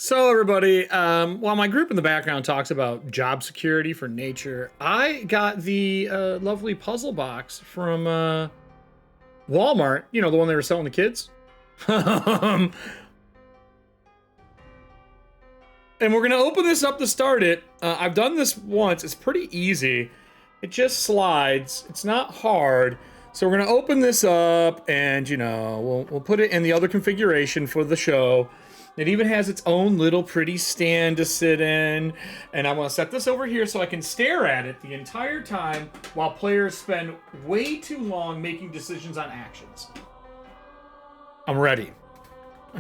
So everybody, while my group in the background talks about job security for nature, I got the lovely puzzle box from Walmart. You know, the one they were selling to kids. And we're gonna open this up to start it. I've done this once. It's pretty easy. It just slides. It's not hard. So we're gonna open this up, and you know, we'll put it in the other configuration for the show. It even has its own little pretty stand to sit in. And I want to set this over here so I can stare at it the entire time while players spend way too long making decisions on actions. I'm ready.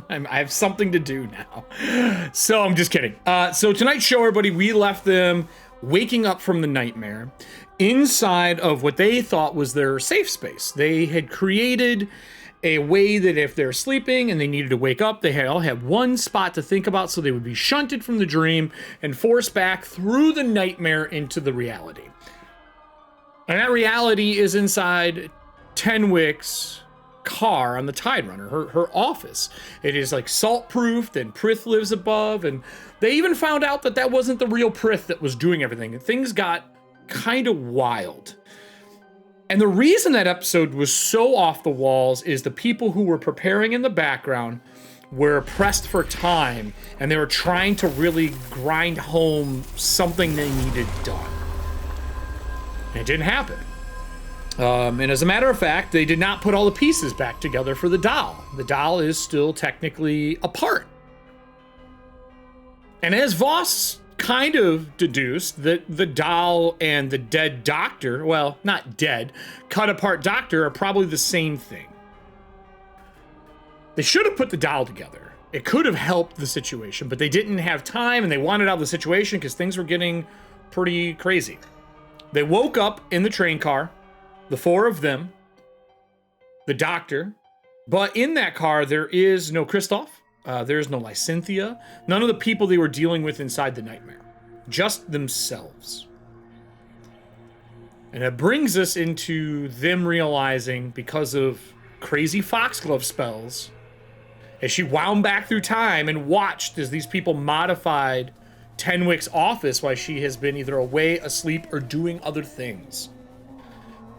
I have something to do now. So I'm just kidding. So tonight's show, everybody, we left them waking up from the nightmare inside of what they thought was their safe space. They had created a way that if they're sleeping and they needed to wake up, they all had one spot to think about, so they would be shunted from the dream and forced back through the nightmare into the reality. And that reality is inside Tenwick's car on the Tide Runner, her office. It is like salt-proofed, and Prith lives above, and they even found out that that wasn't the real Prith that was doing everything. Things got kind of wild. And the reason that episode was so off the walls is the people who were preparing in the background were pressed for time, and they were trying to really grind home something they needed done. And it didn't happen. And as a matter of fact, they did not put all the pieces back together for the doll. The doll is still technically apart. And as Voss kind of deduced, that the doll and the dead doctor, well, not dead, cut apart doctor are probably the same thing. They should have put the doll together. It could have helped the situation, but they didn't have time, and they wanted out of the situation because things were getting pretty crazy. They woke up in the train car, the four of them, the doctor, but in that car there is no Kristoff. There's no Lysynthia, none of the people they were dealing with inside the nightmare, just themselves. And it brings us into them realizing, because of crazy foxglove spells, as she wound back through time and watched as these people modified Tenwick's office while she has been either away, asleep, or doing other things.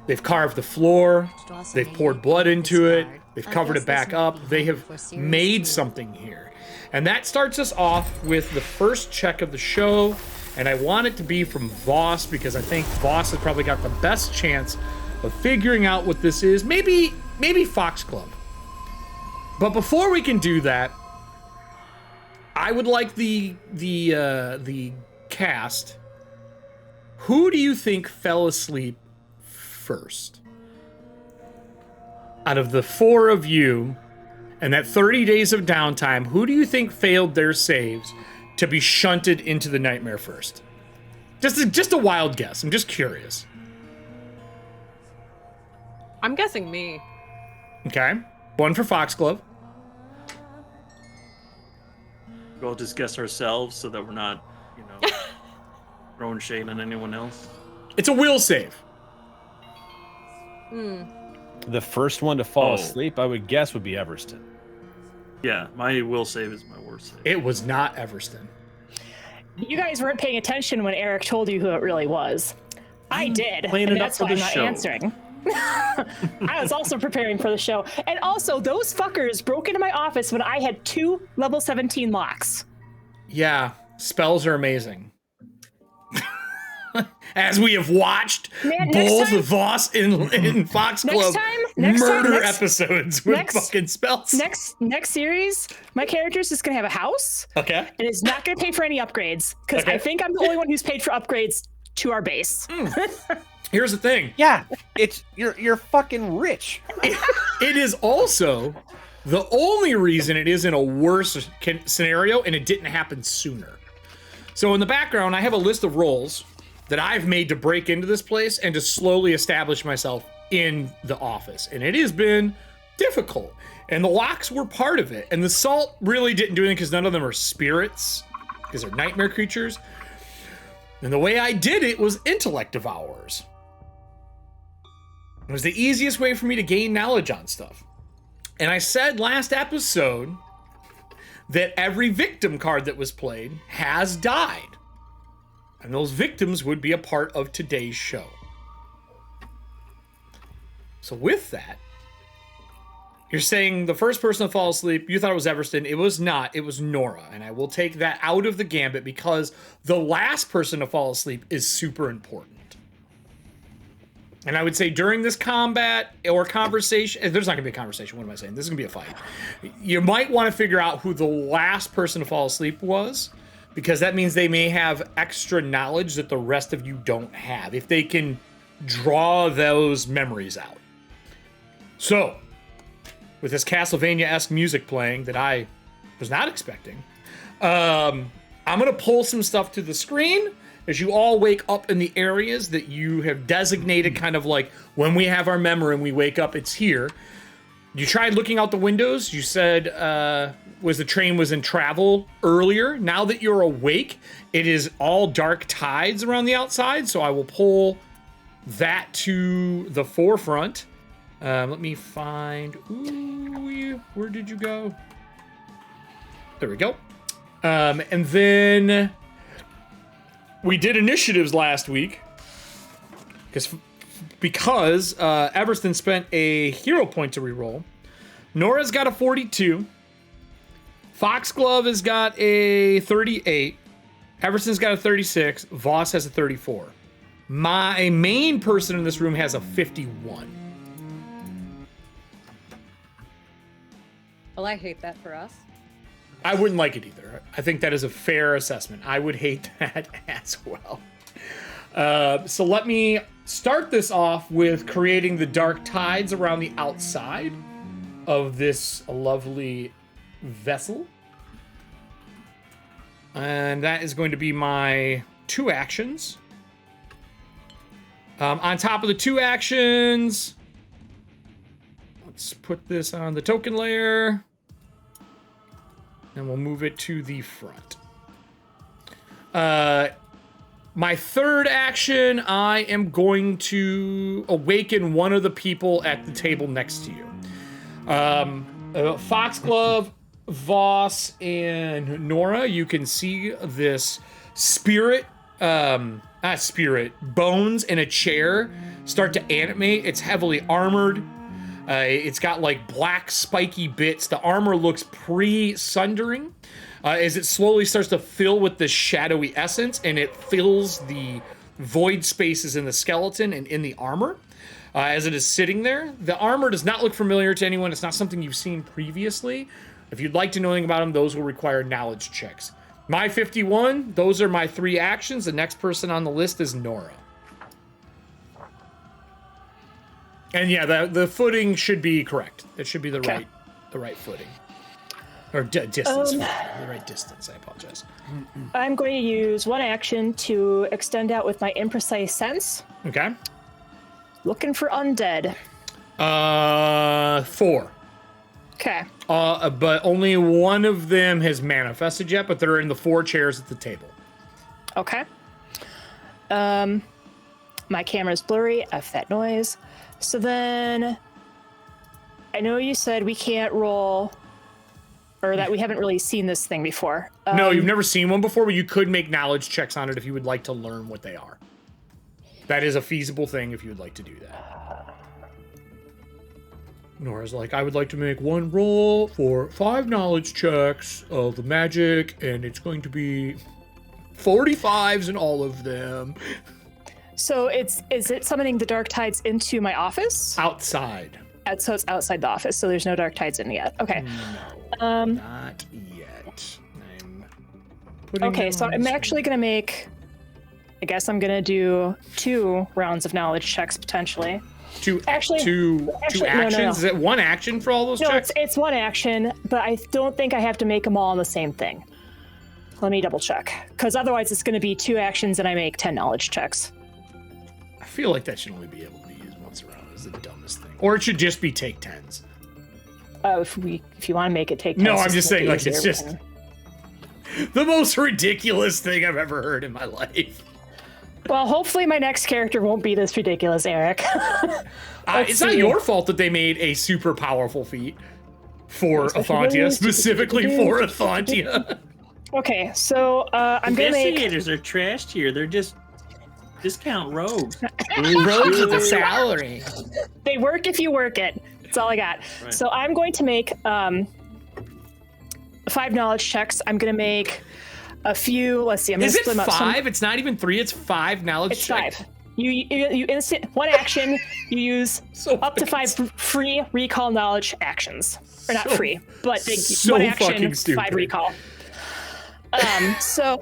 They've carved the floor, they've poured blood into it, they've covered it back up, they have made something here. And that starts us off with the first check of the show, and I want it to be from Voss, because I think Voss has probably got the best chance of figuring out what this is. Maybe Foxglove. But before we can do that, I would like the cast. Who do you think fell asleep first? Out of the four of you and that 30 days of downtime, who do you think failed their saves to be shunted into the nightmare first? Just a wild guess. I'm just curious. I'm guessing me. Okay. One for Foxglove. We'll just guess ourselves so that we're not, throwing shade on anyone else. It's a will save. The first one to fall asleep, I would guess, would be Everston. Yeah, my will save is my worst save. It was not Everston. You guys weren't paying attention when Eric told you who it really was. I did, and that's why I'm not answering. I was also preparing for the show. And also, those fuckers broke into my office when I had 2 level 17 locks. Yeah, spells are amazing. As we have watched both Voss and Foxglove murder episodes with fucking spells. Next series, my character's just gonna have a house. Okay. And is not gonna pay for any upgrades, because I think I'm the only one who's paid for upgrades to our base. Here's the thing. Yeah, you're fucking rich. It is also the only reason it is in a worse scenario, and it didn't happen sooner. So in the background, I have a list of roles that I've made to break into this place and to slowly establish myself in the office. And it has been difficult. And the locks were part of it. And the salt really didn't do anything because none of them are spirits, because they're nightmare creatures. And the way I did it was intellect devourers. It was the easiest way for me to gain knowledge on stuff. And I said last episode that every victim card that was played has died. And those victims would be a part of today's show. So with that, you're saying the first person to fall asleep, you thought it was Everston. It was not. It was Nora. And I will take that out of the gambit because the last person to fall asleep is super important. And I would say during this combat or conversation, there's not going to be a conversation. What am I saying? This is going to be a fight. You might want to figure out who the last person to fall asleep was, because that means they may have extra knowledge that the rest of you don't have, if they can draw those memories out. So, with this Castlevania-esque music playing that I was not expecting, I'm going to pull some stuff to the screen as you all wake up in the areas that you have designated, kind of like when we have our memory and we wake up, it's here. You tried looking out the windows. You said the train was in travel earlier. Now that you're awake, it is all dark tides around the outside, so I will pull that to the forefront. Let me find... Ooh, where did you go? There we go. And then we did initiatives last week because Everston spent a hero point to reroll. Nora's got a 42. Foxglove has got a 38. Everston's got a 36. Voss has a 34. My main person in this room has a 51. Well, I hate that for us. I wouldn't like it either. I think that is a fair assessment. I would hate that as well. So let me start this off with creating the dark tides around the outside of this lovely vessel. And that is going to be my 2 actions. On top of the 2 actions, let's put this on the token layer. And we'll move it to the front. My 3rd action, I am going to awaken one of the people at the table next to you. Foxglove, Voss, and Nora, you can see this bones in a chair start to animate. It's heavily armored. It's got like black spiky bits. The armor looks pre-sundering as it slowly starts to fill with this shadowy essence, and it fills the void spaces in the skeleton and in the armor as it is sitting there. The armor does not look familiar to anyone. It's not something you've seen previously. If you'd like to know anything about them, those will require knowledge checks. My 51, those are my 3 actions. The next person on the list is Nora. And yeah, the footing should be correct. It should be the right footing. Or distance. The right distance, I apologize. I'm going to use 1 action to extend out with my imprecise sense. Okay. Looking for undead. 4. Okay. But only one of them has manifested yet, but they're in the 4 chairs at the table. Okay. My camera's blurry. F that noise. So then, I know you said we can't roll, or that we haven't really seen this thing before. No, you've never seen one before, but you could make knowledge checks on it if you would like to learn what they are. That is a feasible thing if you would like to do that. Nora's like, I would like to make 1 roll for 5 knowledge checks of the magic, and it's going to be 45s in all of them. So is it summoning the dark tides into my office? Outside. So it's outside the office, so there's no dark tides in yet. Okay. No, not yet. Okay, so I'm actually going to make... I guess I'm going to do 2 rounds of knowledge checks, potentially. Two actions? No. Is it 1 action for all those checks? No, it's 1 action, but I don't think I have to make them all on the same thing. Let me double check, because otherwise it's going to be 2 actions and I make 10 knowledge checks. I feel like that should only be able to be used once around. Is the dumbest thing. Or it should just be take 10s. If you want to make it take 10s. No, I'm just saying, like, it's just the most ridiculous thing I've ever heard in my life. Well, hopefully my next character won't be this ridiculous, Eric. It's not your fault that they made a super powerful feat. for Ethauntia, specifically for Ethauntia. Okay, so I'm gonna make. Investigators are trashed here. They're just discount rogues. Rogues with a salary. They work if you work it. That's all I got. Right. So I'm going to make 5 knowledge checks. I'm gonna make a few. Let's see. I'm gonna Is it split them up. 5? It's not even 3. It's 5 knowledge It's checks. 5. You instant one action. You use So up to 5 stupid. free recall knowledge actions, or not So- free, but they, so one fucking action, stupid. 5 recall. So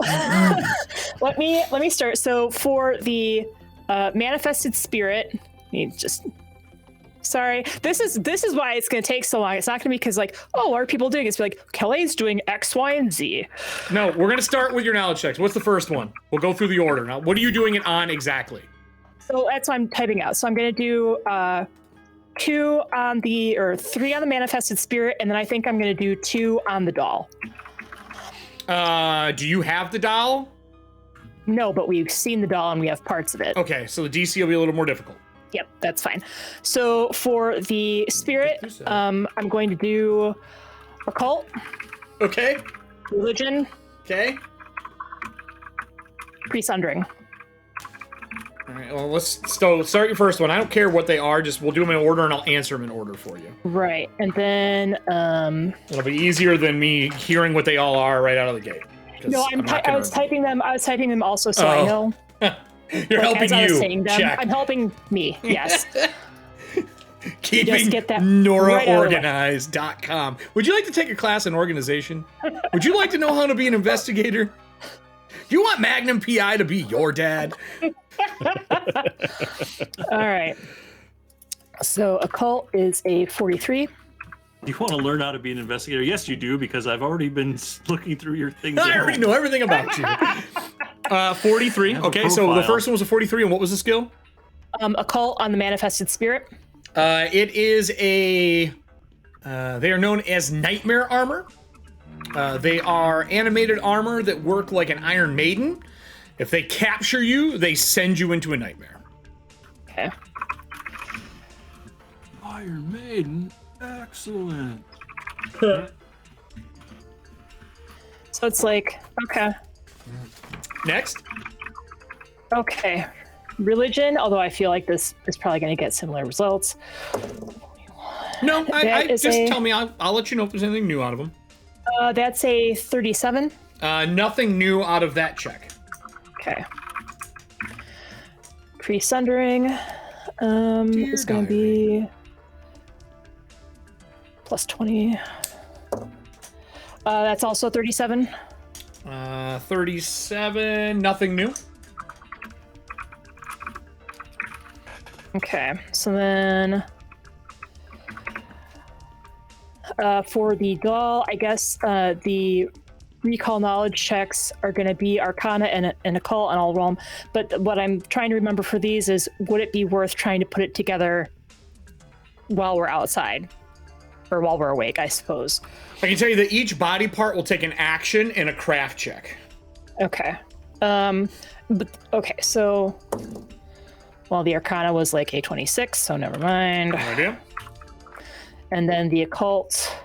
let me start. So for the manifested spirit, sorry. This is why it's going to take so long. It's not going to be because like, oh, what are people doing? It's like Kelly's doing X, Y, and Z. No, we're gonna start with your knowledge checks. What's the first one? We'll go through the order. Now, what are you doing it on exactly? So that's what I'm typing out. So I'm going to do 3 on the manifested spirit, and then I think I'm going to do 2 on the doll. Do you have the doll? No, but we've seen the doll and we have parts of it. Okay, so the DC will be a little more difficult. Yep, that's fine. So for the spirit, I'm going to do occult, Okay. religion, Okay. pre-sundering. All right. Well, let's start your first one. I don't care what they are. Just we'll do them in order, and I'll answer them in order for you. Right, and then It'll be easier than me hearing what they all are right out of the gate. 'Cause no, I'm not I was gonna- typing them. I was typing them also, so I Oh. know. You're helping as I was you. saying them, Check. I'm helping me. Yes. Keeping get that right out of the way. NoraOrganized.com. Would you like to take a class in organization? Would you like to know how to be an investigator? You want Magnum PI to be your dad? All right. So occult is a 43. You want to learn how to be an investigator? Yes, you do, because I've already been looking through your things. I already know everything about you. 43. have a Okay, so the profile. first one was a 43, and what was the skill? Occult on the manifested spirit. It is a. They are known as nightmare armor. They are animated armor that work like an Iron Maiden. If they capture you, they send you into a nightmare. Okay. Iron Maiden, excellent. So it's like, okay. Next. Okay. Religion, although I feel like this is probably going to get similar results. No, That is just a- tell me. I'll let you know if there's anything new out of them. That's a 37. Nothing new out of that check. Okay. Pre-sundering is going to be plus 20. That's also 37. 37. Nothing new. Okay, so then for the doll, I guess the recall knowledge checks are going to be Arcana and Occult, and I'll roll them. But what I'm trying to remember for these is, would it be worth trying to put it together while we're outside? Or while we're awake, I suppose. I can tell you that each body part will take an action and a craft check. Okay. So... Well, the Arcana was like a 26, so never mind. No idea. And then the Occult...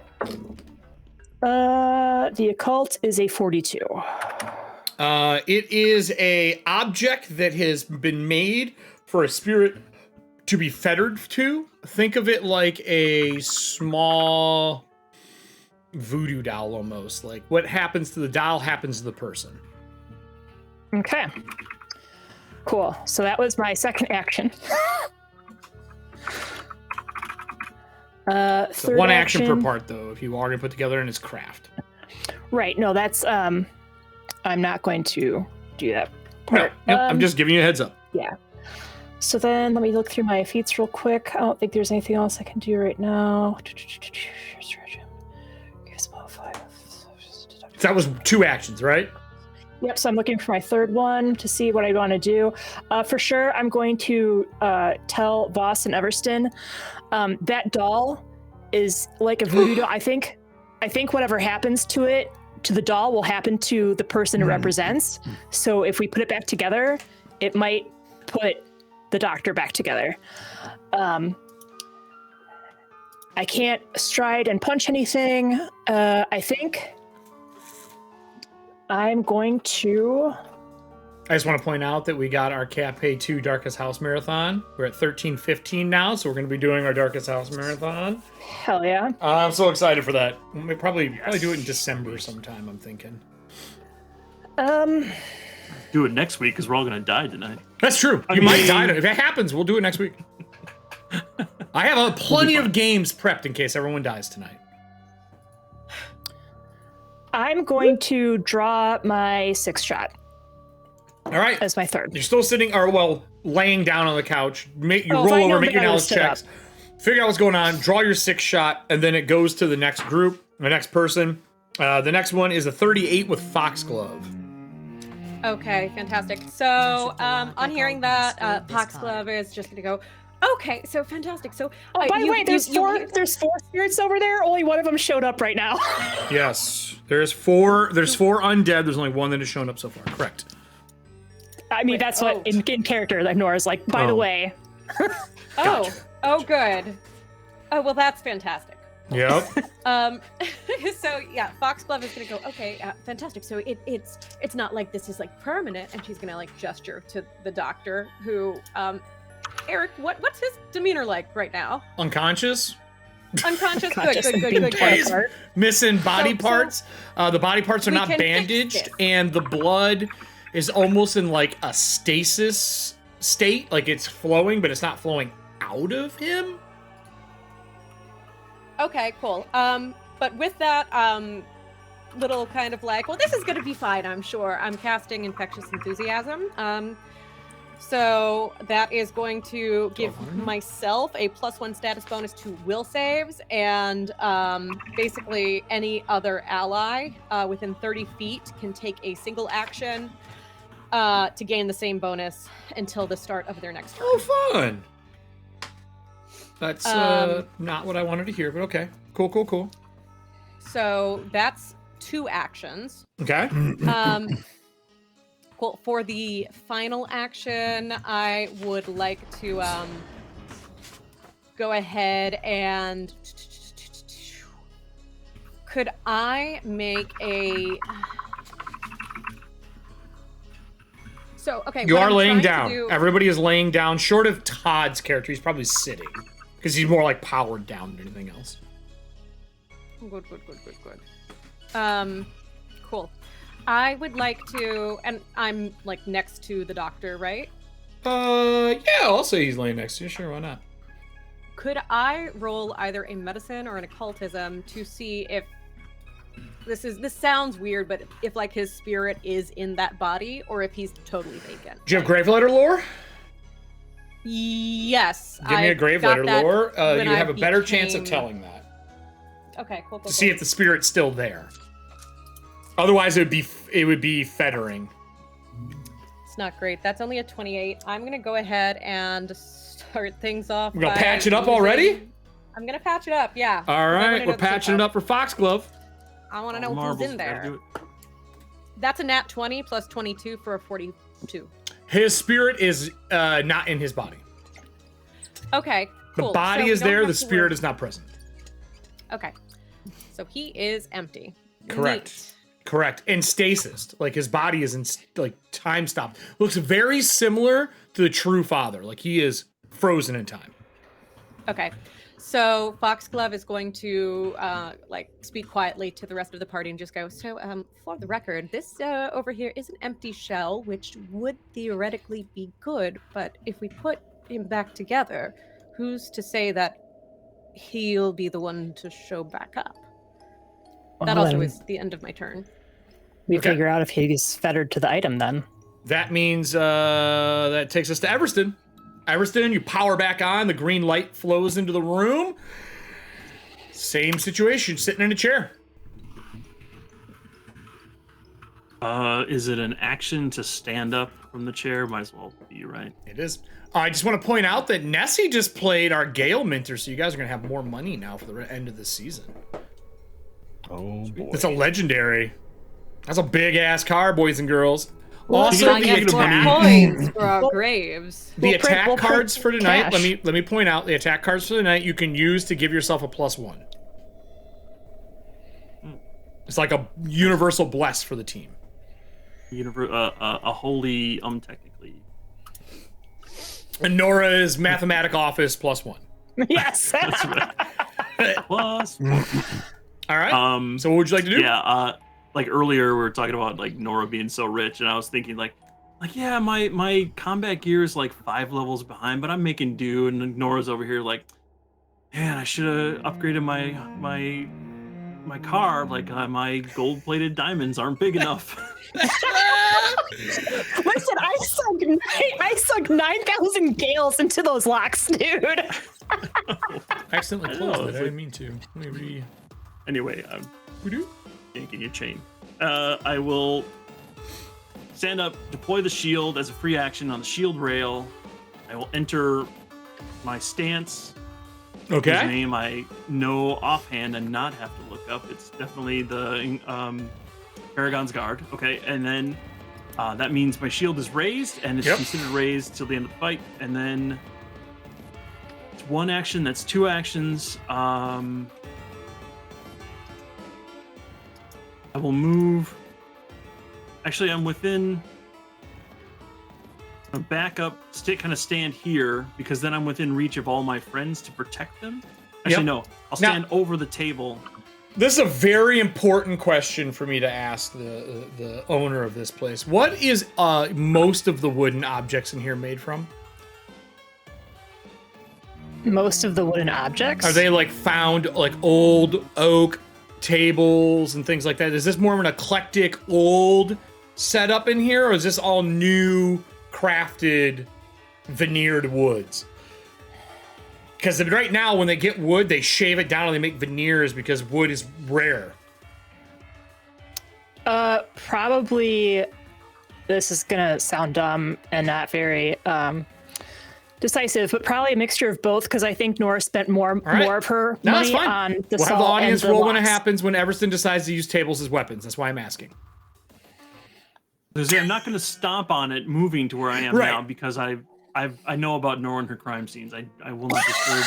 the Occult is a 42. It is a object that has been made for a spirit to be fettered to. Think of it like a small voodoo doll almost. Like what happens to the doll happens to the person. Okay. Cool. So that was my second action. So Third one action per part though, if you are going to put together in its craft. Right. No, that's I'm not going to do that No, part. nope, I'm just giving you a heads up. Yeah. So then let me look through my feats real quick. I don't think there's anything else I can do right now. That was 2 actions, right? Yep, so I'm looking for my third one to see what I want to do. For sure, I'm going to tell Voss and Everston that doll is like a voodoo doll. I think whatever happens to it, to the doll, will happen to the person it represents. So if we put it back together, it might put the doctor back together. I can't stride and punch anything. I think I'm going to... I just want to point out that we got our Cafe 2 Darkest House Marathon. We're at 13:15 now, so we're going to be doing our Darkest House Marathon. Hell yeah. I'm so excited for that. We'll probably do it in December sometime, I'm thinking. Do it next week, because we're all going to die tonight. That's true. You might die. If it happens, we'll do it next week. I have plenty of games prepped in case everyone dies tonight. I'm going to draw my 6th shot. All right. As my 3rd. You're still sitting, laying down on the couch. You roll over, make your knowledge checks. Figure out what's going on, draw your 6th shot, and then it goes to the next group, the next person. The next one is a 38 with Foxglove. Okay, fantastic. So, on hearing that, Foxglove is just gonna go, okay, so fantastic. So, by the way, there's four spirits over there. Only one of them showed up right now. Yes, there's four undead. There's only one that has shown up so far. Correct. I mean, that's what in character that Nora's like, by the way. Oh, good. Oh, well, that's fantastic. Yep. So yeah, Foxglove is gonna go, okay, fantastic. So it's not like this is like permanent, and she's gonna like gesture to the doctor who, Eric, what's his demeanor like right now? Unconscious. Unconscious. Good. Missing body parts. The body parts are not bandaged, and the blood is almost in like a stasis state, like it's flowing, but it's not flowing out of him. Okay, cool. But with that, little kind of like, well, this is gonna be fine, I'm sure. I'm casting Infectious Enthusiasm. So that is going to give myself a +1 status bonus to will saves, and basically any other ally within 30 feet can take a single action to gain the same bonus until the start of their next turn. Oh, fun! That's not what I wanted to hear, but okay. Cool. So that's 2 actions. Okay. Cool. For the final action, I would like to go ahead and... Could I make a... So, okay. You are laying down. Everybody is laying down, short of Todd's character. He's probably sitting, because he's more like powered down than anything else. Good. Cool. I would like to, and I'm like next to the doctor, right? Yeah, I'll say he's laying next to you. Sure, why not? Could I roll either a medicine or an occultism to see if this sounds weird, but if like his spirit is in that body or if he's totally vacant? Do you have Graveletter lore? Yes. Give me a Graveletter lore. You have a better chance of telling that. Okay, cool. To see if the spirit's still there. Otherwise, it would be fettering. It's not great. That's only a 28. I'm gonna go ahead and start things off. We're gonna patch it up already? I'm gonna patch it up, yeah. All right, we're patching it up for Foxglove. I want to know who's in there. That's a nat 20 plus 22 for a 42. His spirit is not in his body. Okay, cool. The body is there, the spirit is not present. Okay, so he is empty. Correct. Neat. Correct. And stasis. Like his body is in like time stopped. Looks very similar to the true father. Like he is frozen in time. Okay. So Foxglove is going to like speak quietly to the rest of the party and just go, so for the record, this over here is an empty shell, which would theoretically be good, but if we put him back together, who's to say that he'll be the one to show back up? That also is the end of my turn. We figure out if he's fettered to the item then. That means that takes us to Everston. Everston, you power back on. The green light flows into the room. Same situation, sitting in a chair. Is it an action to stand up from the chair? Might as well be, right? It is. I just want to point out that Nessie just played our Gale Minter, so you guys are going to have more money now for the end of the season. Oh, boy. It's a legendary. That's a big-ass car, boys and girls. Also, I the get more attack, points for our graves. the attack we'll print cards for tonight. cash. Let me point out the attack cards for tonight. You can use to give yourself a +1. It's like a universal bless for the team. A holy technically. And Nora's mathematic office +1. Yes. That's right. Plus. All right. So what would you like to do? Yeah. Like earlier we were talking about like Nora being so rich, and I was thinking like yeah, my combat gear is like 5 levels behind, but I'm making do, and Nora's over here like, man, I should have upgraded my car. Like my gold-plated diamonds aren't big enough. Listen, I sunk 9,000 gales into those locks, dude. I accidentally I know, closed it. it's I didn't mean to. Maybe. Anyway, I'm We do? yanking your chain. I will stand up, deploy the shield as a free action on the shield rail. I will enter my stance. His Okay. name I know offhand and not have to look up. It's definitely the Paragon's Guard. Okay, and then that means my shield is raised, and it's considered raised till the end of the fight. And then it's 1 action. That's 2 actions. I will move. Actually, I'm within. I'll back up, kind of stand here, because then I'm within reach of all my friends to protect them. Actually, no. I'll stand over the table. This is a very important question for me to ask the owner of this place. What is most of the wooden objects in here made from? Most of the wooden objects? Are they like found like old oak tables and things like that? Is this more of an eclectic old setup in here, or is this all new crafted veneered woods? Because right now when they get wood, they shave it down and they make veneers because wood is rare. Probably, this is gonna sound dumb and not very decisive, but probably a mixture of both, because I think Nora spent more of her money on the We'll have the salt audience and the roll when it locks. happens when Everston decides to use tables as weapons. That's why I'm asking. Because I'm not going to stomp on it moving to where I am now, because I know about Nora and her crime scenes. I will not disturb.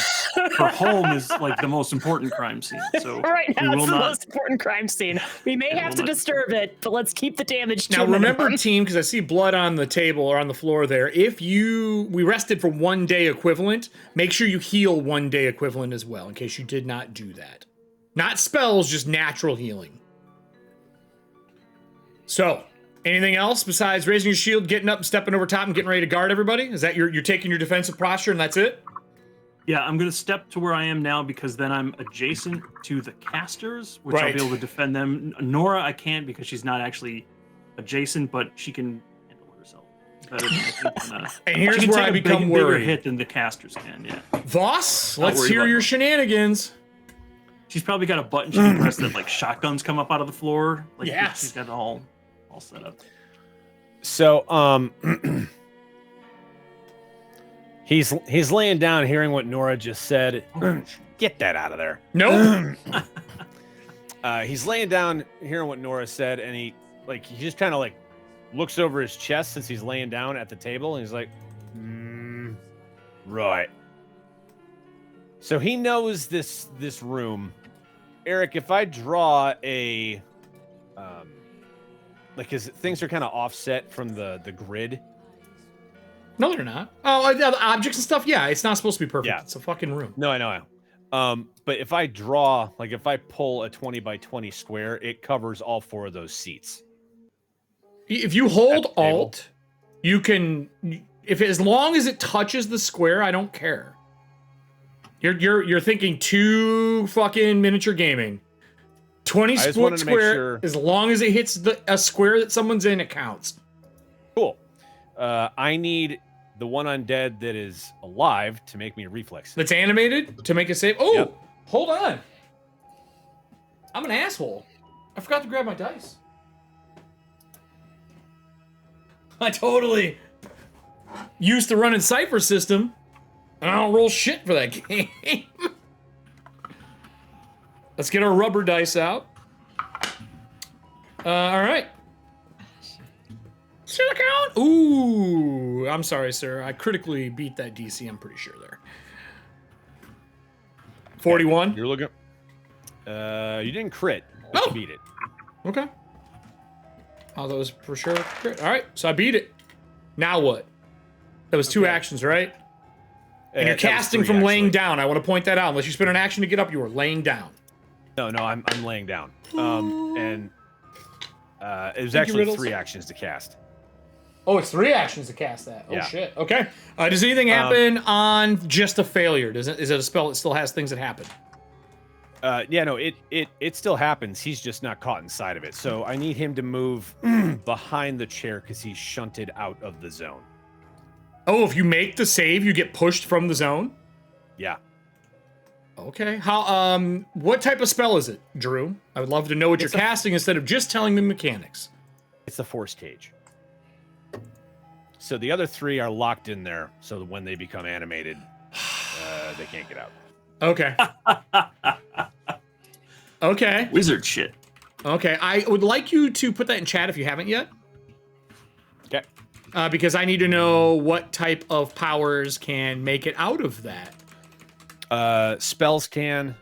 Her home is like the most important crime scene. So right now, we it's will the not. most important crime scene. We may have to will not disturb it, but let's keep the damage to Now a minimum. remember, team, because I see blood on the table or on the floor there. If we rested for 1 day equivalent, make sure you heal 1 day equivalent as well, in case you did not do that. Not spells, just natural healing. So, anything else besides raising your shield, getting up and stepping over top and getting ready to guard everybody? Is that you're taking your defensive posture and that's it? Yeah, I'm going to step to where I am now, because then I'm adjacent to the casters, which I'll be able to defend them. Nora, I can't, because she's not actually adjacent, but she can handle herself better than I think. And here's she can where take I a become bigger worried. hit than the casters can. Yeah. Voss, Not let's worried hear about your her. shenanigans. She's probably got a button she can press that like shotguns come up out of the floor. Like Yes. she's got it all set up. So, he's laying down, hearing what Nora just said. Get that out of there. Nope. He's laying down, hearing what Nora said, and he just kind of like looks over his chest since he's laying down at the table, and he's like, right. So he knows this room. Eric, if I draw a his things are kind of offset from the grid. No, they're not. Oh, the objects and stuff. Yeah, it's not supposed to be perfect. Yeah. It's a fucking room. No, I know. But if I draw, if I pull a 20 by 20 square, it covers all 4 of those seats. If you hold At the table. Alt, you can. As long as it touches the square, I don't care. You're thinking 2 fucking miniature gaming. 20 just split wanted to make square. sure- As long as it hits a square that someone's in, it counts. Cool. I need the one undead that is alive to make me a reflex. That's animated to make a save. Oh, Yep. hold on. I'm an asshole. I forgot to grab my dice. I totally used to running Cypher system, and I don't roll shit for that game. Let's get our rubber dice out. All right. to the count. Ooh, I'm sorry, sir. I critically beat that DC. I'm pretty sure there. 41. You're looking. You didn't crit. But you beat it. Okay. Oh, that was for sure crit. All right, so I beat it. Now what? That was 2 actions, right? And you're casting from laying down. I want to point that out. Unless you spend an action to get up, you are laying down. No, I'm laying down. And it was actually 3 actions to cast. Oh, it's 3 actions to cast that. Oh, Yeah. shit. Okay. Does anything happen on just a failure? Is it a spell that still has things that happen? Yeah, no, it still happens. He's just not caught inside of it. So I need him to move behind the chair because he's shunted out of the zone. Oh, if you make the save, you get pushed from the zone? Yeah. Okay. How? What type of spell is it, Drew? I would love to know what you're casting instead of just telling me mechanics. It's the force cage. So the other 3 are locked in there, so that when they become animated, they can't get out. Okay. Okay. Wizard shit. Okay. I would like you to put that in chat if you haven't yet. Okay. Because I need to know what type of powers can make it out of that. Spells can.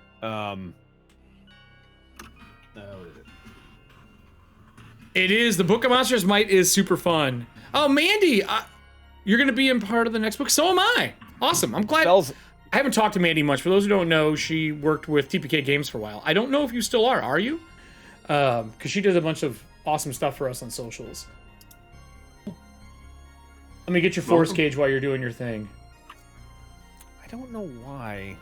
It is. The Book of Monsters Might is super fun. Oh, Mandy, you're going to be in part of the next book. So am I. Awesome. I'm glad. I haven't talked to Mandy much. For those who don't know, she worked with TPK Games for a while. I don't know if you still are you? Because she did a bunch of awesome stuff for us on socials. Let me get your force cage while you're doing your thing. I don't know why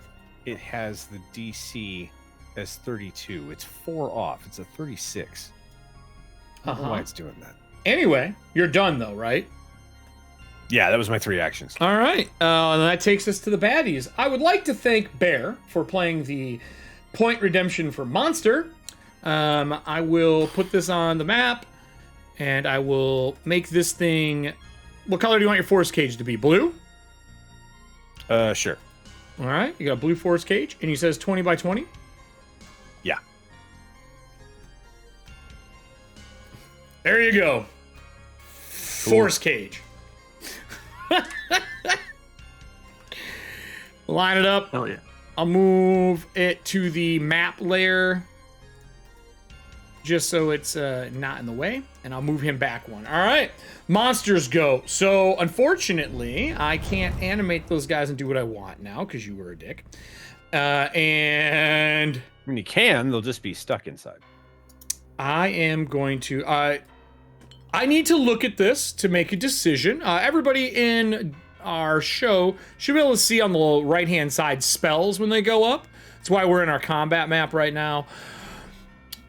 it has the DC as 32. It's 4 off. It's a 36. I don't know why it's doing that. Anyway, you're done though, right? Yeah, that was my 3 actions. All right. And that takes us to the baddies. I would like to thank Bear for playing the point redemption for Monster. I will put this on the map, and I will make this thing... What color do you want your force cage to be? Blue? Sure. All right. You got a blue force cage, and he says 20 by 20? Yeah. There you go. Cool. Force cage. Line it up. Hell yeah. I'll move it to the map layer just so it's not in the way, and I'll move him back 1. All right, monsters go. So unfortunately, I can't animate those guys and do what I want now because you were a dick. And I mean, you can. They'll just be stuck inside. I am going to... I need to look at this to make a decision. Everybody in our show should be able to see on the right-hand side spells when they go up. That's why we're in our combat map right now.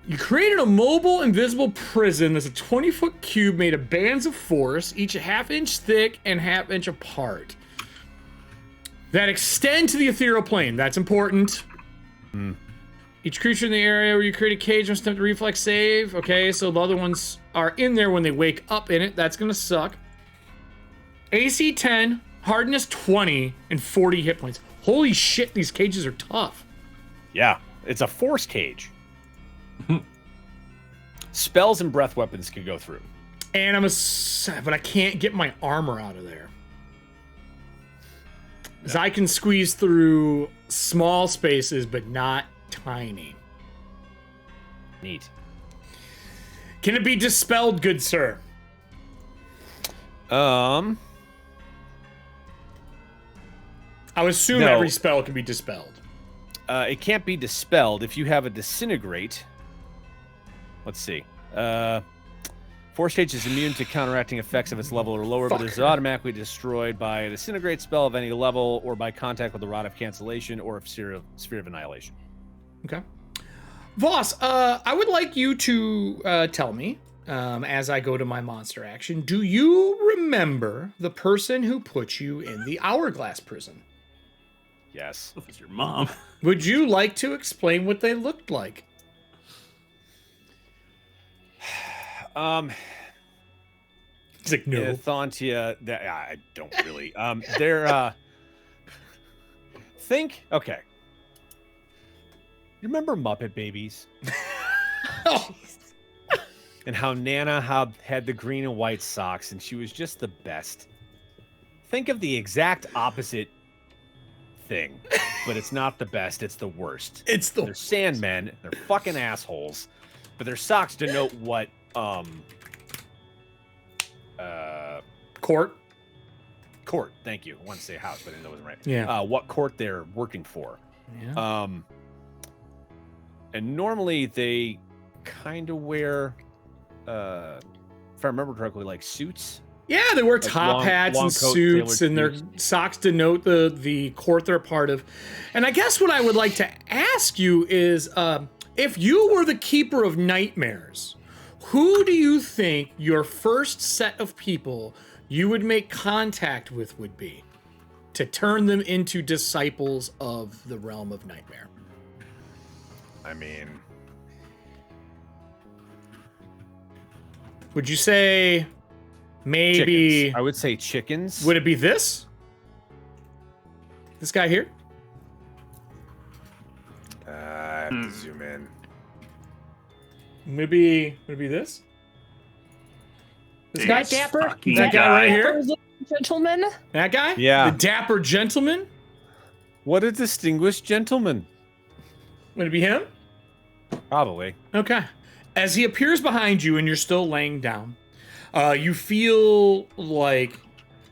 You created a mobile, invisible prison that's a 20-foot cube made of bands of force, each a half-inch thick and half-inch apart, that extend to the ethereal plane. That's important. Each creature in the area where you create a cage must attempt a reflex save. Okay, so the other ones are in there when they wake up in it. That's gonna suck. AC 10, hardness 20, and 40 hit points. Holy shit, these cages are tough. Yeah, it's a force cage. Spells and breath weapons can go through. And but I can't get my armor out of there. Because I can squeeze through small spaces, but not tiny. Neat. Can it be dispelled, good sir? I would assume No. every spell can be dispelled. It can't be dispelled if you have a disintegrate. Let's see. Force Cage is immune to counteracting effects of its level or lower, but is automatically destroyed by a disintegrate spell of any level or by contact with the Rod of Cancellation or a Sphere of Annihilation. Okay. Voss, I would like you to tell me, as I go to my monster action, do you remember the person who put you in the Hourglass prison? Yes. It's your mom. Would you like to explain what they looked like? He's like, no. Ethauntia, I don't really. They're, okay. You remember Muppet Babies? Oh. and how Nana had the green and white socks, and she was just the best. Think of the exact opposite thing, but it's not the best, it's the worst. They're Sandmen, they're fucking assholes, but their socks denote what, Court, thank you. I wanted to say house, but I didn't know it wasn't right. Yeah. What court they're working for. Yeah. And normally they kind of wear, if I remember correctly, like suits. Yeah, they wear Like top hats and long coat, suits, tailored and their suits. socks denote the court they're part of. And I guess what I would like to ask you is, if you were the keeper of nightmares, who do you think your first set of people you would make contact with would be to turn them into disciples of the realm of nightmare? I mean, Would you say maybe... chickens. I would say chickens. Would it be this? This guy here? I have to zoom in. Maybe, would it be this? This guy? Dapper. That guy right here? Gentleman. That guy? Yeah. The dapper gentleman? What a distinguished gentleman. Would it be him? Probably. Okay. As he appears behind you and you're still laying down, you feel like...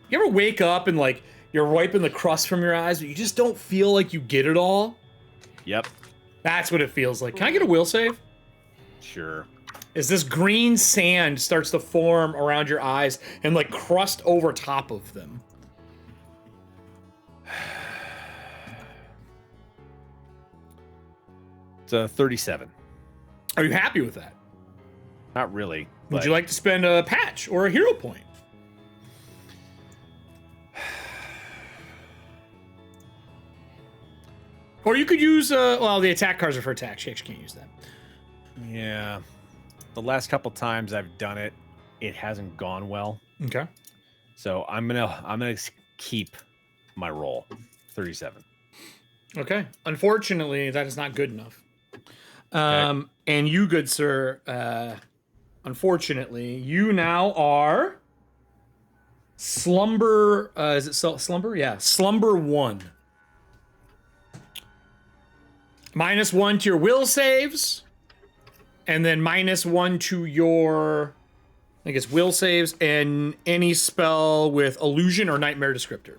You ever wake up and like you're wiping the crust from your eyes, but you just don't feel like you get it all? Yep. That's what it feels like. Can I get a will save? Sure. As this green sand starts to form around your eyes and like crust over top of them. It's a 37. Are you happy with that? Not really. Would but you like to spend a patch or a hero point? Or you could use, well, the attack cards are for attacks. You actually can't use that. Yeah. The last couple times I've done it, it hasn't gone well. Okay. So I'm gonna keep my roll. 37. Okay. Unfortunately, that is not good enough. And you, good sir, unfortunately, you now are slumber. Is it slumber? Yeah, slumber 1. -1 to your will saves, and then -1 to your, I think it's will saves and any spell with illusion or nightmare descriptor.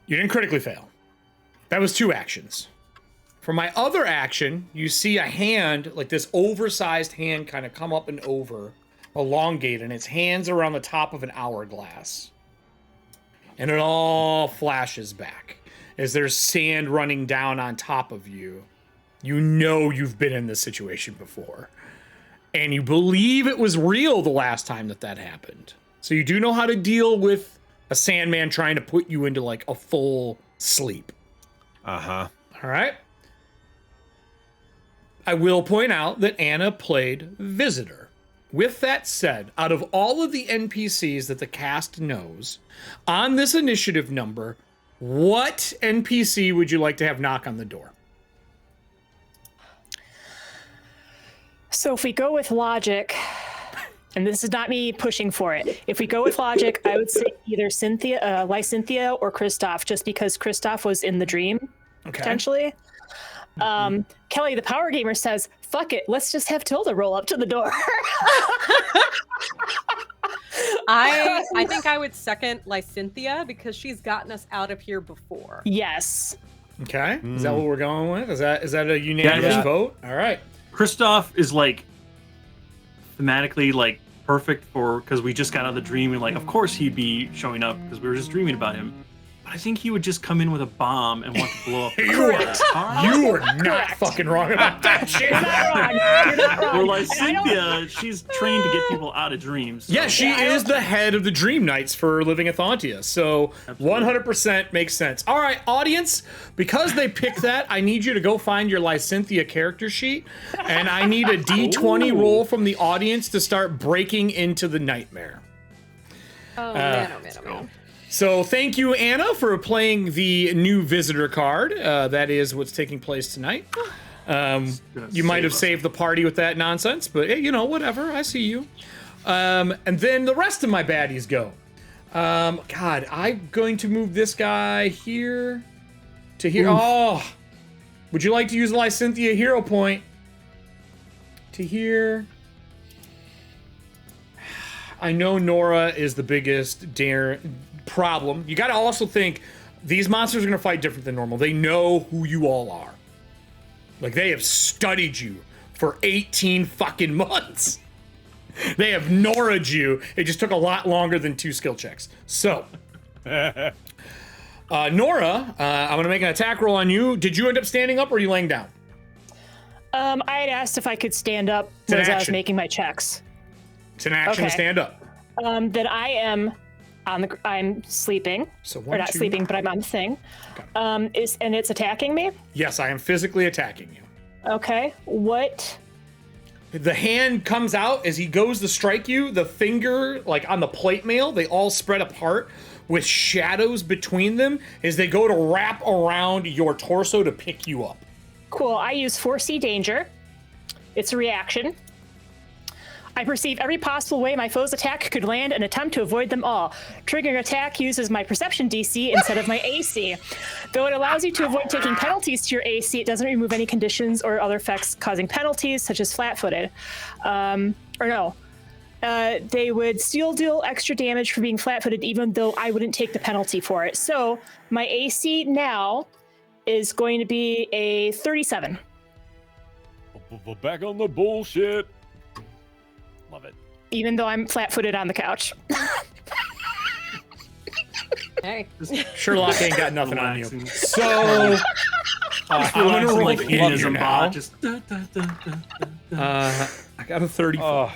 You didn't critically fail. That was 2 actions. For my other action, you see a hand, like this oversized hand, kind of come up and over, elongate, and its hands are on the top of an hourglass. And it all flashes back. As there's sand running down on top of you, you know you've been in this situation before. And you believe it was real the last time that happened. So you do know how to deal with a Sandman trying to put you into like a full sleep. Uh-huh. All right. I will point out that Anna played Visitor. With that said, out of all of the NPCs that the cast knows, on this initiative number, what NPC would you like to have knock on the door? So if we go with logic, and this is not me pushing for it, if we go with logic, I would say either Lysynthia or Kristoff, just because Kristoff was in the dream, potentially. Kelly, the power gamer, says, fuck it, let's just have Tilda roll up to the door. I think I would second Lysynthia because she's gotten us out of here before. Yes. Okay. Is that what we're going with? Is that a unanimous vote? All right. Kristoff is like thematically like perfect for, because we just got out of the dream and like of course he'd be showing up because we were just dreaming about him. But I think he would just come in with a bomb and want to blow up. You are not fucking wrong about that shit. You're not wrong. Or like Cynthia, she's trained to get people out of dreams. So. Yeah, she is the head of the Dream Knights for Living Ethauntia, so 100% makes sense. All right, audience, because they picked that, I need you to go find your Lysynthia character sheet, and I need a D20 roll from the audience to start breaking into the nightmare. Oh, man, oh, man, oh, man. So thank you, Anna, for playing the new visitor card. That is what's taking place tonight. You might have saved the party with that nonsense, but hey, you know, whatever. I see you. And then the rest of my baddies go. God, I'm going to move this guy here to here. Oof. Oh, would you like to use Lysynthia hero point to here? I know Nora is the biggest problem. You got to also think these monsters are going to fight different than normal. They know who you all are. Like, they have studied you for 18 fucking months. They have Nora'd you. It just took a lot longer than 2 skill checks. So, Nora, I'm going to make an attack roll on you. Did you end up standing up or are you laying down? I had asked if I could stand up as I was making my checks. It's an action to stand up. Then I am I'm sleeping. So or not sleeping, but I'm on the thing. Okay. And it's attacking me? Yes, I am physically attacking you. Okay. What? The hand comes out as he goes to strike you. The finger, like on the plate mail, they all spread apart with shadows between them as they go to wrap around your torso to pick you up. Cool. I use 4C danger. It's a reaction. I perceive every possible way my foe's attack could land and attempt to avoid them all. Triggering attack uses my perception DC instead of my AC. Though it allows you to avoid taking penalties to your AC, it doesn't remove any conditions or other effects causing penalties, such as flat-footed. They would still deal extra damage for being flat-footed, even though I wouldn't take the penalty for it. So my AC now is going to be a 37. Back on the bullshit. Love it. Even though I'm flat-footed on the couch. Hey. Sherlock ain't got nothing on you. So, I'm gonna roll the here now. I got a 34.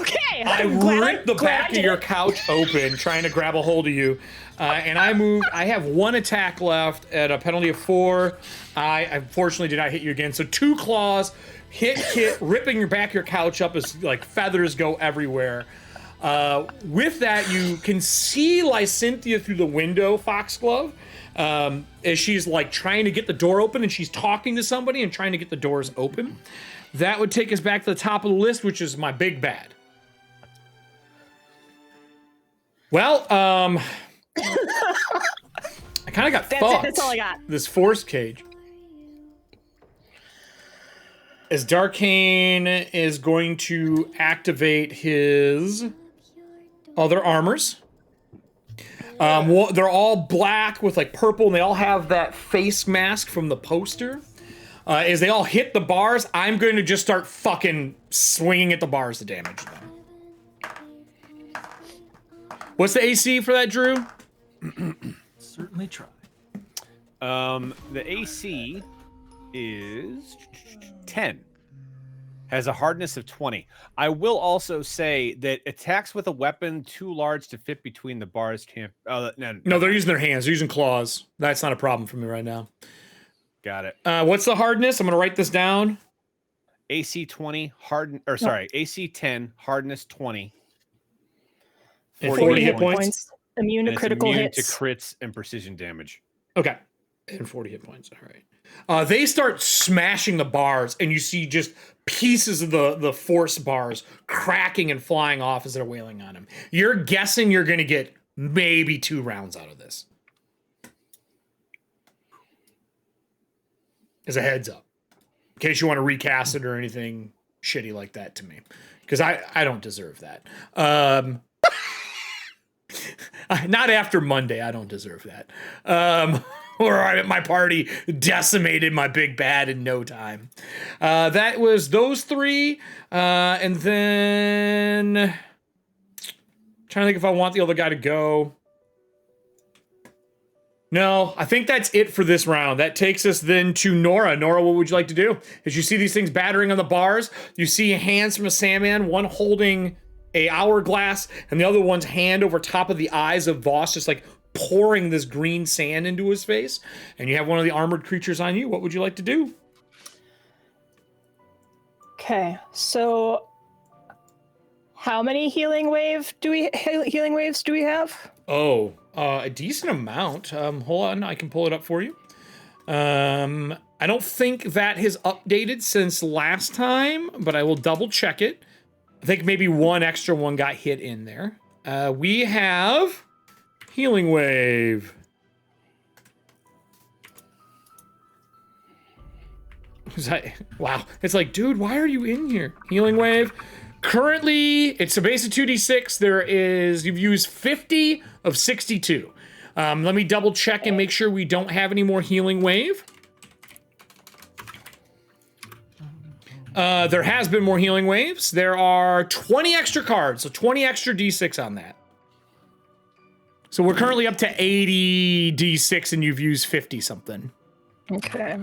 Okay. I ripped the back of your couch open, trying to grab a hold of you, and I moved. I have 1 attack left at a penalty of 4. I unfortunately did not hit you again. So 2 claws. Hit, ripping your back of your couch up as like feathers go everywhere. With that, you can see Lysynthia through the window, Foxglove, as she's like trying to get the door open and she's talking to somebody and trying to get the doors open. That would take us back to the top of the list, which is my big bad. Well, I kind of got fucked. That's all I got. This force cage. As Darkain is going to activate his other armors. They're all black with like purple, and they all have that face mask from the poster. As they all hit the bars, I'm going to just start fucking swinging at the bars to damage them. What's the AC for that, Drew? Certainly try. The AC is 10. Has a hardness of 20. I will also say that attacks with a weapon too large to fit between the bars can't. No, they're using their hands. They're using claws. That's not a problem for me right now. Got it. What's the hardness? I'm gonna write this down. AC 20 AC 10 hardness 20. 40 hit points. Immune to critical hits. To crits and precision damage. Okay. And 40 hit points. All right. They start smashing the bars, and you see just pieces of the force bars cracking and flying off as they're wailing on him. You're guessing you're going to get maybe 2 rounds out of this. As a heads up. In case you want to recast it or anything shitty like that to me. Because I don't deserve that. Not after Monday. I don't deserve that. Or my party decimated my big bad in no time. That was those 3. And then... trying to think if I want the other guy to go. No, I think that's it for this round. That takes us then to Nora. Nora, what would you like to do? As you see these things battering on the bars, you see hands from a Sandman, one holding a hourglass, and the other one's hand over top of the eyes of Voss, just like pouring this green sand into his face. And you have one of the armored creatures on you. What would you like to do? Okay, so how many healing waves do we have? I A decent amount. Hold on, I can pull it up for you. I I don't think that has updated since last time, but I will double check it. I think maybe one extra one got hit in there. We have Healing Wave. Wow. It's like, dude, why are you in here? Healing Wave. Currently, it's a base of 2d6. You've used 50 of 62. Let me double check and make sure we don't have any more Healing Wave. There has been more Healing Waves. There are 20 extra cards, so 20 extra d6 on that. So we're currently up to 80 d6 and you've used 50 something. Okay.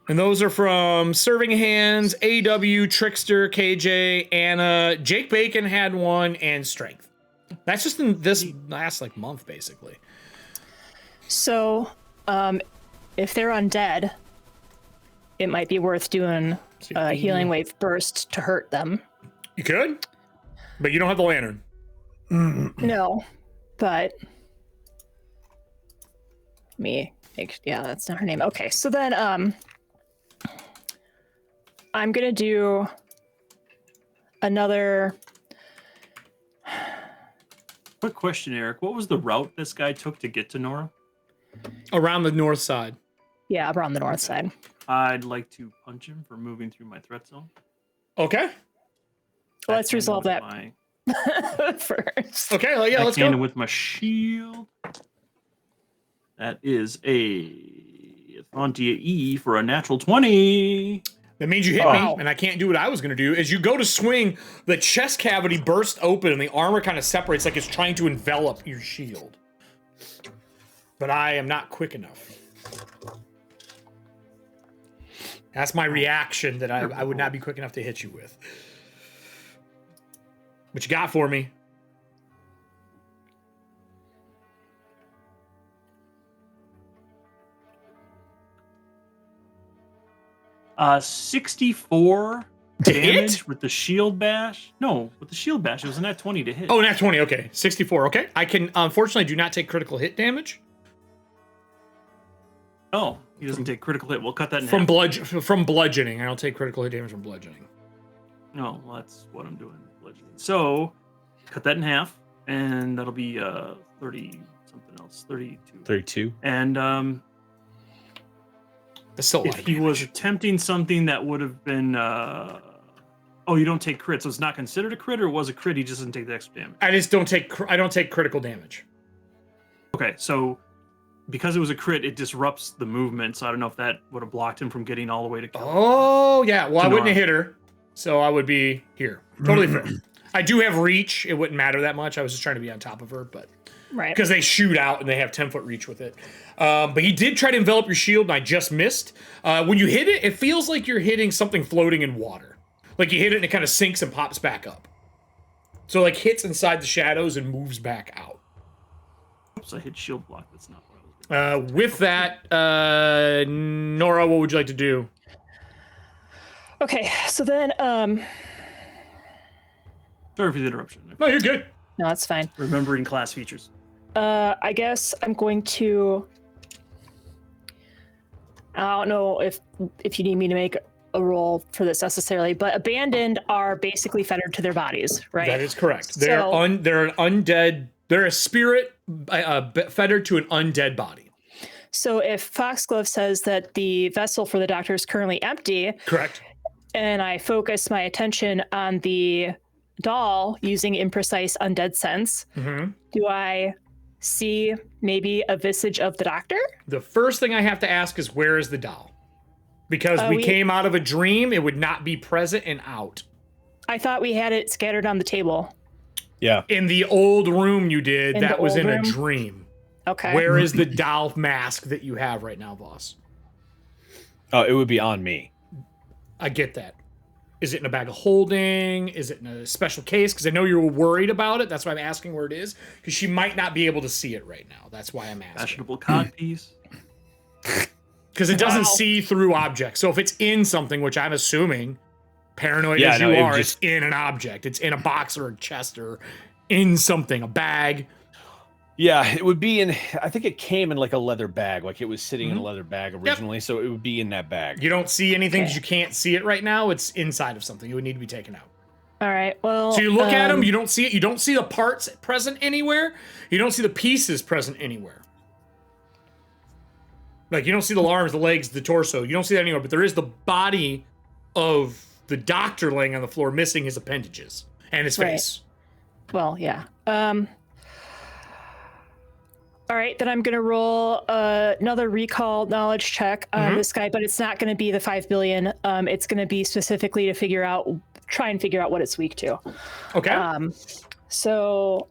And those are from Serving Hands, AW, Trickster, KJ, Anna, Jake Bacon had one, and Strength. That's just in this last like month, basically. So, if they're undead, it might be worth doing a Healing Wave burst to hurt them. You could, but you don't have the lantern. No, but yeah, that's not her name. Okay, so then I'm gonna do another. Quick question, Eric. What was the route this guy took to get to Nora? Around the north side. Yeah, around the north side. I'd like to punch him for moving through my threat zone. Okay. Well, let's resolve that first. Okay, well, yeah, let's go. With my shield. That is a Ethauntia E for a natural 20. That means you hit me, and I can't do what I was going to do. As you go to swing, the chest cavity bursts open, and the armor kind of separates like it's trying to envelop your shield. But I am not quick enough. That's my reaction that I would not be quick enough to hit you with. What you got for me? Uh, 64 damage with the shield bash. No, with the shield bash, it was a nat 20 to hit. Oh, nat 20, okay. 64, okay. I can, unfortunately, do not take critical hit damage. Oh, he doesn't take critical hit. We'll cut that in half. From bludgeoning. I don't take critical hit damage from bludgeoning. No, well, that's what I'm doing. Bludgeoning. So, cut that in half, and that'll be 30 something else. 32. 32. And if he was attempting something that would have been oh, you don't take crit, so it's not considered a crit, or it was a crit, he just doesn't take the extra damage. I don't take critical damage. Okay, so because it was a crit, it disrupts the movement, so I don't know if that would have blocked him from getting all the way to kill. Oh, yeah. Well, I wouldn't have hit her, so I would be here. Totally fair. I do have reach. It wouldn't matter that much. I was just trying to be on top of her, but right, because they shoot out and they have 10-foot reach with it. But he did try to envelop your shield, and I just missed. When you hit it, it feels like you're hitting something floating in water. Like you hit it and it kind of sinks and pops back up. So like hits inside the shadows and moves back out. Oops, I hit shield block. That's not what I was doing. With that, Nora, what would you like to do? Okay, so then Sorry for the interruption. No, you're good. no, that's fine. Remembering class features. I guess I'm going to. I don't know if you need me to make a roll for this necessarily, but abandoned are basically fettered to their bodies, right? That is correct. So, they're an undead. They're a spirit fettered to an undead body. So if Foxglove says that the vessel for the doctor is currently empty, correct, and I focus my attention on the doll using imprecise undead sense, do I see maybe a visage of the doctor? The first thing I have to ask is, where is the doll? Because we came out of a dream, it would not be present and out. I thought we had it scattered on the table. Yeah. In the old room you did, In that the was old in room? a dream. Okay. Where is the doll mask that you have right now, boss? Oh, it would be on me. I get that. Is it in a bag of holding? Is it in a special case? Because I know you're worried about it. That's why I'm asking where it is. Because she might not be able to see it right now. That's why I'm asking. Fashionable cod piece. Because it doesn't see through objects. So if it's in something, which I'm assuming, paranoid as you are, it's in an object. It's in a box or a chest or in something, a bag. Yeah, it would be in. I think it came in like a leather bag, like it was sitting in a leather bag originally, so it would be in that bag. You don't see anything because you can't see it right now. It's inside of something. It would need to be taken out. All right. Well. So you look at them. You don't see it. You don't see the parts present anywhere. You don't see the pieces present anywhere. Like you don't see the arms, the legs, the torso. You don't see that anywhere. But there is the body of the doctor laying on the floor, missing his appendages and his face. Well, yeah. All right, then I'm going to roll another recall knowledge check on this guy, but it's not going to be the 5 billion. It's going to be specifically to try and figure out what it's weak to. Okay. So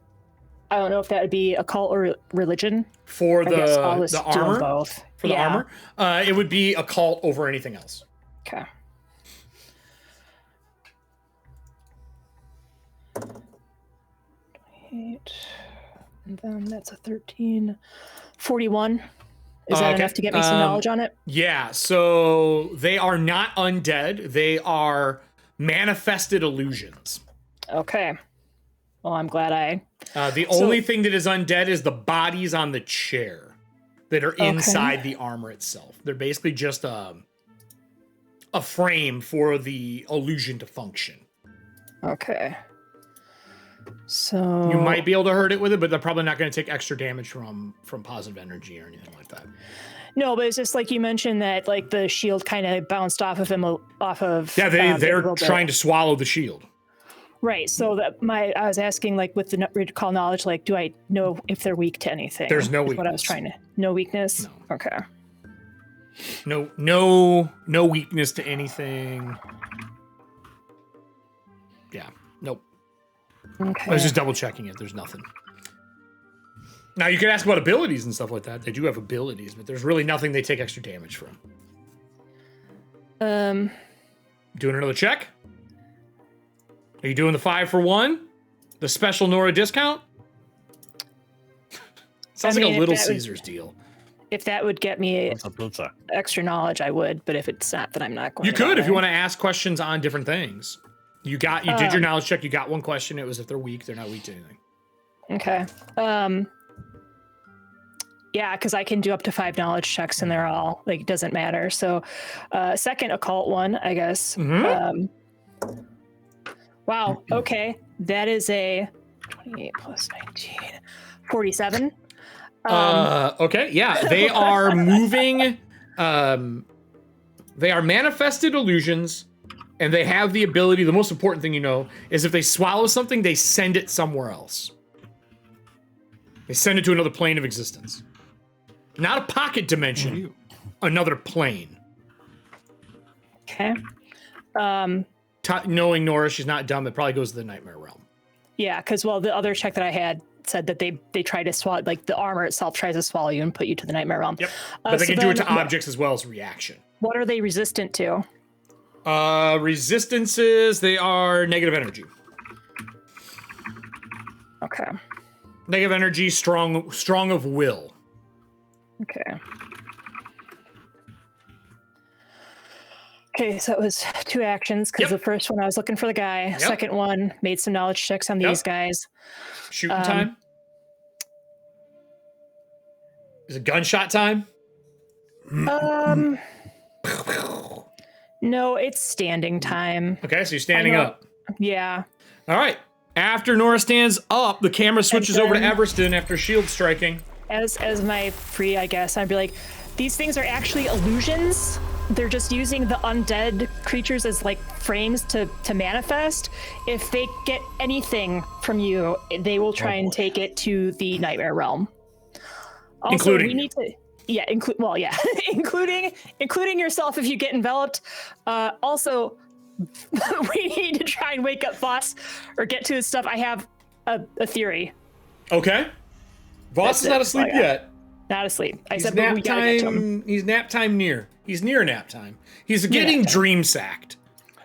I don't know if that would be occult or religion. For the armor? Both. For the armor? It would be occult over anything else. Okay. And then that's a 13. 41. Is that enough to get me some knowledge on it? Yeah, so they are not undead. They are manifested illusions. Okay. Well, I'm glad the only thing that is undead is the bodies on the chair that are inside the armor itself. They're basically just a frame for the illusion to function. Okay. So you might be able to hurt it with it, but they're probably not going to take extra damage from positive energy or anything like that. No, but it's just like you mentioned that like the shield kind of bounced off of him Yeah, they're trying to swallow the shield. Right. So that I was asking like with the recall knowledge, like do I know if they're weak to anything? There's no weakness. What I was trying to. No weakness. No. Okay. No weakness to anything. Yeah. Nope. Okay. I was just double checking it. There's nothing. Now you can ask about abilities and stuff like that. They do have abilities, but there's really nothing they take extra damage from. Doing another check? Are you doing the 5-for-1? The special Nora discount? Sounds like a Little Caesars deal. If that would get me extra knowledge, I would. But if it's not, then I'm not going. You could if you want to ask questions on different things. You did your knowledge check. You got one question. It was if they're weak. They're not weak to anything. Okay. Yeah, because I can do up to 5 knowledge checks, and they're all like it doesn't matter. So, second occult one, I guess. Wow. Okay, that is a 28 plus 19, 47. Okay. Yeah, they are moving. They are manifested illusions. And they have the ability, the most important thing you know, is if they swallow something, they send it somewhere else. They send it to another plane of existence. Not a pocket dimension, another plane. Okay. Knowing Nora, she's not dumb, it probably goes to the nightmare realm. Yeah, because, well, the other check that I had said that they try to swallow, like the armor itself tries to swallow you and put you to the nightmare realm. Yep, but they can do it to objects as well as reaction. What are they resistant to? Resistances, they are negative energy. Okay. Negative energy, strong of will. Okay. Okay, so it was 2 actions because the first one I was looking for the guy. Second one made some knowledge checks on these guys. Shooting time. Is it gunshot time? No, it's standing time. Okay, so you're standing up. Yeah. All right. After Nora stands up, the camera switches over to Everston after shield striking. As my free, I guess, I'd be like, these things are actually illusions. They're just using the undead creatures as like frames to manifest. If they get anything from you, they will try and take it to the nightmare realm. Also, including we need to including yourself if you get enveloped. Also, we need to try and wake up Voss or get to his stuff. I have a theory. Okay. Voss is not asleep yet. Not asleep. I He's said nap we gotta get to him. time. He's nap time near. He's near nap time. He's getting dream sacked.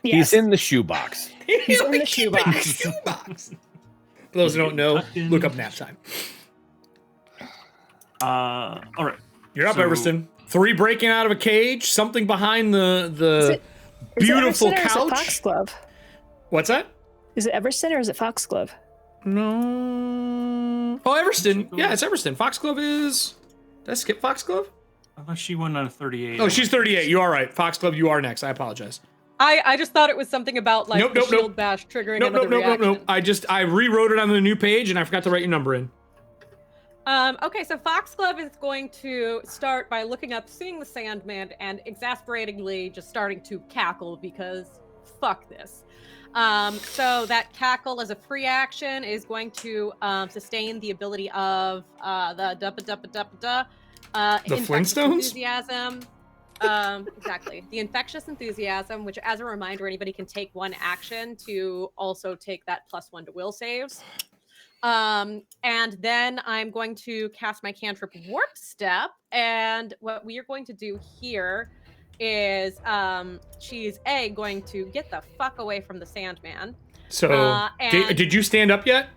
Yes. He's in the shoebox. He's in the shoebox. shoebox. For those who don't know, look up nap time. All right. You're up, Everston. 3 breaking out of a cage. Something behind the beautiful is it couch. Or is it Foxglove? What's that? Is it Everston or is it Foxglove? No. Oh, Everston. Yeah, it's Everston. Foxglove is... Did I skip Foxglove? Unless she won on a 38. Oh, she's 38. You are right. Foxglove, you are next. I apologize. I just thought it was something about like the shield bash triggering another reaction. I rewrote it on the new page and I forgot to write your number in. Okay, so Foxglove is going to start by looking up, seeing the Sandman, and exasperatingly just starting to cackle because fuck this. So that cackle as a free action is going to sustain the ability of the The infectious Flintstones? enthusiasm. Exactly. The infectious enthusiasm, which as a reminder, anybody can take one action to also take that +1 to will saves. And then I'm going to cast my cantrip Warp Step, and what we are going to do here is she's going to get the fuck away from the Sandman. So, did you stand up yet?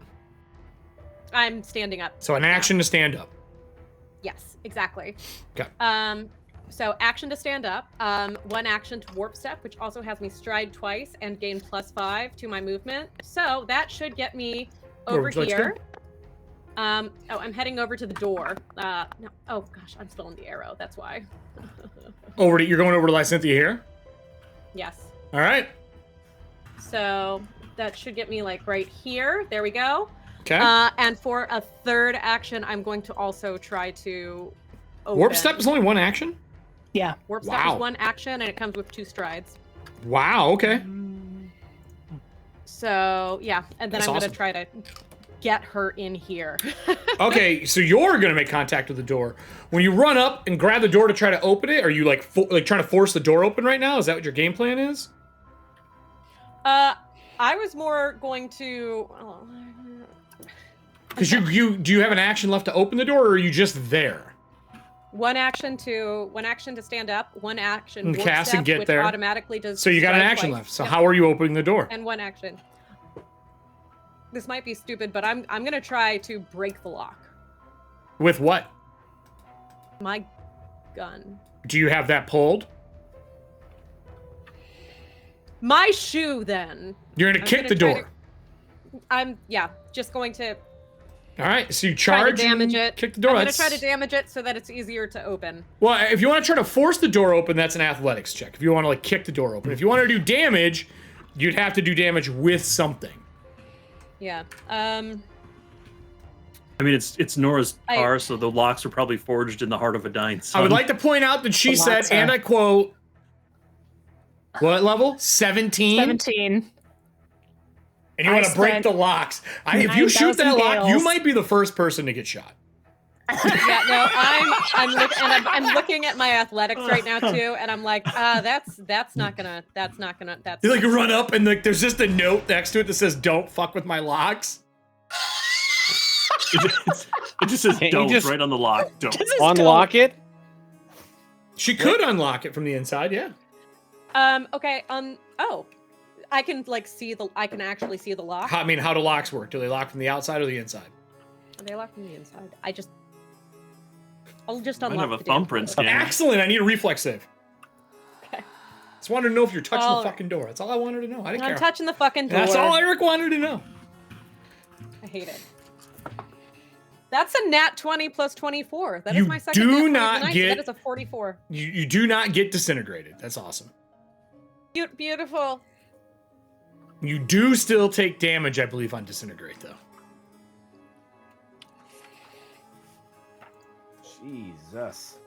I'm standing up. So an action to stand up. Yes, exactly. Okay. So action to stand up, one action to Warp Step, which also has me stride twice and gain +5 to my movement. So that should get me over here. I'm heading over to the door. No. Oh gosh, I'm still in the arrow. That's why. You're going over to Lysynthia here? Yes. All right. So that should get me like right here. There we go. Okay. And for a third action, I'm going to also try to open. Warp Step is only one action? Yeah. Warp Step is one action, and it comes with 2 strides. Wow, okay. So, yeah. And then That's I'm awesome. going to try to get her in here. Okay, so you're going to make contact with the door. When you run up and grab the door to try to open it, are you like trying to force the door open right now? Is that what your game plan is? I was more going to... Because do you have an action left to open the door, or are you just there? One action to stand up, one action Warp cast Step, and get which there. automatically does. So you got an stride action twice. left. So Yep. how are you opening the door? And one action. This might be stupid, but I'm gonna try to break the lock. With what? My gun. Do you have that pulled? My shoe, then. You're gonna kick the door. I'm just going to All right, so you try to charge damage and it. kick the door. I'm gonna try to damage it so that it's easier to open. Well, if you want to try to force the door open, that's an athletics check. If you want to like kick the door open. If you want to do damage, you'd have to do damage with something. Yeah. I mean, it's Nora's car, so the locks were probably forged in the heart of a dying sun. I would like to point out that she said, and I quote, what level? 17? 17. And you want to break the locks. If you shoot that lock, you might be the first person to get shot. Yeah, no, I'm looking at my athletics right now too, and I'm like, that's not gonna. You like run up and like there's just a note next to it that says, "Don't fuck with my locks." It just says "don't" right on the lock. Don't unlock it. She could unlock it from the inside, yeah. Okay. Oh, I can like see the. I can actually see the lock. I mean, how do locks work? Do they lock from the outside or the inside? They lock from the inside. I'll just Might unlock have a the damn thumbprint door. scanner. Excellent. I need a reflex save. Okay. Just wanted to know if you're touching All the fucking door. That's all I wanted to know. I didn't care. I'm touching the fucking door. That's all Eric wanted to know. I hate it. That's a nat 20 plus 24. That is my second nat 20 of the night, so that is a 44. You do not get disintegrated. That's awesome. Beautiful. You do still take damage, I believe, on disintegrate, though. Jesus.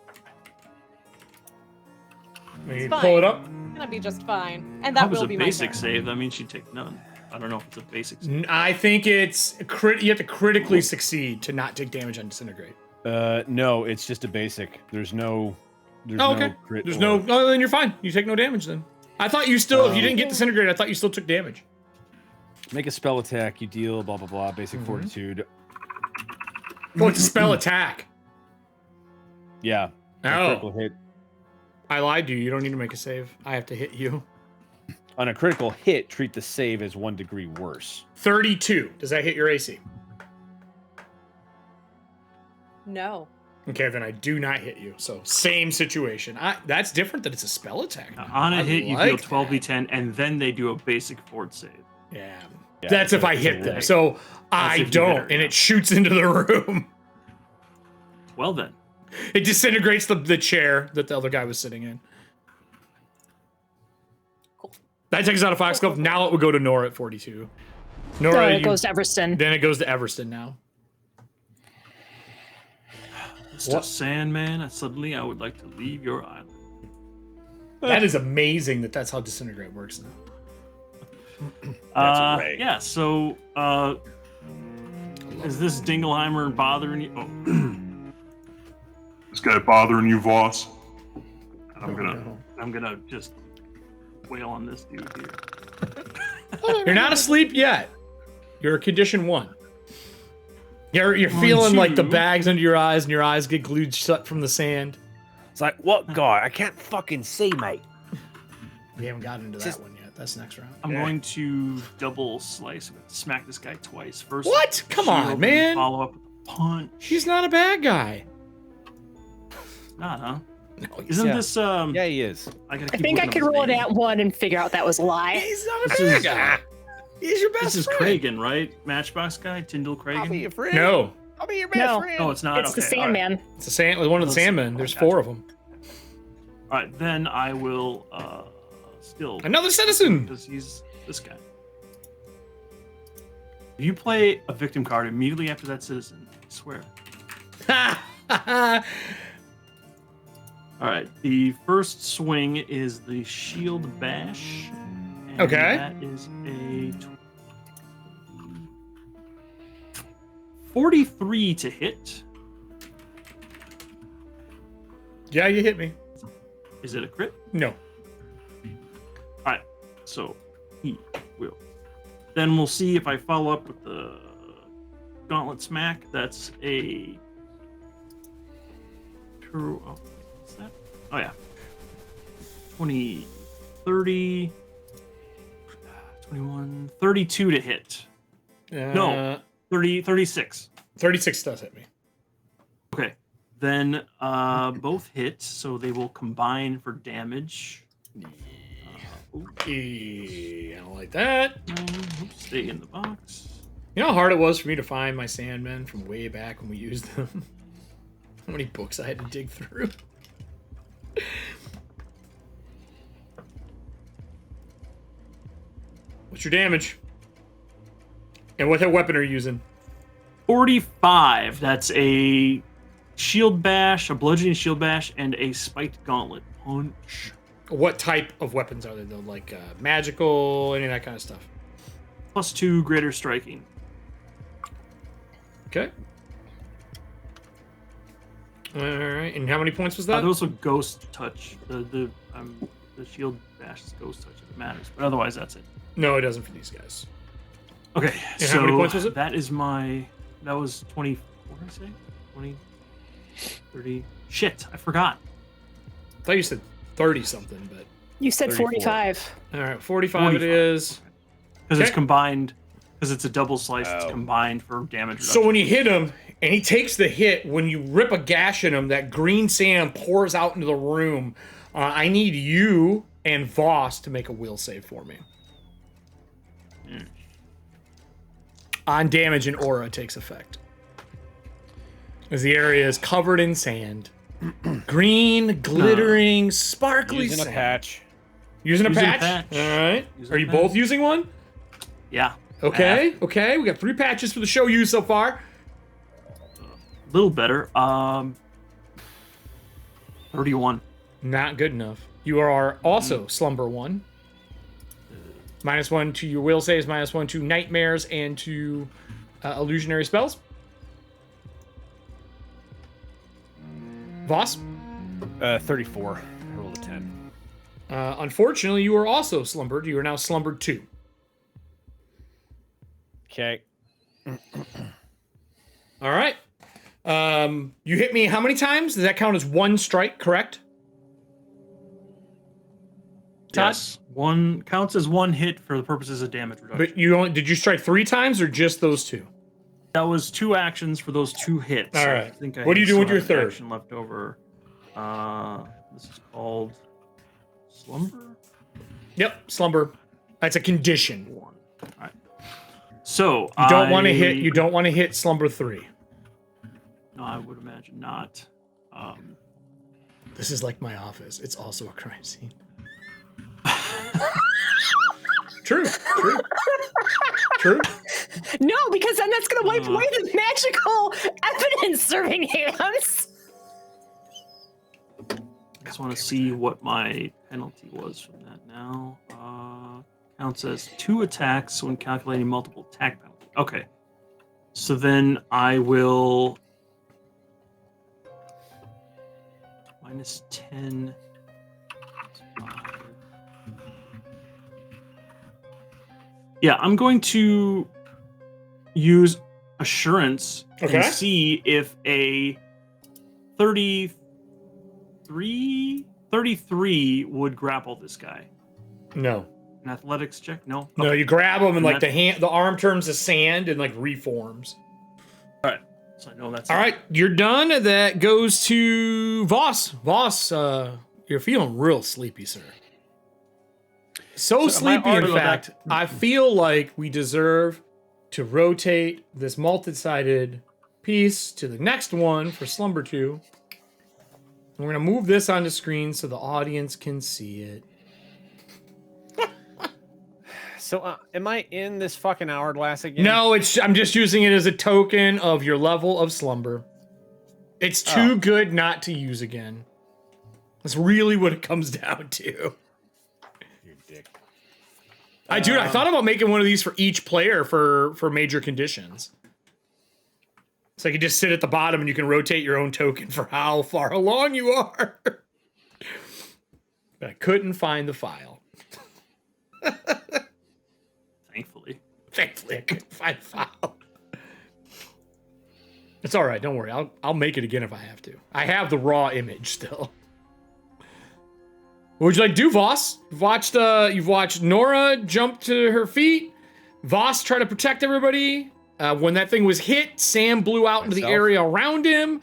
You fine. pull it up. It's gonna be just fine, and that was will a be basic my turn. save. That means she'd take none. I don't know if it's a basic save. I think it's you have to critically succeed to not take damage on disintegrate. No, it's just a basic. There's no. Okay. crit There's or- no. Oh, then you're fine. You take no damage then. I thought you still, if you didn't get disintegrated, I thought you still took damage. Make a spell attack. You deal blah blah blah. Basic fortitude. Oh, it's a spell attack. Yeah. A Oh. critical hit. I lied to you. You don't need to make a save. I have to hit you. On a critical hit, treat the save as 1 degree worse. 32. Does that hit your AC? No. Okay, then I do not hit you. So same situation. That's different that it's a spell attack. On a I hit, you like deal 12d10, and then they do a basic fort save. Yeah. Yeah, That's if I it's a hit them. ray. So I if you hit don't, her, and yeah. it shoots into the room. Well then. It disintegrates the chair that the other guy was sitting in. Cool. That takes out a Foxglove. Now it would go to Nora at 42. Nora, No, it goes to Everston. Then it goes to Everston now. Mr. Sandman, suddenly I would like to leave your island. That is amazing that's how disintegrate works now. That's a ray. Yeah, so is this Dingleheimer bothering you? Oh. This guy bothering you, Voss? I'm gonna just wail on this dude here. You're not asleep yet. You're condition 1. You're feeling like the bags under your eyes, and your eyes get glued shut from the sand. It's like, what guy? I can't fucking see, mate. We haven't gotten into that one yet. That's next round. I'm going to double slice with smack this guy twice. First, What? Come shield, on, and man. Follow up with a punch. He's not a bad guy. Not, huh? No, Isn't Yeah. this Yeah, he is. I think I could roll it at 1 and figure out that was a lie. He's not a This bad is- guy. He's your best This is friend. Kragen, right? Matchbox guy, Tyndall I'll be Kragen. your friend. No, I'll be your best No. friend. No, it's not. It's the Okay, all right. Sandman. it's one of the Sandmen. There's 4 of them. All right, then I will still Another citizen. because he's this guy. If you play a victim card immediately after that citizen, I swear. All right, the first swing is the shield bash. And Okay. That is a 43 to hit. Yeah, you hit me. Is it a crit? No. All right, so he will. Then we'll see if I follow up with the gauntlet smack. That's a. Oh, what's that? Oh, yeah. 20, 30, 21, 32 to hit. No. 36. 36 does hit me. Okay. Then both hit, so they will combine for damage. I don't like that. Stay in the box. You know how hard it was for me to find my Sandmen from way back when we used them? How many books I had to dig through? What's your damage? And what weapon are you using? 45. That's a shield bash, a bludgeoning shield bash, and a spiked gauntlet punch. What type of weapons are they though? Like magical, any of that kind of stuff? +2 greater striking. Okay. All right. And how many points was that? Those are ghost touch. The shield bash is ghost touch if it matters, but otherwise that's it. No, it doesn't for these guys. Okay, And so how many points was it? that was 20. What did I say? 20, 30. Shit, I forgot. I thought you said 30 something, but You said 34. 45. all right, 45 it 45. is. Because it's Okay. combined. Because it's a double slice. It's Oh. combined for damage reduction. So when you hit him and he takes the hit, when you rip a gash in him, that green sand pours out into the room. I need you and Voss to make a will save for me. On damage, an aura takes effect. As the area is covered in sand. Green, glittering, sparkly Using a sand. patch. Using a Using a patch? patch. All right. Using Are a you patch. both using one? Yeah. Okay, okay. We got 3 patches for the show used so far. A little better. 31. Not good enough. You are also slumber 1. -1 to your will saves, -1 to nightmares, and to illusionary spells. Voss? 34. I rolled a 10. Unfortunately, you are also slumbered. You are now slumbered 2. Okay. All right. You hit me how many times? Does that count as 1 strike, correct? Todd? Yes. One counts as 1 hit for the purposes of damage reduction. But did you strike 3 times or just those 2? That was 2 actions for those 2 hits. All I right. think I What do you do still with your have an third? action left over. This is called slumber. Yep, slumber. That's a condition. 1. All right. So You don't want to hit. You don't want to hit Slumber 3. No, I would imagine not. This is like my office. It's also a crime scene. True. No, because then that's going to wipe away the magical evidence serving hands. I just want to see what my penalty was from that now. Counts as 2 attacks when calculating multiple attack penalty. Okay. So then I will... minus 10... Yeah, I'm going to use Assurance and see if a 33 would grapple this guy. No. An athletics check? No. Okay. No, you grab him and like the arm turns to sand and like reforms. All right. So I know that's all right. You're done. That goes to Voss. Voss, you're feeling real sleepy, sir. So sleepy, in fact, I feel like we deserve to rotate this multi-sided piece to the next one for Slumber 2. And we're going to move this on the screen so the audience can see it. So, am I in this fucking hourglass again? No, I'm just using it as a token of your level of slumber. It's too good not to use again. That's really what it comes down to. Dick. Dude, I thought about making one of these for each player for major conditions. So you can just sit at the bottom and you can rotate your own token for how far along you are. But I couldn't find the file. Thankfully, I couldn't find the file. It's all right. Don't worry. I'll make it again if I have to. I have the raw image still. What would you like to do, Voss? You've watched Nora jump to her feet. Voss try to protect everybody. When that thing was hit, Sam blew out into the area around him.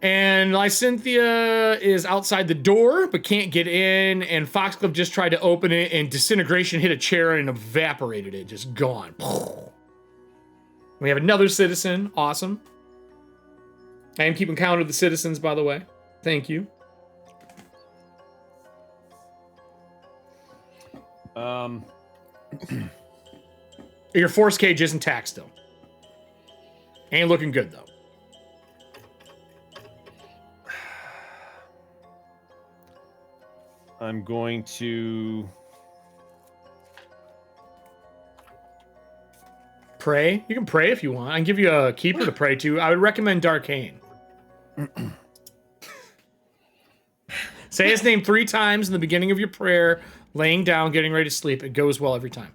And Lysynthia is outside the door, but can't get in. And Foxglove just tried to open it, and Disintegration hit a chair and evaporated it. Just gone. We have another citizen. Awesome. I am keeping count of the citizens, by the way. Thank you. Your force cage isn't taxed, though. Ain't looking good, though. I'm going to pray. You can pray if you want. I can give you a keeper to pray to. I would recommend Darkain. Say his name 3 times in the beginning of your prayer, laying down, getting ready to sleep. It goes well every time.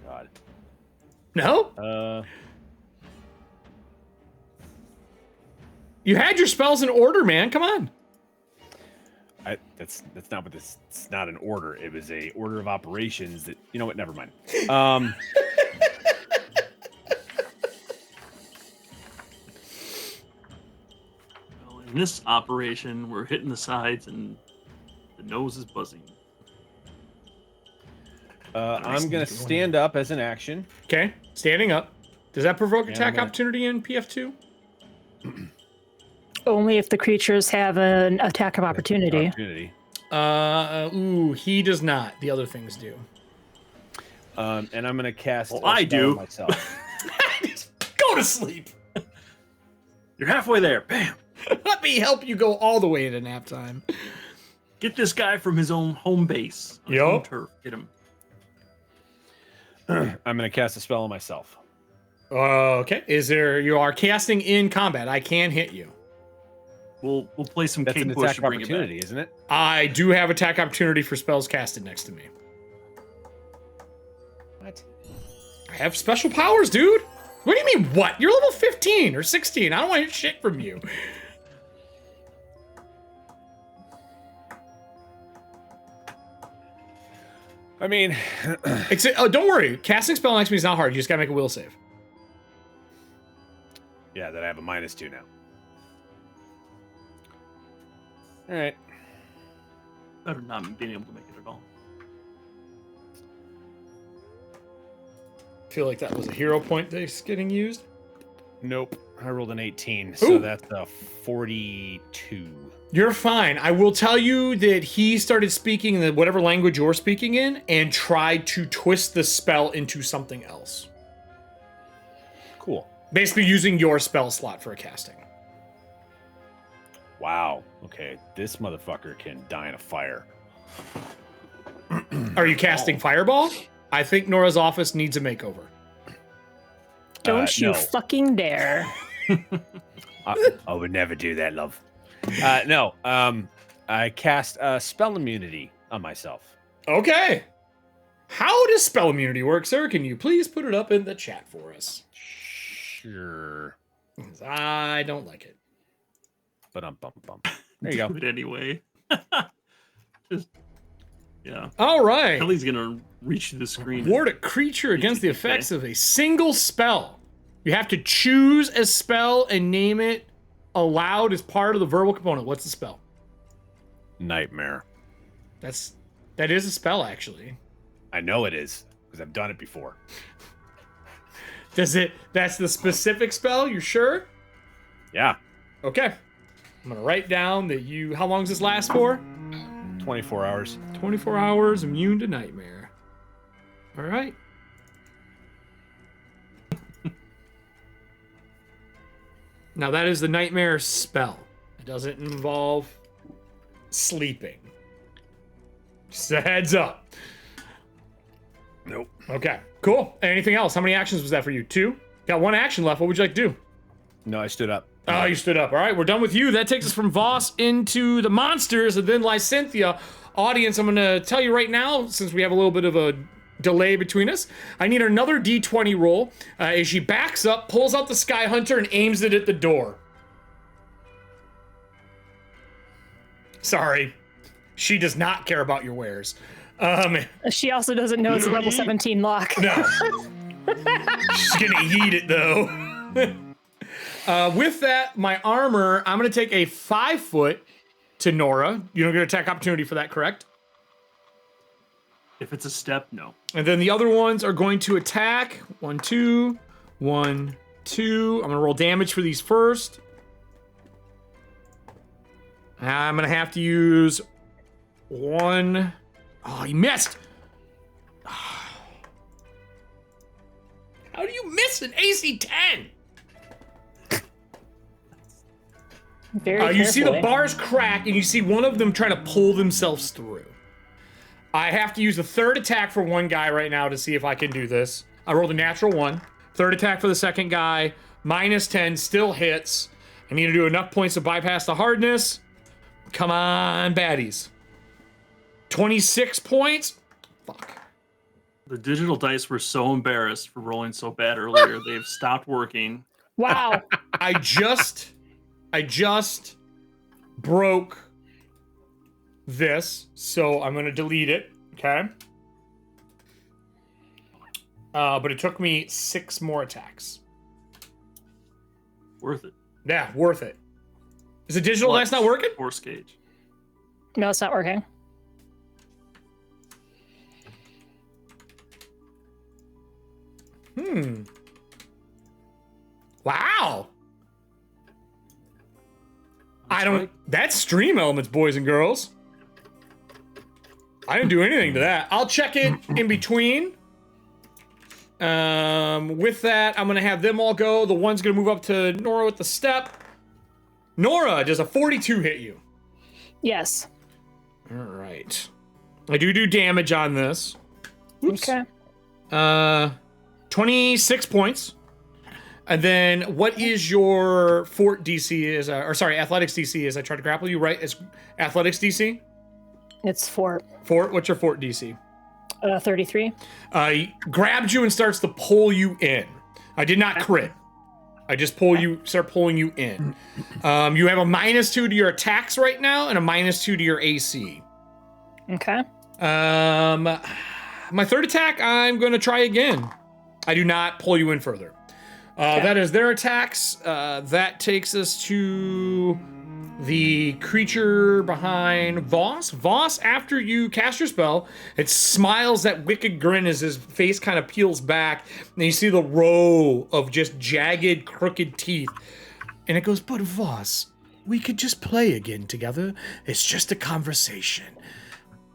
God. No? You had your spells in order, man. Come on. That's not what this. It's not an order. It was a order of operations. That you know what? Never mind. Well, in this operation, we're hitting the sides and the nose is buzzing. I'm gonna stand up as an action. Okay, standing up. Does that provoke attack opportunity in PF2? Only if the creatures have an attack of opportunity. He does not. The other things do. And I'm gonna cast. Well, I do. Myself. Go to sleep. You're halfway there. Bam. Let me help you go all the way to nap time. Get this guy from his own home base. His own turf. Get him. I'm gonna cast a spell on myself. Okay. You are casting in combat. I can hit you. We'll play some That's King an Push attack to bring opportunity, it back. isn't it? I do have attack opportunity for spells casted next to me. What? I have special powers, dude. What do you mean, what? You're level 15 or 16. I don't want to hear shit from you. I mean, don't worry. Casting spell next to me is not hard. You just gotta make a will save. yeah, that I have a -2 now. All right. Better not being able to make it at all. feel like that was a hero point that's getting used. Nope. I rolled an 18, so Ooh. that's a 42. You're fine. I will tell you that he started speaking in whatever language you're speaking in and tried to twist the spell into something else. Cool. Basically using your spell slot for a casting. Wow. Okay, this motherfucker can die in a fire. Are you casting Fireball? I think Nora's office needs a makeover. Don't you no. fucking dare. I would never do that, love. No. I cast spell immunity on myself. Okay. How does spell immunity work, sir? Can you please put it up in the chat for us? Sure. 'Cause I don't like it. But there you go. Do it anyway. Just, yeah. All right. Kelly's gonna reach the screen. Ward a creature against the effects of a single spell. You have to choose a spell and name it aloud as part of the verbal component. What's the spell? Nightmare. That is a spell, actually. I know it is, because I've done it before. That's the specific spell? You sure? Yeah. Okay. I'm gonna write down that how long does this last for? 24 hours. 24 hours, immune to nightmare. All right. Now that is the nightmare spell. It doesn't involve sleeping. Just a heads up. Nope. Okay, cool. Anything else? How many actions was that for you? 2? Got 1 action left. What would you like to do? No, I stood up. Oh, you stood up. All right, we're done with you. That takes us from Voss into the monsters and then Lysynthia. Audience, I'm going to tell you right now, since we have a little bit of a delay between us, I need another D20 roll as she backs up, pulls out the Sky Hunter, and aims it at the door. Sorry. She does not care about your wares. She also doesn't know it's a level 17 lock. No. She's going to eat it, though. With that, my armor, I'm going to take a 5 foot to Nora. You don't get attack opportunity for that, correct? If it's a step, no. And then the other ones are going to attack. 1, 2, 1, 2. I'm going to roll damage for these first. I'm going to have to use 1. Oh, he missed. How do you miss an AC 10? Very you see the carefully. bars crack, and you see one of them trying to pull themselves through. I have to use a third attack for one guy right now to see if I can do this. I rolled a natural 1. Third attack for the second guy. -10, still hits. I need to do enough points to bypass the hardness. Come on, baddies. 26 points? Fuck. The digital dice were so embarrassed for rolling so bad earlier. They've stopped working. Wow. I just broke this, so I'm gonna delete it, okay? But it took me 6 more attacks. Worth it. Yeah, worth it. Is the digital dice not working? Force gauge. No, it's not working. Wow. That's stream elements, boys and girls. I didn't do anything to that. I'll check it in between. With that, I'm gonna have them all go. The one's gonna move up to Nora with the step. Nora, does a 42 hit you? Yes. All right. I do damage on this. Oops. Okay. 26 points. And then what is your fort DC athletics DC as I try to grapple you, right? As athletics DC? It's fort. Fort, what's your fort DC? 33. He grabs you and starts to pull you in. I did not crit. I just start pulling you in. You have a -2 to your attacks right now and a -2 to your AC. Okay. My third attack, I'm going to try again. I do not pull you in further. That is their attacks. That takes us to the creature behind Voss. Voss, after you cast your spell, it smiles that wicked grin as his face kind of peels back, and you see the row of just jagged, crooked teeth. And it goes, but Voss, we could just play again together. It's just a conversation.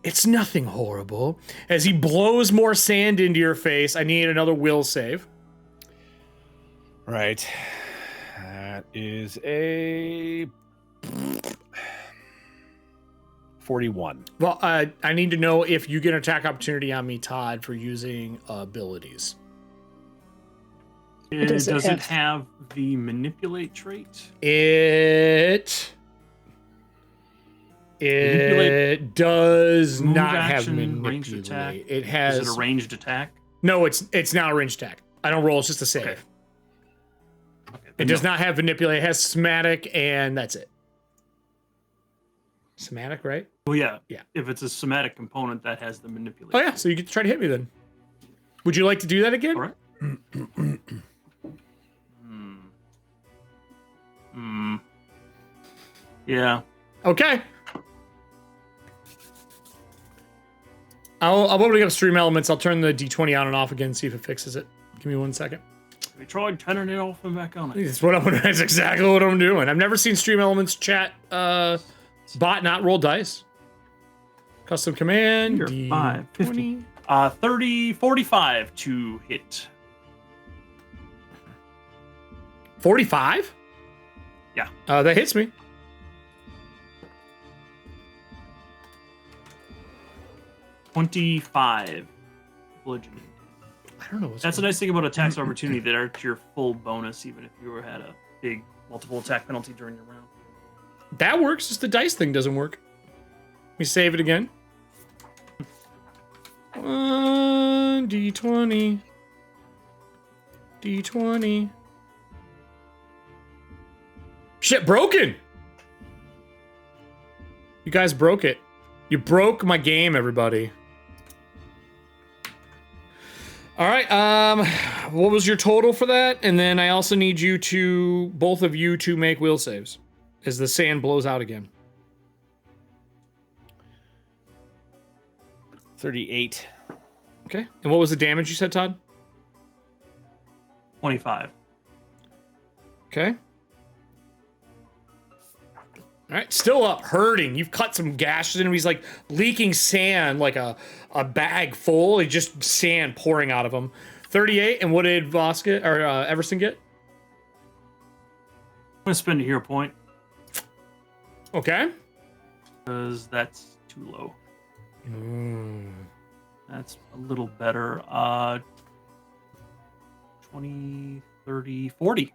It's nothing horrible. As he blows more sand into your face, I need another will save. Right. That is a 41. Well, I need to know if you get an attack opportunity on me, Todd, for using abilities. Does it have the manipulate trait? It does move, not action, have ranged attack. manipulate. It has. Is it a ranged attack? No, it's not a ranged attack. I don't roll. It's just a save. Okay. It does not have manipulate. It has somatic, and that's it. Somatic, right? Well, yeah. Yeah. If it's a somatic component, that has the manipulate. Oh yeah. So you get to try to hit me then. Would you like to do that again? All right. Yeah. Okay. I'll open up Stream Elements. I'll turn the D20 on and off again, see if it fixes it. Give me 1 second. We tried turning it off and back on it. That's exactly what I'm doing. I've never seen Stream Elements chat bot not roll dice. Custom command. You're D20. 5, 50. 30, 45 to hit. 45? Yeah. That hits me. $25 bludgeoning. I don't know what's That's the going nice thing about attacks of opportunity. That are to your full bonus, even if you had a big multiple attack penalty during your round. That works. Just the dice thing doesn't work. Let me save it again. 1 D20. D20. Shit, broken. You guys broke it. You broke my game, everybody. All right. What was your total for that? And then I also need you to, both of you, to make will saves as the sand blows out again. 38. Okay. And what was the damage you said, Todd? 25. Okay. All right, still up, hurting. You've cut some gashes in him. He's like leaking sand, like a bag full. It's just sand pouring out of him. 38, and what did Voss get, or Everson get? I'm gonna spend a hero point Okay. because that's too low. Mm. That's a little better. 20, 30, 40.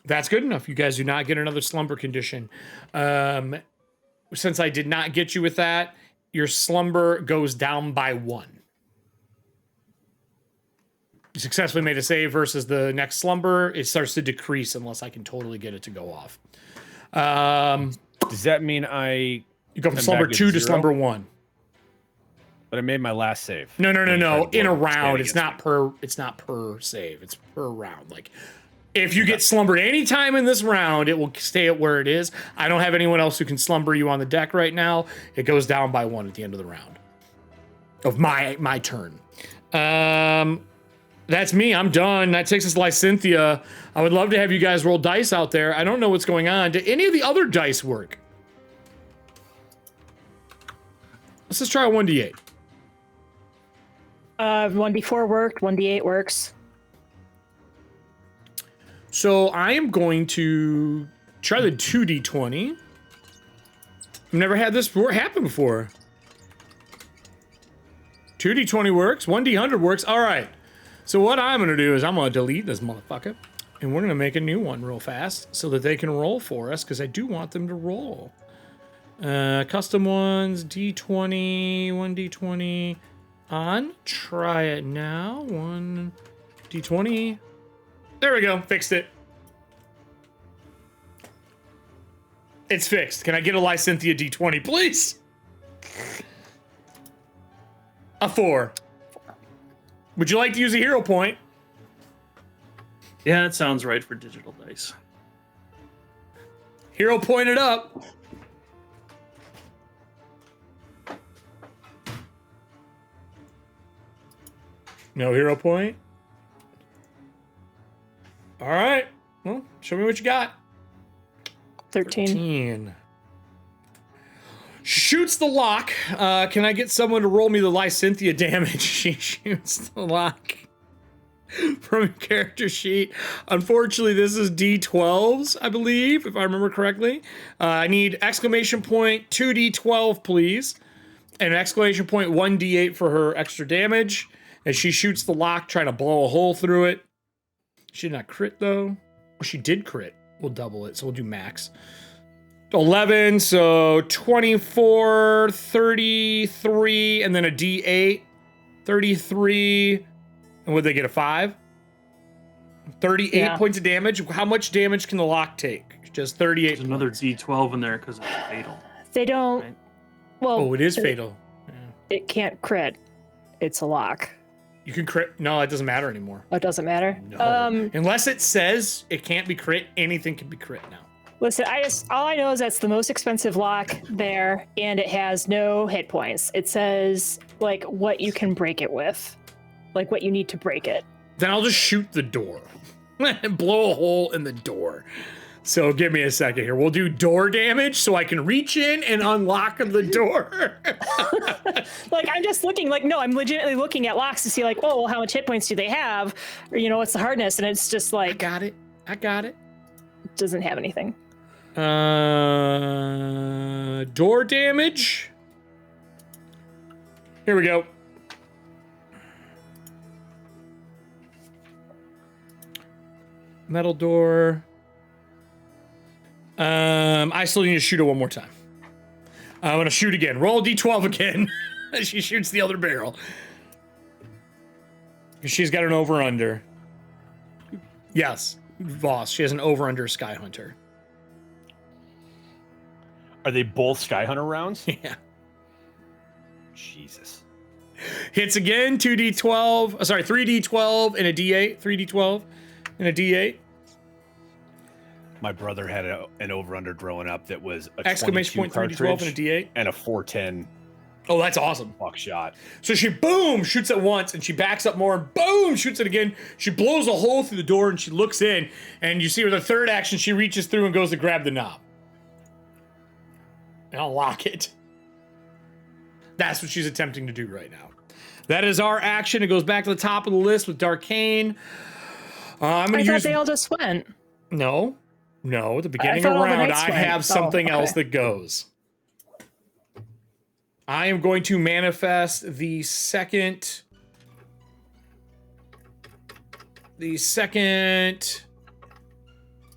That's good enough. You guys do not get another slumber condition. Since I did not get you with that, your slumber goes down by 1. You successfully made a save versus the next slumber. It starts to decrease unless I can totally get it to go off. Does that mean You go from slumber 2 to slumber 1. But I made my last save. No. In a round, it's not per save. It's per round. Like, if you get slumbered anytime in this round, it will stay at where it is. I don't have anyone else who can slumber you on the deck right now. It goes down by 1 at the end of the round. Of my turn. That's me. I'm done. That takes us to Lysynthia. I would love to have you guys roll dice out there. I don't know what's going on. Did any of the other dice work? Let's just try a 1d8. 1d4 worked, 1d8 works. So I am going to try the 2d20. I've never had this happen before. 2d20 works. 1d100 works. All right. So what I'm going to do is I'm going to delete this motherfucker. And we're going to make a new one real fast so that they can roll for us because I do want them to roll. Custom ones, d20, 1d20 on. Try it now. 1d20. There we go. Fixed it. It's fixed. Can I get a Lysynthia D20, please? A 4. Would you like to use a hero point? Yeah, that sounds right for digital dice. Hero pointed up. No hero point. All right. Well, show me what you got. 13. Shoots the lock. Can I get someone to roll me the Lysynthia damage? She shoots the lock from a character sheet. Unfortunately, this is D12s, I believe, if I remember correctly. I need exclamation point 2D12, please. And exclamation point 1D8 for her extra damage. As she shoots the lock, trying to blow a hole through it. She did not crit, though. Or she did crit. We'll double it, so we'll do max. 11, so 24, 33, and then a D8. 33, and would they get a 5? 38 points of damage. How much damage can the lock take? Just 38 There's another D12 in there because it's fatal. They don't... Right? Well, Oh, it is fatal. Yeah. it can't crit. It's a lock. You can crit. No, it doesn't matter anymore. Oh, it doesn't matter? No. Unless it says it can't be crit, anything can be crit now. Listen, all I know is that's the most expensive lock there, and it has no hit points. It says, like, what you can break it with. Like, what you need to break it. Then I'll just shoot the door. And blow a hole in the door. So give me a second here. We'll do door damage so I can reach in and unlock the door. Like, I'm just looking, like, no, I'm legitimately looking at locks to see, like, oh, well, how much hit points do they have? Or, you know, what's the hardness? And it's just like... I got it. It doesn't have anything. Door damage. Here we go. Metal door. I still need to shoot her one more time. I'm gonna shoot again. Roll D12 again. She shoots the other barrel. She's got an over-under. Yes, Voss. She has an over-under Sky Hunter. Are they both Sky Hunter rounds? Yeah. Jesus. Hits again. 2D12. Sorry, 3D12 and a D8. 3D12 and a D8. My brother had an over-under growing up that was a Exclamation point 3D12 and a D8. And a 410 Oh, that's awesome. buckshot. So she, boom, shoots it once, and she backs up more, and boom, shoots it again. She blows a hole through the door, and she looks in, and you see with her third action, she reaches through and goes to grab the knob. And I'll lock it. That's what she's attempting to do right now. That is our action. It goes back to the top of the list with Darkain. I'm going to use... I thought they all just went. No. At the beginning of the round, I have something else that goes. I am going to manifest the second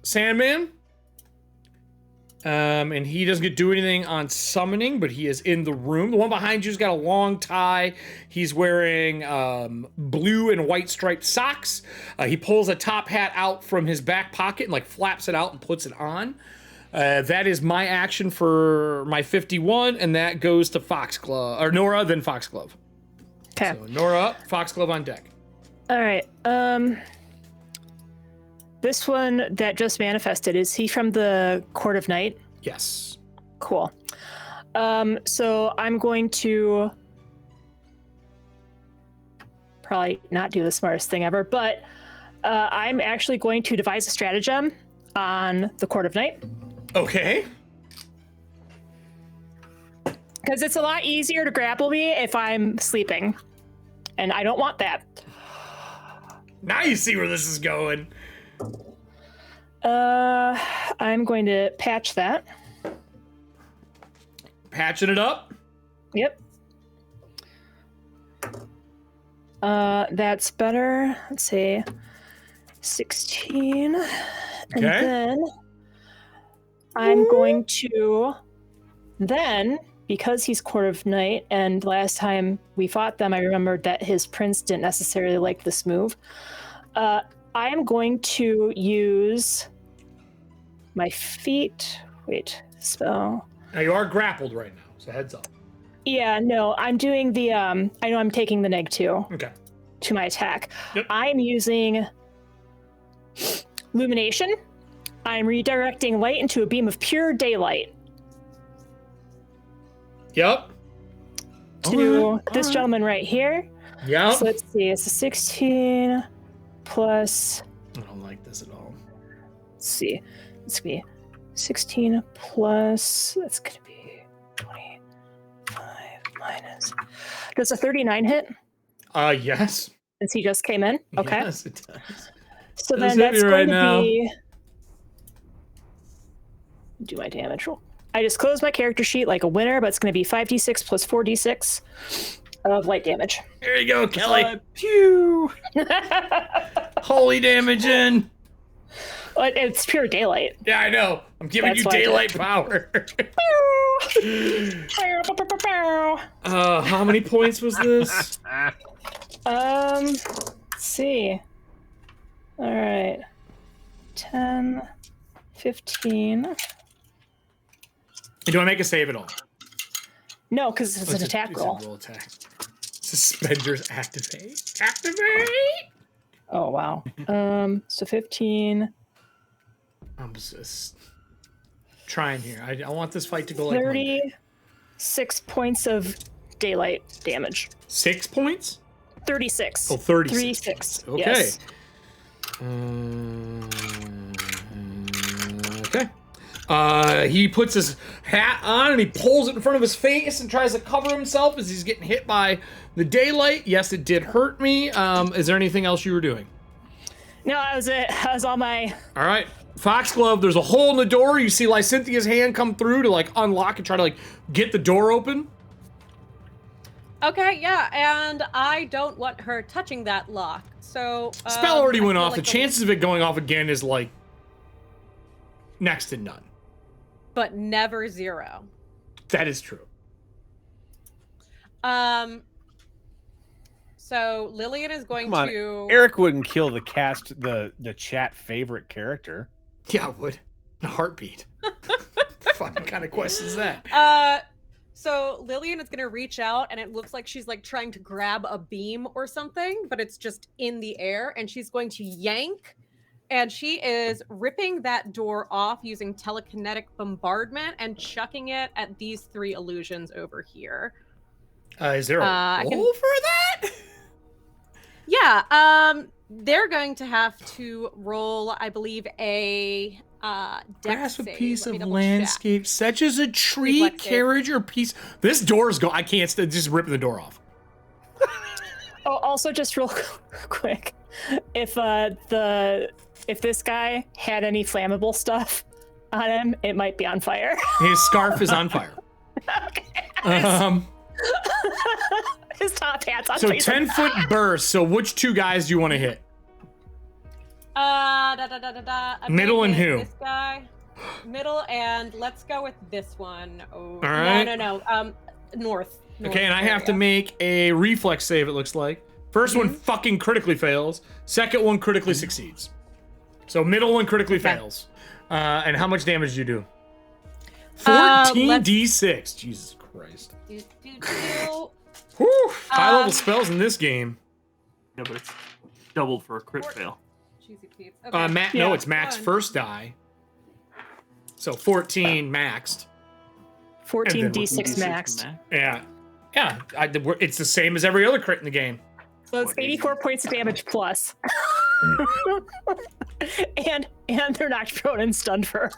Sandman. And he doesn't do anything on summoning, but he is in the room. The one behind you's got a long tie. He's wearing blue and white striped socks. He pulls a top hat out from his back pocket and like flaps it out and puts it on. That is my action for my 51, and that goes to Foxglove, or Nora, then Foxglove. Okay. So Nora up, Foxglove on deck. All right. This one that just manifested, is he from the Court of Night? Yes. Cool. So I'm going to probably not do the smartest thing ever, but I'm actually going to devise a stratagem on the Court of Night. Okay. Because it's a lot easier to grapple me if I'm sleeping. And I don't want that. Now you see where this is going. I'm going to patch that. Patching it up. Yep. That's better. Let's see. 16. Okay. And then I'm going to because he's Court of Night, and last time we fought them, I remembered that his prince didn't necessarily like this move. I am going to use my feet. Wait, spell. Now you are grappled right now, so heads up. Yeah, no, I'm doing the, I know I'm taking the -2 Okay. to my attack. Yep. I'm using Illumination. I'm redirecting light into a beam of pure daylight. Yep. To this gentleman right here. Yep. So let's see, it's a 16 plus... I don't like this at all. Let's see, it's gonna be 16 plus... That's gonna be 25 minus... Does a 39 hit? Yes. Since he just came in? Okay. Yes, it does. So Does then hit that's me going right to now. be... Do my damage roll. I just closed my character sheet like a winner, but it's going to be 5d6 plus 4d6 of light damage. There you go, Kelly. Pew! Holy damage in. It's pure daylight. Yeah, I know. I'm giving That's you why I daylight power. How many points was this? Let's see. All right. 10, 15. Do I make a save at all? No, because it's an attack roll. Roll attack. Suspenders activate. Activate! Oh, wow. So 15. I'm just trying here. I want this fight to go like Monday. 36 points of daylight damage. 6 points? 36. Oh, 36. 36. Okay. Yes. Okay. He puts his hat on and he pulls it in front of his face and tries to cover himself as he's getting hit by the daylight. Yes, it did hurt me. Is there anything else you were doing? No, that was it. That was all my... All right. Foxglove, there's a hole in the door. You see Lycynthia's hand come through to like unlock and try to like get the door open. Okay, yeah, and I don't want her touching that lock. So Spell already went off. Like the chances of it going off again is like next to none. But never 0. That is true. So Lillian is going Come on, to... Eric wouldn't kill the chat favorite character. Yeah, I would. In a heartbeat. Fucking kind of quest is that? So Lillian is going to reach out, and it looks like she's like trying to grab a beam or something, but it's just in the air, and she's going to yank, and she is ripping that door off using telekinetic bombardment and chucking it at these 3 illusions over here. Is there a roll for that? Yeah, they're going to have to roll, I believe, a dex Grasp a save. piece Let me of double landscape, check. such as a tree, Reflex save. carriage, or piece. This door's go. I can't just ripping the door off. Oh, also just real quick, if this guy had any flammable stuff on him, it might be on fire. His scarf is on fire. His top hat's on So fire. 10-foot burst. So which 2 guys do you want to hit? I'm Middle gonna and hit who? This guy. Middle, and let's go with this one. Oh, All right. No. North. Okay, and I have to make a reflex save, it looks like. First one fucking critically fails. Second one critically succeeds. So middle one critically fails. And how much damage do you do? 14d6. Jesus Christ. Whew. High level spells in this game. Yeah, but it's doubled for a crit fail. Cheesy Pete's. Okay. No, it's max One. first die. So 14 maxed. 14 And then d6 max. Yeah. Yeah, it's the same as every other crit in the game. So it's 84 points of damage plus. and they're knocked prone and stunned for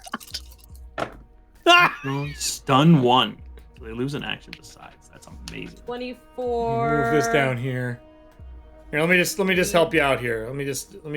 Stun 1. So they lose an action besides. That's amazing. 24. Move this down here. Here, let me just help you out here. Let me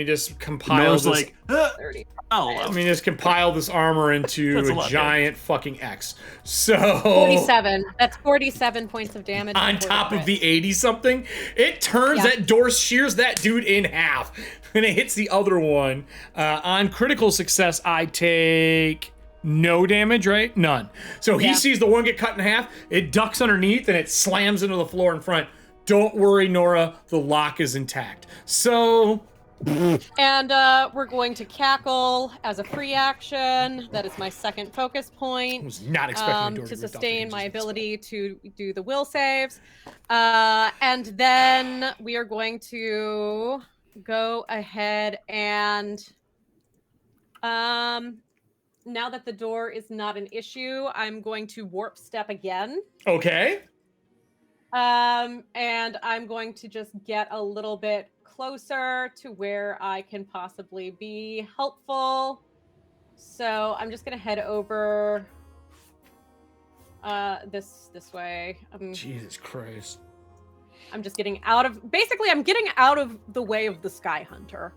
just compile Noah's this. like, 30. Let me just compile this armor into That's a a lot, giant fucking X. So 47. That's 47 points of damage. on before top of crit. the 80 something, it turns Yeah. that door, shears that dude in half, and it hits the other one. On critical success, I take no damage, right? None. So he Yeah. sees the one get cut in half, it ducks underneath, and it slams into the floor in front. Don't worry, Nora, the lock is intact. So And we're going to cackle as a free action. That is my second focus I point. was not expecting a door To be ripped off sustain the my hinges. ability to do the will saves. And then we are going to go ahead and Now that the door is not an issue, I'm going to warp step again. Okay. And I'm going to just get a little bit closer to where I can possibly be helpful. So I'm just gonna head over this way. Jesus Christ. I'm just getting out of I'm getting out of the way of the Sky Hunter.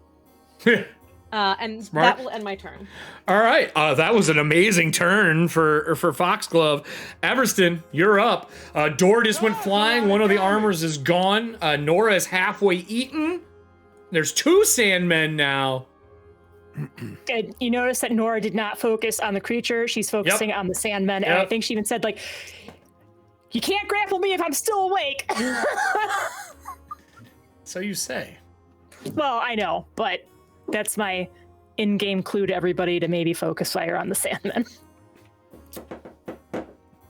And Smart. that will end my turn. All right, that was an amazing turn for Foxglove. Everston, you're up. Door just went flying. One of the armors is gone. Nora is halfway eaten. There's 2 Sandmen now. Good. You notice that Nora did not focus on the creature. She's focusing on the Sandmen. And I think she even said, like, you can't grapple me if I'm still awake. So you say. Well, I know, but that's my in-game clue to everybody to maybe focus fire on the Sandmen.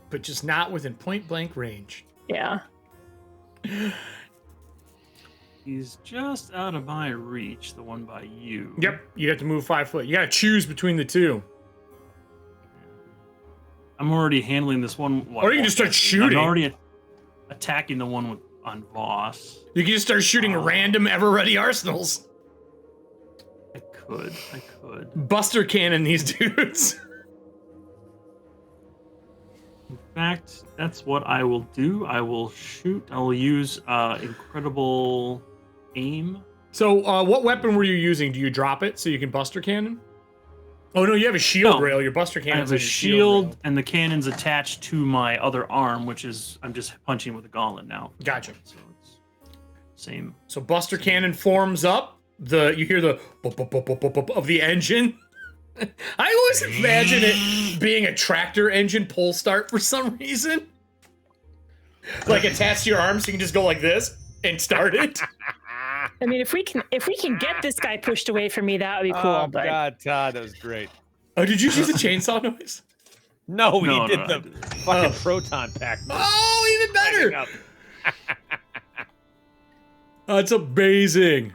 But just not within point-blank range. Yeah. He's just out of my reach, the one by you. Yep, you have to move 5 foot. You gotta choose between the 2. I'm already handling this one. Or you can just start shooting. I'm already attacking the one on Voss. You can just start shooting random ever-ready arsenals. I could. Buster cannon these dudes. In fact, that's what I will do. I will shoot. I will use incredible aim. So, what weapon were you using? Do you drop it so you can Buster cannon? Oh no, you have a shield rail. Your Buster cannon. I have a shield, and the cannon's attached to my other arm, which is I'm just punching with a gauntlet now. Gotcha. So it's same. So Buster cannon forms up. You hear the bop of the engine. I always imagine it being a tractor engine pull start for some reason. Like attached to your arm so you can just go like this and start it. I mean, if we can get this guy pushed away from me, that would be cool. Oh, but God, Todd, that was great. Oh, did you use the chainsaw noise? No, he No, did no, the fucking proton pack. Oh, even better. That's amazing.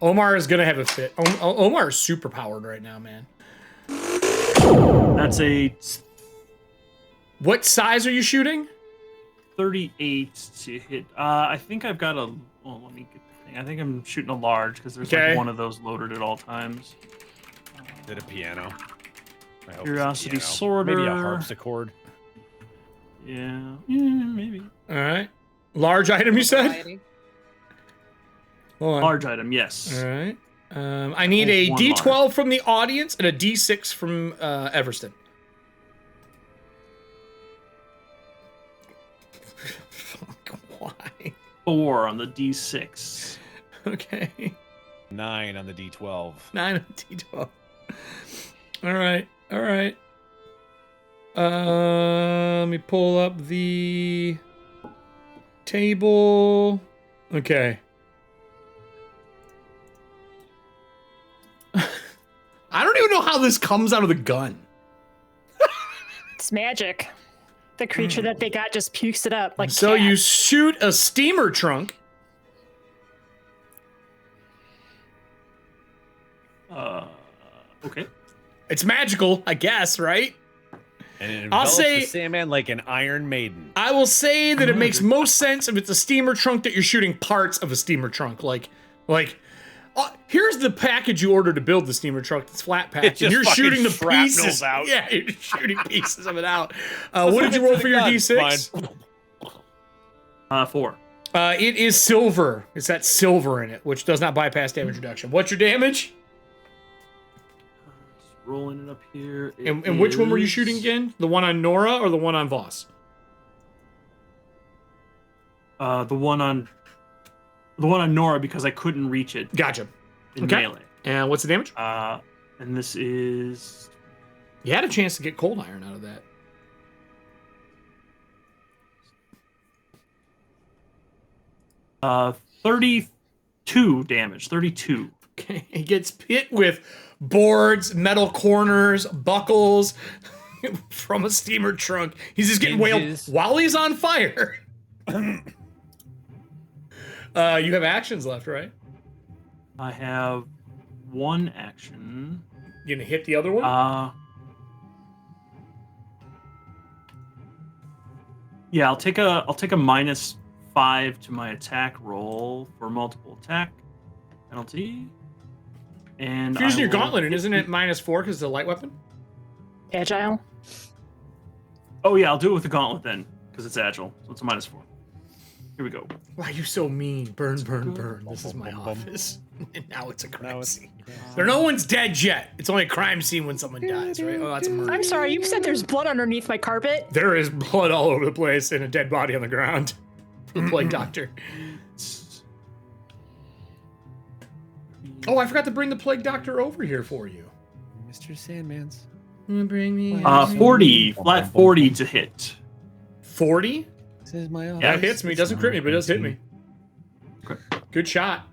Omar is gonna have a fit. Omar is super powered right now, man. That's a What size are you shooting? 38 to hit. I think I've got a. Well, let me get the thing. I think I'm shooting a large because there's like one of those loaded at all times. Did a piano. I hope Curiosity it's a piano. sorter. Maybe a harpsichord. Yeah, maybe. All right. Large item, you said? Variety. Hold on. Large item, yes. All right. I need Oh, a one D12 large. from the audience and a D6 from Everston. Fuck, why? 4 on the D6. Okay. 9 on the D12. 9 on D12. All right. All right. Let me pull up the table. Okay. I don't even know how this comes out of the gun. it's magic. The creature that they got just pukes it up like. So cat. you shoot a steamer trunk. Okay. It's magical, I guess, right? And it I'll envelops say- the Sandman like an Iron Maiden. I will say that it makes most sense if it's a steamer trunk that you're shooting parts of a steamer trunk. Here's the package you ordered to build the steamer trunk. It's flat pack, It and just you're fucking shooting the shrapnels pieces out. Yeah, you're shooting pieces of it out. What did you roll for your D6? 4. It is silver. It's that silver in it, which does not bypass damage reduction. What's your damage? Just rolling it up here. And which one were you is- shooting again? The one on Nora or the one on Voss? The one on Nora because I couldn't reach it Gotcha. in Okay. melee. And what's the damage? And this is You had a chance to get cold iron out of that. 32 damage. 32. Okay, he gets hit with boards, metal corners, buckles from a steamer trunk. He's just getting wailed Hinges. while he's on fire. You have actions left, right? I have one action. You gonna hit the other one? Yeah, I'll take a -5 to my attack roll for multiple attack penalty. And If you're using your gauntlet, and isn't it -4 because it's a light weapon? Agile. Oh yeah, I'll do it with the gauntlet then, because it's agile. So it's a -4. Here we go. Why are you so mean? Burn, burn, burn. This is my office. And now it's a crime scene. There, no one's dead yet. It's only a crime scene when someone dies, right? Oh, that's a murder. I'm sorry, you said there's blood underneath my carpet? There is blood all over the place and a dead body on the ground. The plague doctor. Oh, I forgot to bring the plague doctor over here for you. Mr. Sandman's. Bring me 40, flat 40 to hit. 40? This is my office. Yeah, it hits me. Doesn't crit me, but it does hit me. Okay. Good shot.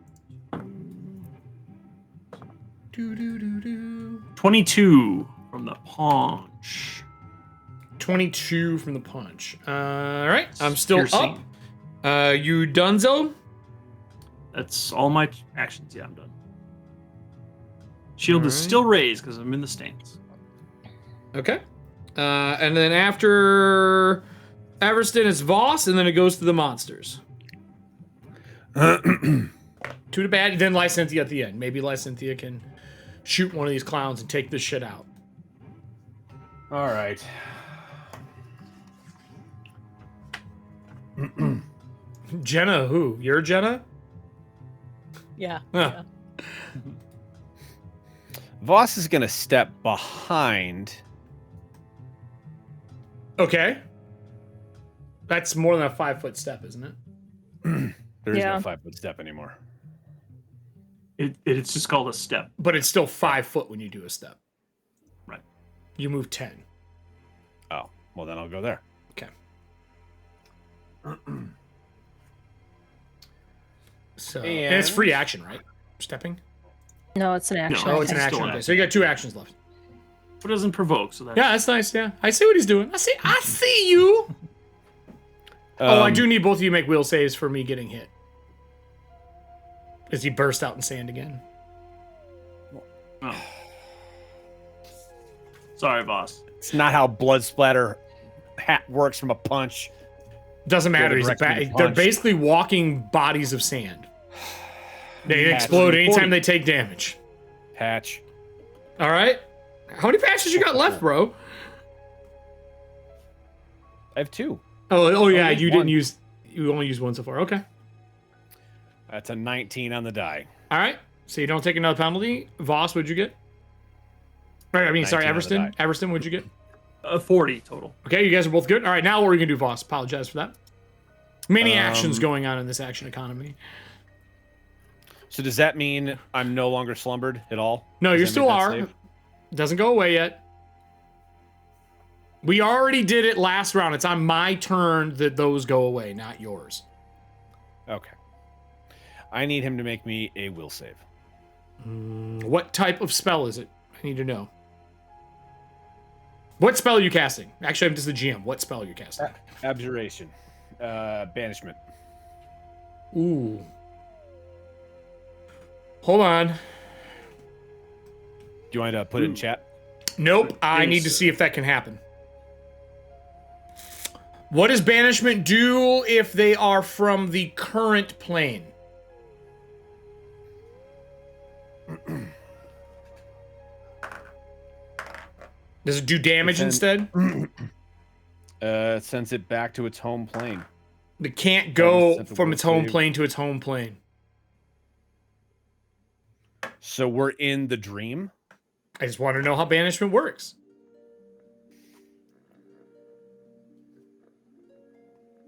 22 from the punch. 22 from the punch. All right, I'm still Piercing. up. You donezo? That's all my actions. Yeah, I'm done. Shield is Alright. still raised because I'm in the stance. Okay. And then after Everston, it's Voss, and then it goes to the monsters. 2 to bad, then Lysynthia at the end. Maybe Lysynthia can shoot one of these clowns and take this shit out. All right. Jenna, who? You're Jenna? Yeah. Huh. Voss is going to step behind. Okay. That's more than a 5-foot step, isn't it? There is Yeah. no 5-foot step anymore. It's just called a step. But it's still 5 foot when you do a step. Right. You move 10. Oh, well, then I'll go there. Okay. So, and it's free action, right? Stepping? No, it's an action. Oh, it's an Still action. an Okay, action. so you got 2 actions left. But it doesn't provoke, so that's... Yeah, that's nice. Yeah, I see what he's doing. I see you. Oh, I do need both of you to make will saves for me getting hit. As he burst out in sand again. Oh. Sorry, boss. It's not how blood splatter works from a punch. Doesn't matter. Yeah, He's a directly to they're punch. basically walking bodies of sand. They explode anytime they take damage. Patch. All right. How many patches you got left, bro? I have 2. Oh yeah, used you one. didn't use. You only used 1 so far. Okay. That's a 19 on the die. All right. So you don't take another penalty. Voss, what'd you get? Right, I mean, sorry, 19 on the Everston. die. Everston, what'd you get? 40 total. Okay, you guys are both good. All right, now what are we gonna do, Voss? Apologize for that. Many Um, actions going on in this action economy. So does that mean I'm no longer slumbered at all? No, Does you that still make that are. save? Doesn't go away yet. We already did it last round. It's on my turn that those go away, not yours. Okay. I need him to make me a will save. What type of spell is it? I need to know. What spell are you casting? Actually, I'm just the GM. What spell are you casting? Abjuration. Banishment. Ooh. Hold on. Do you want to put it in chat? Nope. I need to see if that can happen. What does banishment do if they are from the current plane? Does it do damage instead? It sends it back to its home plane. It can't go Sent the from will its home save. plane to its home plane. So we're in the dream. I just want to know how banishment works.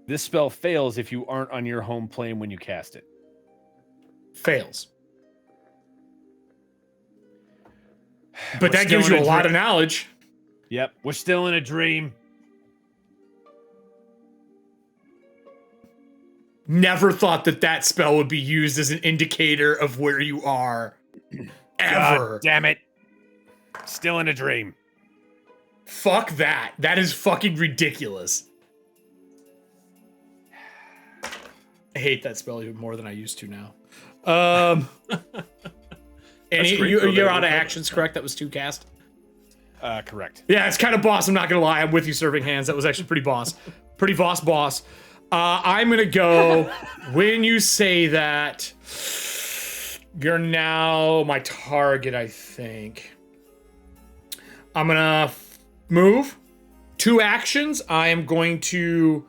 This spell fails if you aren't on your home plane when you cast it. Fails. But We're that gives still you in a a lot dream. of knowledge. Yep, we're still in a dream. Never thought that that spell would be used as an indicator of where you are. Ever. God damn it. Still in a dream. Fuck that. That is fucking ridiculous. I hate that spell even more than I used to now. And and That's great, you're though, out of that- actions, correct? That was 2 cast. Correct. Yeah, it's kind of boss. I'm not gonna lie. I'm with you, serving hands. That was actually pretty boss. Pretty boss. I'm gonna go. When you say that, you're now my target, I think. I'm gonna move. 2 actions. I am going to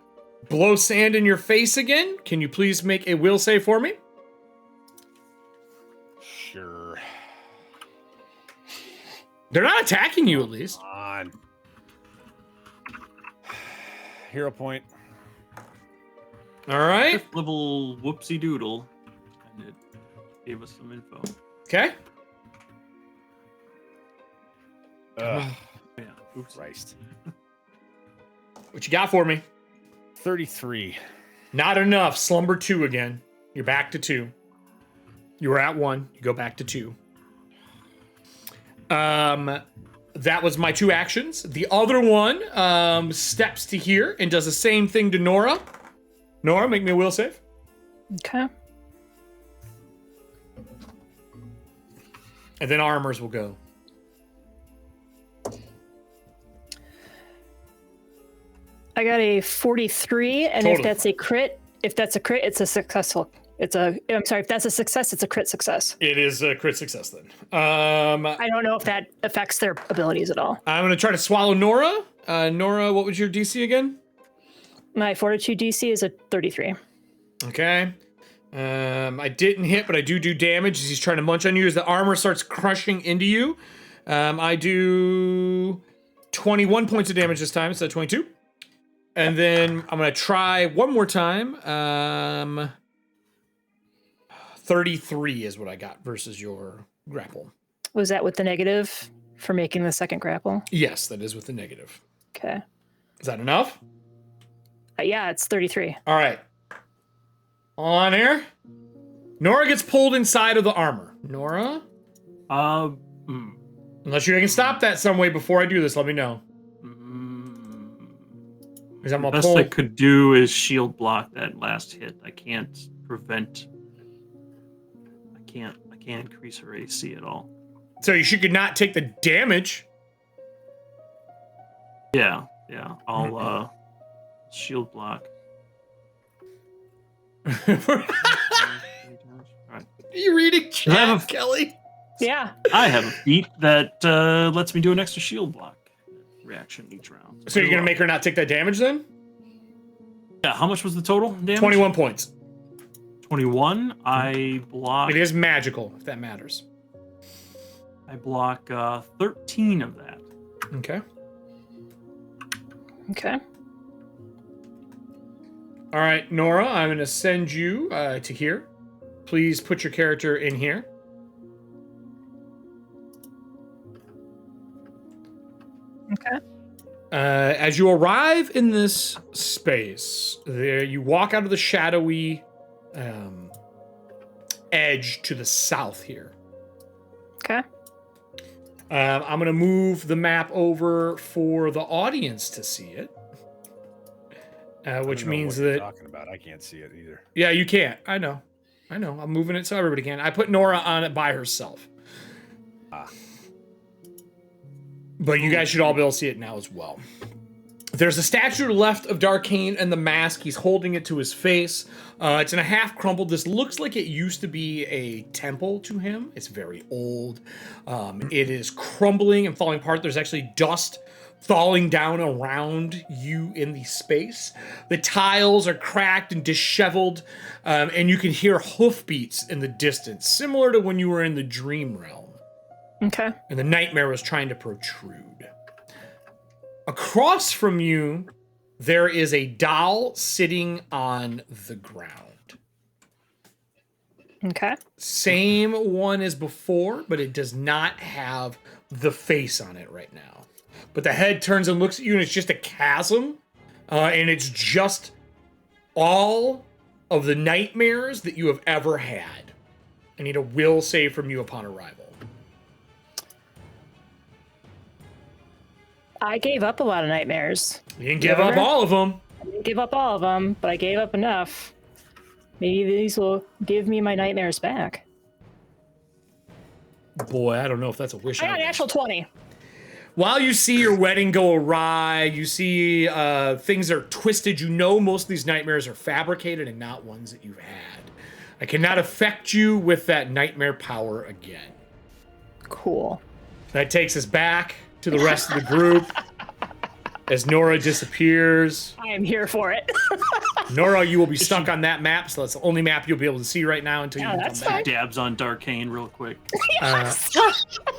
blow sand in your face again. Can you please make a will save for me? Sure. They're not attacking you, at least. Come on. Hero point. All right. 5th level whoopsie doodle. And it gave us some info. Okay. Ugh, Yeah. Oops. Christ. What you got for me? 33. Not enough. Slumber 2 again. You're back to 2. You were at 1. You go back to 2. That was my 2 actions. The other one steps to here and does the same thing to Nora. Nora, make me a will save. Okay. And then armors will go. I got a 43, and Totally. if that's a crit, it's a successful. I'm sorry, if that's a success, it's a crit success. It is a crit success then. I don't know if that affects their abilities at all. I'm going to try to swallow Nora. Nora, what was your DC again? My fortitude DC is a 33. Okay. I didn't hit, but I do damage as he's trying to munch on you as the armor starts crushing into you. I do 21 points of damage this time instead of 22. And then I'm going to try one more time. 33 is what I got versus your grapple. Was that with the negative for making the second grapple? Yes, that is with the negative. Okay. Is that enough? Yeah, it's 33. All right. On air. Nora gets pulled inside of the armor. Nora? Unless you can stop that some way before I do this, let me know. Because I'm The gonna best pull. I could do is shield block that last hit. I can't prevent. I can't increase her AC at all. So she could not take the damage. Yeah. I'll shield block. Are Alright. you reading I have chat, Kelly? Yeah. I have a feat that lets me do an extra shield block reaction each round. So you're gonna make her not take that damage then? Yeah, how much was the total damage? 21 points. 21. I block. It is magical, if that matters. I block 13 of that. Okay. Okay. All right, Nora, I'm gonna send you to here. Please put your character in here. Okay. As you arrive in this space, there you walk out of the shadowy edge to the south here. Okay. I'm going to move the map over for the audience to see it. Which means what you're that... talking about. I can't see it either. Yeah, you can't. I know. I'm moving it so everybody can. I put Nora on it by herself. But you guys should all be able to see it now as well. There's a statue left of Darkain and the mask. He's holding it to his face. It's in a half crumpled. This looks like it used to be a temple to him. It's very old. It is crumbling and falling apart. There's actually dust falling down around you in the space. The tiles are cracked and disheveled, and you can hear hoofbeats in the distance, similar to when you were in the dream realm. Okay. And the nightmare was trying to protrude. Across from you, there is a doll sitting on the ground. Okay. Same one as before, but it does not have the face on it right now. But the head turns and looks at you, and it's just a chasm. And it's just all of the nightmares that you have ever had. I need a will save from you upon arrival. I gave up a lot of nightmares. You didn't give up all of them. I didn't give up all of them, but I gave up enough. Maybe these will give me my nightmares back. Boy, I don't know if that's a wish. I got an actual 20. While you see your wedding go awry, you see things are twisted. You know most of these nightmares are fabricated and not ones that you've had. I cannot affect you with that nightmare power again. Cool. That takes us back to the rest of the group as Nora disappears. I am here for it. Nora, you will be stuck on that map, so that's the only map you'll be able to see right now until you come back. Dabs on Darkain real quick.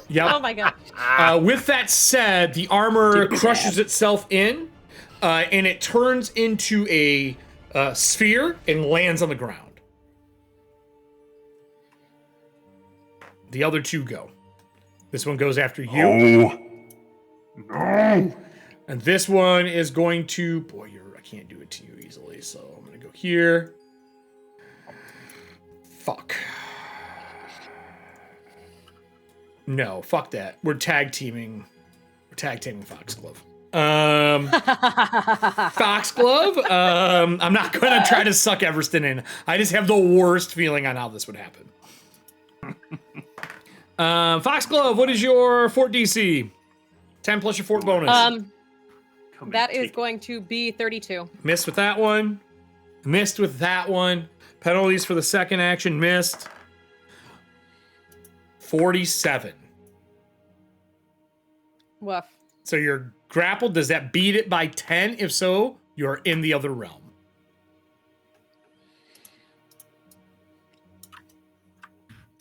Yep. Oh my god. With that said, the armor crushes itself in, and it turns into a sphere and lands on the ground. The other two go. This one goes after you. No. And this one is going to... Boy, I can't do it to you easily, so I'm going to go here. Fuck. No, fuck that. We're tag teaming. We're tag teaming Foxglove. Foxglove. I'm not going to try to suck Everston in. I just have the worst feeling on how this would happen. Foxglove, what is your fort DC? 10 plus your fort bonus. That is going to be 32. Missed with that one. Missed with that one. Penalties for the second action. Missed. 47. Woof. So you're grappled. Does that beat it by 10? If so, you're in the other realm.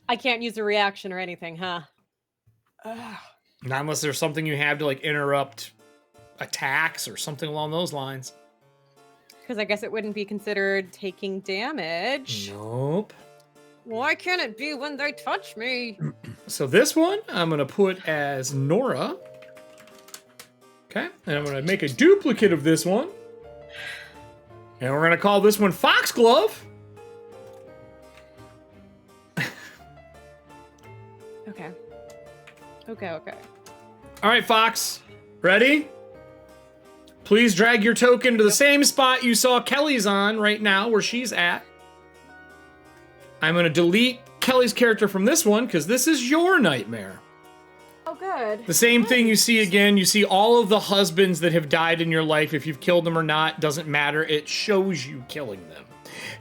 I can't use a reaction or anything, huh? Not unless there's something you have to like interrupt attacks or something along those lines. Because I guess it wouldn't be considered taking damage. Nope. Why can't it be when they touch me? So this one I'm going to put as Nora. Okay. And I'm going to make a duplicate of this one. And we're going to call this one Foxglove. Okay. Okay. All right, Fox. Ready? Please drag your token to the same spot you saw Kelly's on right now, where she's at. I'm going to delete Kelly's character from this one, because this is your nightmare. Oh, good. The same thing you see again. You see all of the husbands that have died in your life. If you've killed them or not, doesn't matter. It shows you killing them.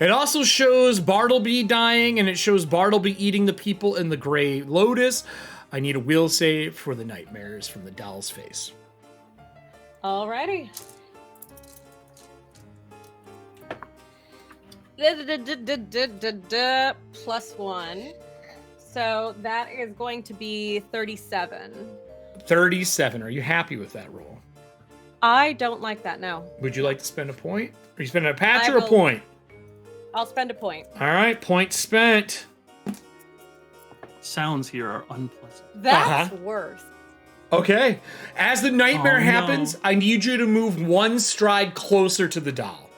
It also shows Bartleby dying, and it shows Bartleby eating the people in the Gray Lotus. I need a will save for the nightmares from the doll's face. Alrighty. +1. So that is going to be 37. 37. Are you happy with that roll? I don't like that, no. Would you like to spend a point? Are you spending a patch or a point? I'll spend a point. All right, point spent. Sounds here are unpleasant. That's worse. Okay. As the nightmare happens, I need you to move one stride closer to the doll.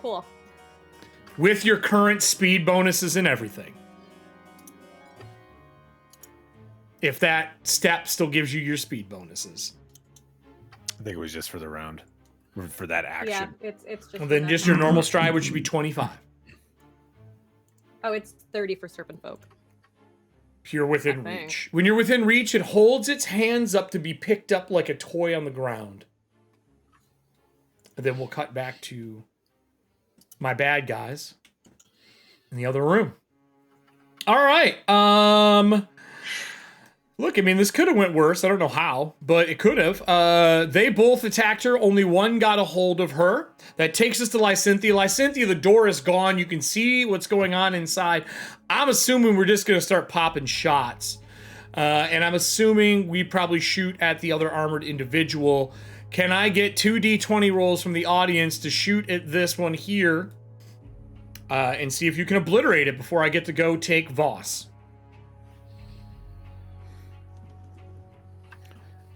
Cool. With your current speed bonuses and everything. If that step still gives you your speed bonuses. I think it was just for the round. For that action. Yeah, it's just. Well, then just your normal stride, which should be 25. Oh, it's 30 for Serpent Folk. If you're within reach. When you're within reach, it holds its hands up to be picked up like a toy on the ground. And then we'll cut back to my bad guys in the other room. All right. Look, I mean, this could have went worse. I don't know how, but it could have. They both attacked her. Only one got a hold of her. That takes us to Lysynthia. Lysynthia, the door is gone. You can see what's going on inside. I'm assuming we're just going to start popping shots. And I'm assuming we probably shoot at the other armored individual. Can I get 2d20 rolls from the audience to shoot at this one here? And see if you can obliterate it before I get to go take Voss.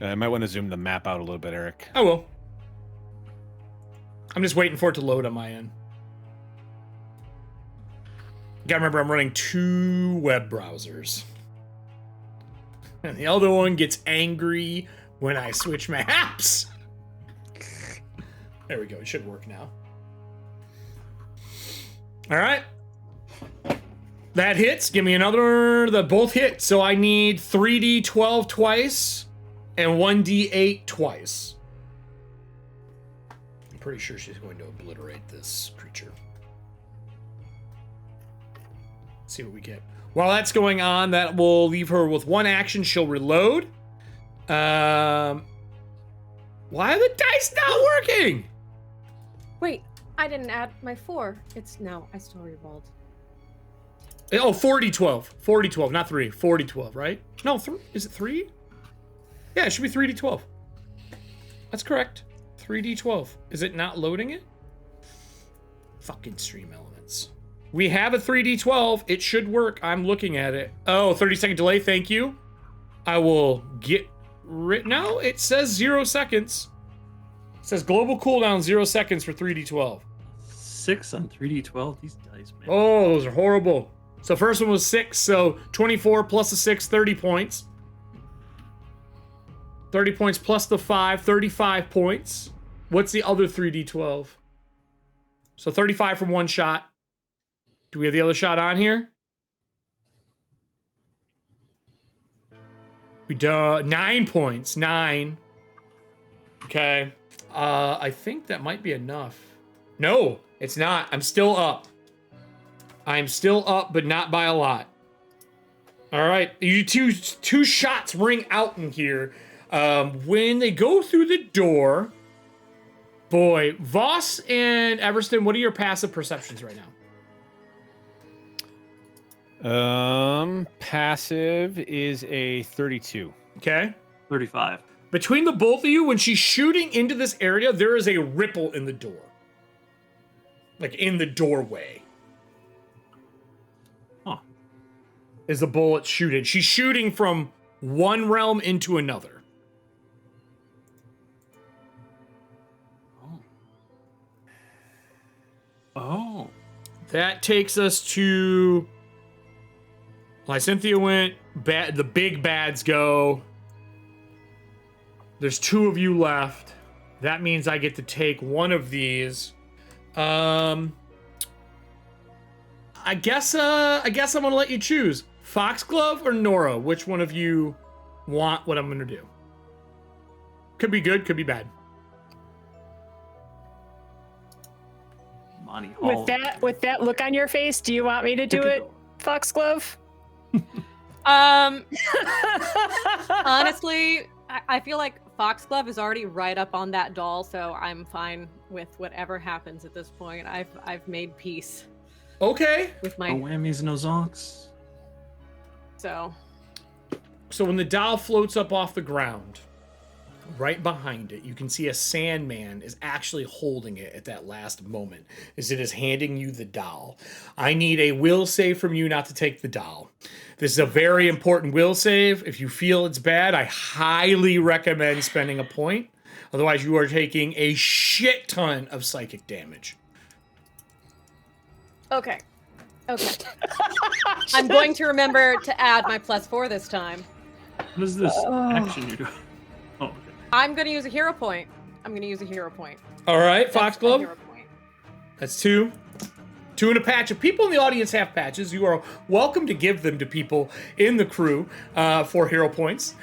I might want to zoom the map out a little bit, Eric. I will. I'm just waiting for it to load on my end. You gotta remember, I'm running 2 web browsers. And the other one gets angry when I switch maps. There we go. It should work now. All right. That hits. Give me another. The both hit. So I need 3d12 twice and 1d8 twice. I'm pretty sure she's going to obliterate this creature. Let's see what we get. While that's going on, that will leave her with one action. She'll reload. Why are the dice not working? Wait, I didn't add my 4. It's no, I still rerolled. Oh, 4d12. 4d12, not 3. 4d12, right? No, is it 3? Yeah, it should be 3d12. That's correct. 3d12. Is it not loading it? Fucking stream elements. We have a 3d12. It should work. I'm looking at it. Oh, 30-second delay. Thank you. I will get rid. No, it says 0 seconds. It says global cooldown 0 seconds for 3d12. 6 on 3d12. These dice, man. Oh, those are horrible. So first one was 6, so 24 plus the 6, 30 points. 30 points plus the 5, 35 points. What's the other 3d12? So 35 from one shot. Do we have the other shot on here? We do 9 points. 9. Okay. I think that might be enough. No, it's not. I'm still up. I'm still up, but not by a lot. All right, you two shots ring out in here. When they go through the door, boy, Voss and Everston, what are your passive perceptions right now? Passive is a 32. Okay. 35. Between the both of you, when she's shooting into this area, there is a ripple in the door. Like in the doorway. Huh. Is the bullet shooting? She's shooting from one realm into another. Oh. That takes us to... Lysynthia went. The big bads go. There's 2 of you left. That means I get to take one of these. I guess I'm gonna let you choose. Foxglove or Nora? Which one of you want what I'm gonna do? Could be good, could be bad. Money Hall. With that look on your face, do you want me to do it, Foxglove? Honestly, I feel like Foxglove is already right up on that doll, so I'm fine with whatever happens at this point. I've made peace. Okay. With my No whammies, no zonks. So when the doll floats up off the ground, right behind it, you can see a Sandman is actually holding it at that last moment as it is handing you the doll. I need a will save from you not to take the doll. This is a very important will save. If you feel it's bad, I highly recommend spending a point. Otherwise, you are taking a shit ton of psychic damage. Okay. I'm going to remember to add my +4 this time. What is this action you're doing? Oh, okay. I'm going to use a hero point. All right, That's a Foxglove. hero point. That's 2. 2 and a patch. If people in the audience have patches, you are welcome to give them to people in the crew for hero points.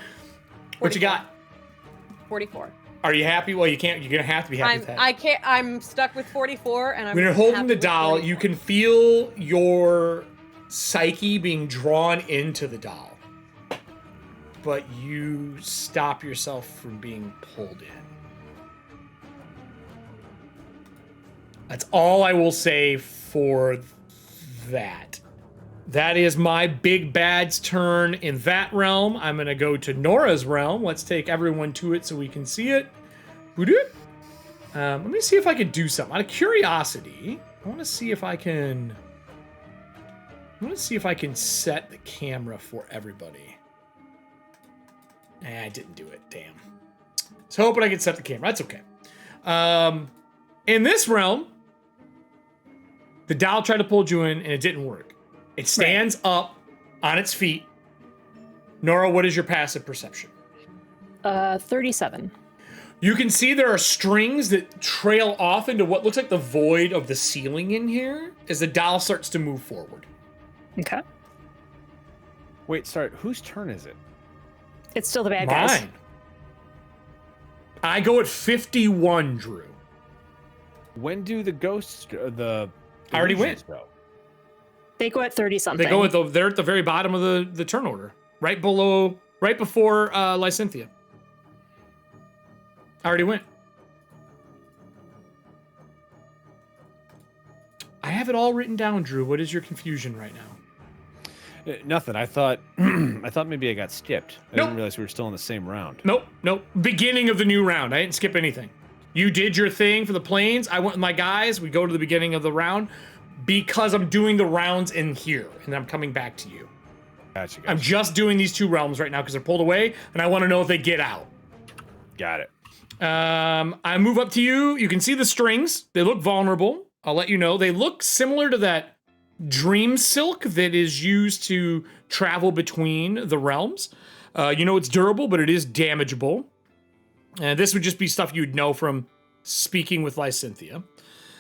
What you got? 44. Are you happy? Well, you can't. You're gonna have to be happy with that. I can't. I'm stuck with 44, and I'm. When you're holding happy the with doll, 44. you can feel your psyche being drawn into the doll, but you stop yourself from being pulled in. That's all I will say for that. That is my big bad's turn in that realm. I'm going to go to Nora's realm. Let's take everyone to it so we can see it. Let me see if I can do something. Out of curiosity, I want to see if I can set the camera for everybody. I didn't do it. Damn. I was hoping I could set the camera. That's okay. In this realm, the doll tried to pull you in, and it didn't work. It stands up on its feet. Nora, what is your passive perception? 37. You can see there are strings that trail off into what looks like the void of the ceiling in here as the doll starts to move forward. Okay. Wait, sorry. Whose turn is it? It's still the bad guys. Mine. I go at 51, Drew. When do the ghosts the I already illusions went. go? They go at 30 something. They go at they're at the very bottom of the turn order, right before Lysynthia. I already went. I have it all written down, Drew. What is your confusion right now? Nothing. I thought maybe I got skipped. I Nope. didn't realize we were still in the same round. Nope. Beginning of the new round. I didn't skip anything. You did your thing for the planes. I went with my guys. We go to the beginning of the round because I'm doing the rounds in here, and I'm coming back to you. Gotcha. I'm just doing these 2 realms right now because they're pulled away, and I want to know if they get out. Got it. I move up to you. You can see the strings. They look vulnerable. I'll let you know. They look similar to that dream silk that is used to travel between the realms. It's durable, but it is damageable. And this would just be stuff you'd know from speaking with Lysynthia.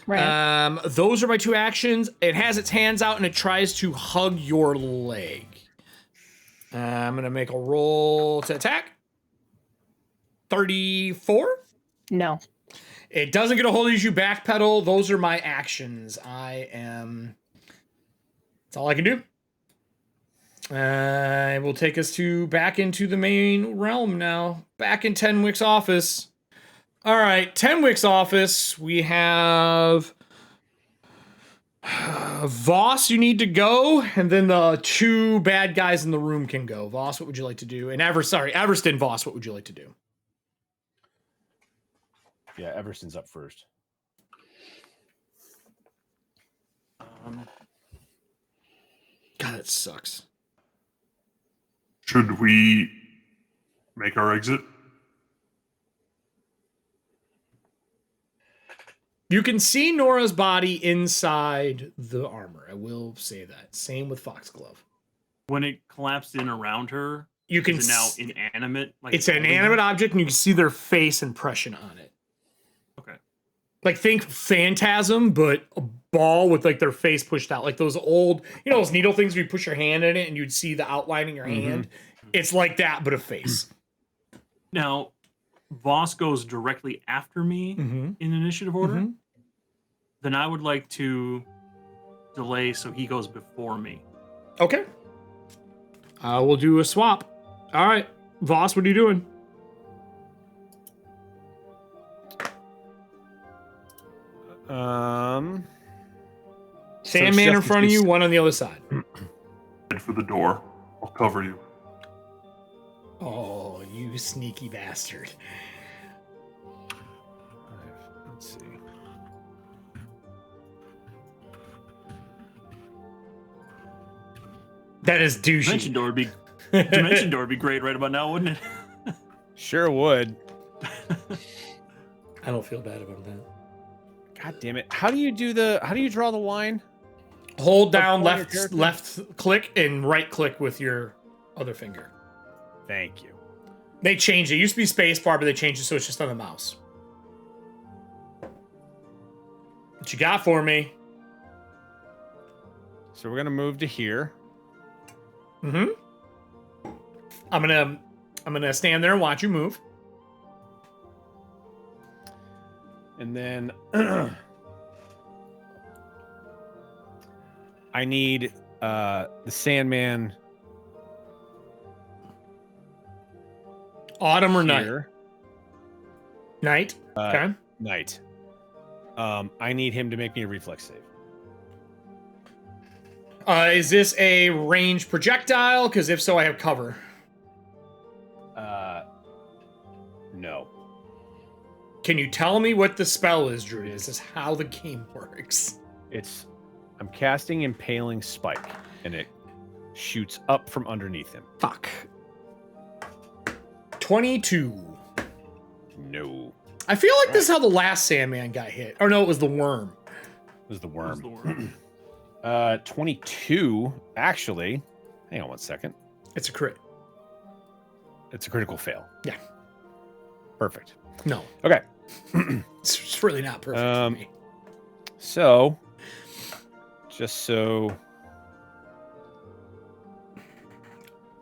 Right. Those are my 2 actions. It has its hands out and it tries to hug your leg. I'm going to make a roll to attack. 34? No. It doesn't get a hold of you, backpedal. Those are my actions. That's all I can do. It will take us back into the main realm now. Back in Tenwick's office. All right, Tenwick's office. We have Voss, you need to go, and then the 2 bad guys in the room can go. Voss, what would you like to do? And Everston, Voss, what would you like to do? Yeah, Everston's up first. God, that sucks. Should we make our exit? You can see Nora's body inside the armor. I will say that. Same with Foxglove. When it collapsed in around her, You can is it now inanimate? Like it's an inanimate object, and you can see their face impression on it. Okay. Like, think Phantasm, but a ball with like their face pushed out, like those old, those needle things where you push your hand in it and you'd see the outline in your hand. It's like that, but a face. Now, Voss goes directly after me in initiative order. Then I would like to delay so he goes before me. Okay. We'll do a swap. All right, Voss, what are you doing? Sandman in front of you, one on the other side. Head for the door. I'll cover you. Oh, you sneaky bastard. Let's see. That is douchey. Dimension door would be great right about now, wouldn't it? Sure would. I don't feel bad about that. God damn it. How do you draw the line? Hold down Point your left character? left click and right click with your other finger. Thank you. They changed it. It used to be spacebar, but they changed it so it's just on the mouse. What you got for me? So we're gonna move to here. I'm gonna stand there and watch you move. And then I need the Sandman Autumn or night? here. Night. Okay. Night. I need him to make me a reflex save. Is this a ranged projectile? Because if so, I have cover. No. Can you tell me what the spell is, Drew? This is how the game works. I'm casting Impaling Spike, and it shoots up from underneath him. Fuck. 22. No. I feel like this is how the last Sandman got hit. Or no, it was the worm. It was the worm. 22, actually. Hang on one second. It's a crit. It's a critical fail. Yeah. Perfect. No. Okay. It's really not perfect for me. So, just so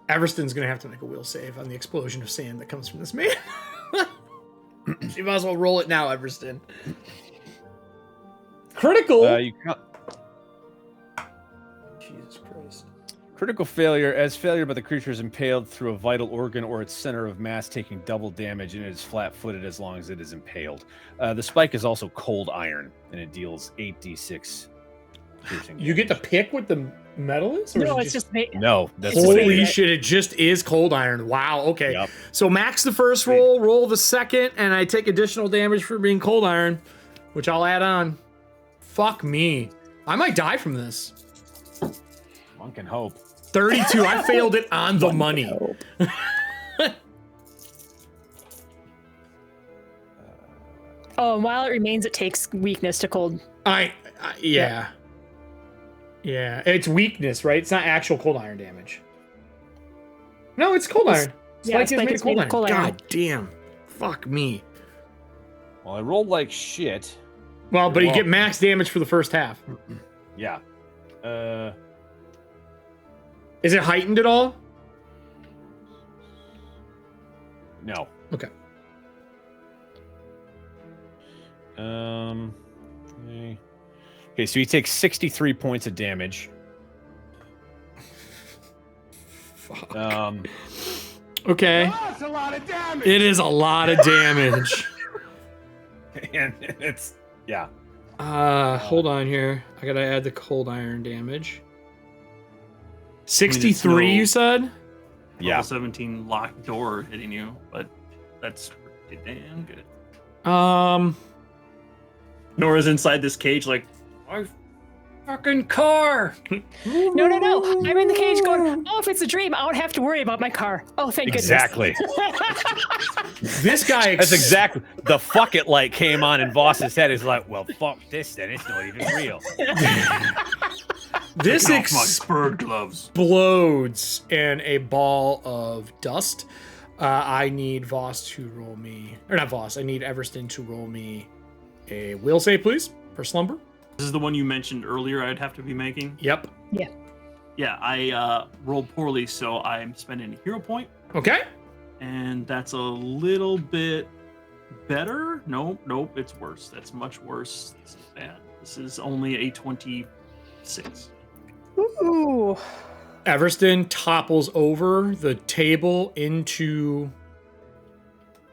Everston's gonna have to make a will save on the explosion of sand that comes from this man. You might as well roll it now, Everston. Critical. You count. Jesus Christ. Critical failure. As failure, but the creature is impaled through a vital organ or its center of mass, taking double damage, and it is flat-footed as long as it is impaled. The spike is also cold iron, and it deals 8d6 piercing You get to damage. pick what the metal is? Or No, is it's it just No, that's what it Holy is. shit, it just is cold iron. Wow, okay. Yep. So max the first roll the second, and I take additional damage for being cold iron, which I'll add on. Fuck me. I might die from this. One can hope. 32, I failed it on the money. Oh, and while it remains, it takes weakness to cold. Yeah. Yeah, it's weakness, right? It's not actual cold iron damage. No, it's cold iron. Yeah, Spike is made of cold iron. iron. God damn. Fuck me. Well, I rolled like shit. Well, but you Well- get max damage for the first half. Yeah. Is it heightened at all? No. Okay. Okay, so he takes 63 points of damage. Fuck. Okay. That's a lot of damage. It is a lot of damage. And it's yeah. Hold on here. I gotta add the cold iron damage. 63, you said? Yeah. Level 17 locked door hitting you, but that's pretty damn good. Nora's inside this cage like, my fucking car! No. I'm in the cage going, oh, if it's a dream, I don't have to worry about my car. Oh, thank Exactly. This guy. That's exactly the fuck it light came on in Voss's head. Is like, well, fuck this then. It's not even real. This Taking off my bird gloves. explodes in a ball of dust. I need Voss to roll me, or not Voss. I need Everston to roll me a will save, please, for slumber. This is the one you mentioned earlier I'd have to be making. Yep. Yeah, I rolled poorly, so I'm spending a hero point, Okay. and that's a little bit better. Nope, it's worse. That's much worse. This is bad. This is only a 26. Ooh. Everston topples over the table into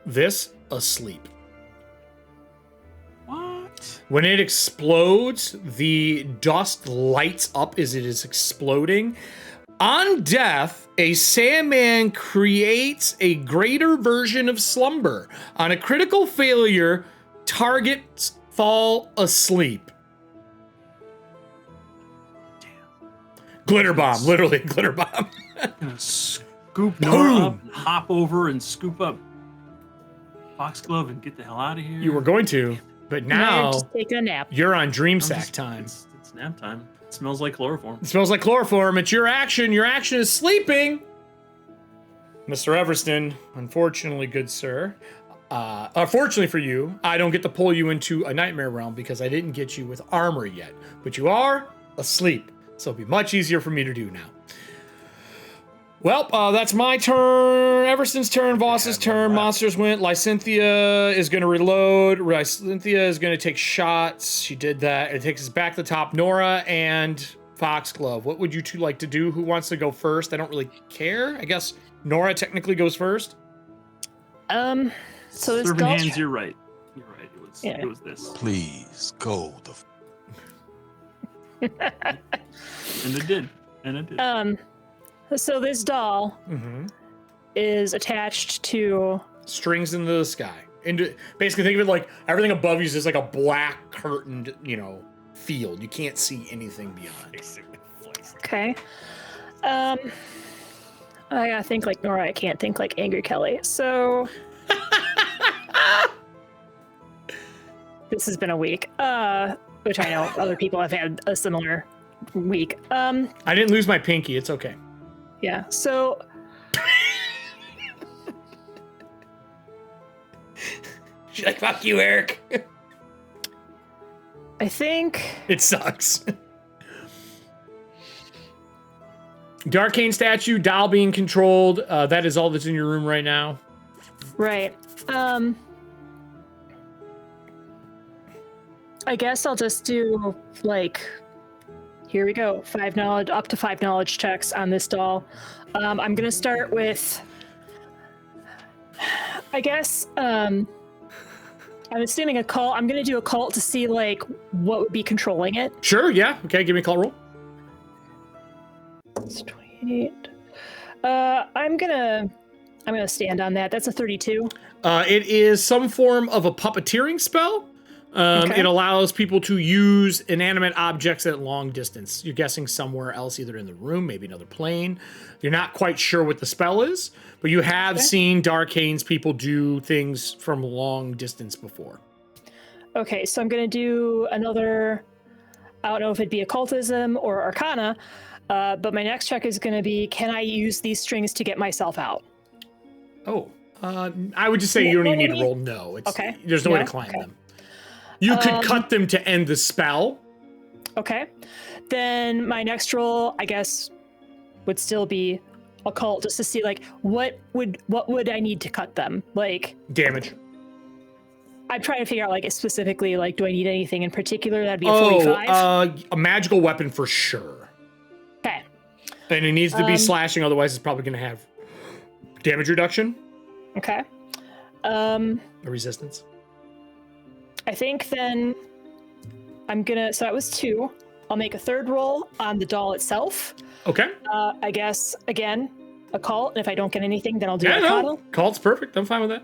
this asleep. What? When it explodes, the dust lights up as it is exploding. On death, a Sandman creates a greater version of slumber. On a critical failure, targets fall asleep. Glitter bomb, literally glitter bomb. Gonna scoop Nora up, and hop over and scoop up Foxglove and get the hell out of here. You were going to, but now Just take a nap. you're on dream I'm sack just- time. It's nap time. It smells like chloroform. It smells like chloroform. It's your action. Your action is sleeping. Mr. Everston, unfortunately, good sir. Fortunately for you, I don't get to pull you into a nightmare realm because I didn't get you with armor yet. But you are asleep, so it'll be much easier for me to do now. Well, that's my turn. Everston's turn. Voss's turn. Monsters went. Lysynthia is going to reload. Lysynthia is going to take shots. She did that. It takes us back to the top. Nora and Foxglove. What would you two like to do? Who wants to go first? I don't really care. I guess Nora technically goes first. So this Serving doll- hands, you're right. You're right. Yeah. It was this. Please go the. And it did. And it did. So this doll Mm-hmm. is attached to. Strings into the sky. Basically, think of it like everything above you is just like a black curtained, field. You can't see anything beyond. Okay. I gotta think like Nora. I can't think like Angry Kelly. So. This has been a week. Which I know other people have had a similar week. I didn't lose my pinky. It's okay. Yeah. So. She's like, fuck you, Eric. I think. It sucks. Darkain statue, doll being controlled. That is all that's in your room right now. Right. I guess I'll just do, like, here we go. 5 knowledge, up to 5 knowledge checks on this doll. I'm going to start with, I guess, I'm assuming occult. I'm going to do occult to see, like, what would be controlling it. Sure, yeah. Okay, give me a call roll. It's 28. I'm gonna stand on that. That's a 32. It is some form of a puppeteering spell. Okay. It allows people to use inanimate objects at long distance. You're guessing somewhere else, either in the room, maybe another plane. You're not quite sure what the spell is, but you have seen Darkain's people do things from long distance before. Okay, so I'm gonna do another, I don't know if it'd be occultism or arcana, but my next check is gonna be, can I use these strings to get myself out? Oh, I would just say you don't even need to roll no. It's, okay. There's no way to climb them. You could cut them to end the spell. Okay. Then my next roll, I guess, would still be occult, just to see, like, what would I need to cut them? Like, damage. I'm trying to figure out, like, specifically, like, do I need anything in particular? That'd be a 45. A magical weapon for sure. Okay. And it needs to be slashing, otherwise it's probably going to have damage reduction. Okay. A resistance. I think then I'm gonna, so that was 2. I'll make a third roll on the doll itself. Okay. I guess, again, occult, and if I don't get anything, then I'll do arcana. No. Occult's perfect. I'm fine with that.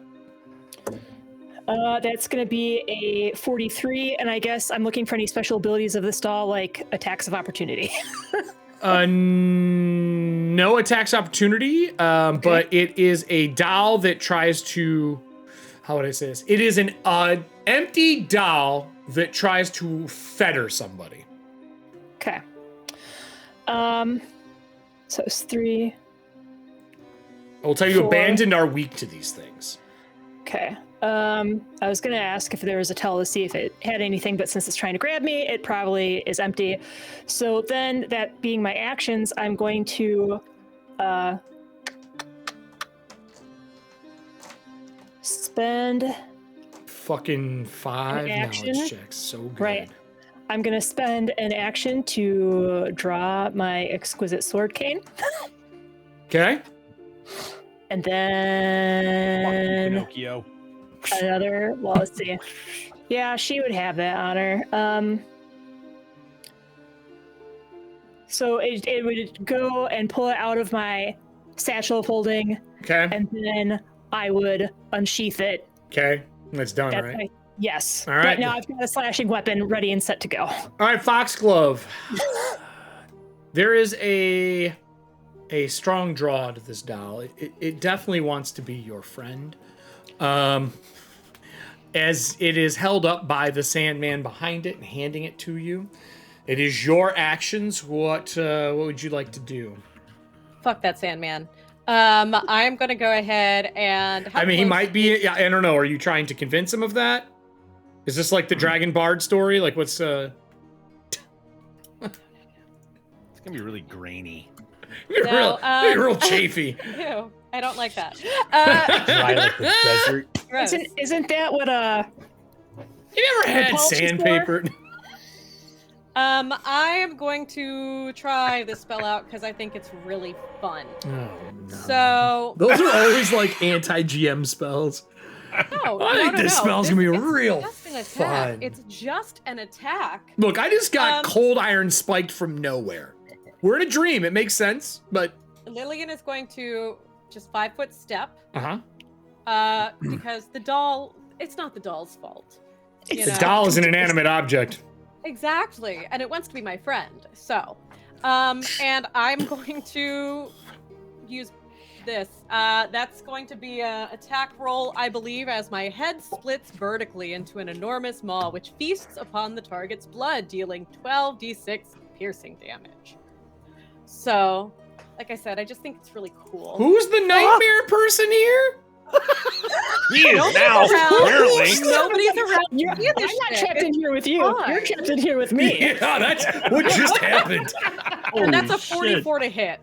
That's gonna be a 43, and I guess I'm looking for any special abilities of this doll, like attacks of opportunity. No attacks opportunity, but it is a doll that tries to, how would I say this? It is an empty doll that tries to fetter somebody. Okay. So it's 3. I will tell you, 4. abandoned are weak to these things. Okay. I was gonna ask if there was a tell to see if it had anything, but since it's trying to grab me, it probably is empty. So then, that being my actions, I'm going to spend fucking 5 knowledge checks. So good. Right. I'm gonna spend an action to draw my exquisite sword cane. Okay. And then Pinocchio. Another, well, let's see. Yeah, she would have that on her. So it would go and pull it out of my satchel of holding. Okay. And then I would unsheath it. Okay. That's done, right? Yes. All right. But now I've got a slashing weapon ready and set to go. All right, Foxglove. There is a strong draw to this doll. It definitely wants to be your friend. As it is held up by the Sandman behind it and handing it to you. It is your actions. What would you like to do? Fuck that Sandman. I'm gonna go ahead and. I mean, he might be. I don't know. Are you trying to convince him of that? Is this like the Dragon Bard story? Like, what's It's gonna be really grainy. No, real chafy. Ew, I don't like that. Dry like the desert. Gross. Isn't that what You never had sandpaper? I am going to try this spell out because I think it's really fun. Oh, no. So Those are always like anti-GM spells. No, I think this spell's gonna be real just fun. It's just an attack. Look, I just got cold iron spiked from nowhere. We're in a dream. It makes sense, but Lillian is going to just 5-foot step. uh-huh. Because the doll, it's not the doll's fault. The doll is an inanimate object. Exactly, and it wants to be my friend. So, and I'm going to use this. That's going to be an attack roll, I believe, as my head splits vertically into an enormous maw, which feasts upon the target's blood, dealing 12d6 piercing damage. So, like I said, I just think it's really cool. Who's the nightmare person here? He is now, apparently. Nobody's around. I'm not trapped in here with you. Fine. You're trapped in here with me. Yeah, that's what just happened. And that's a Holy shit. 44 to hit.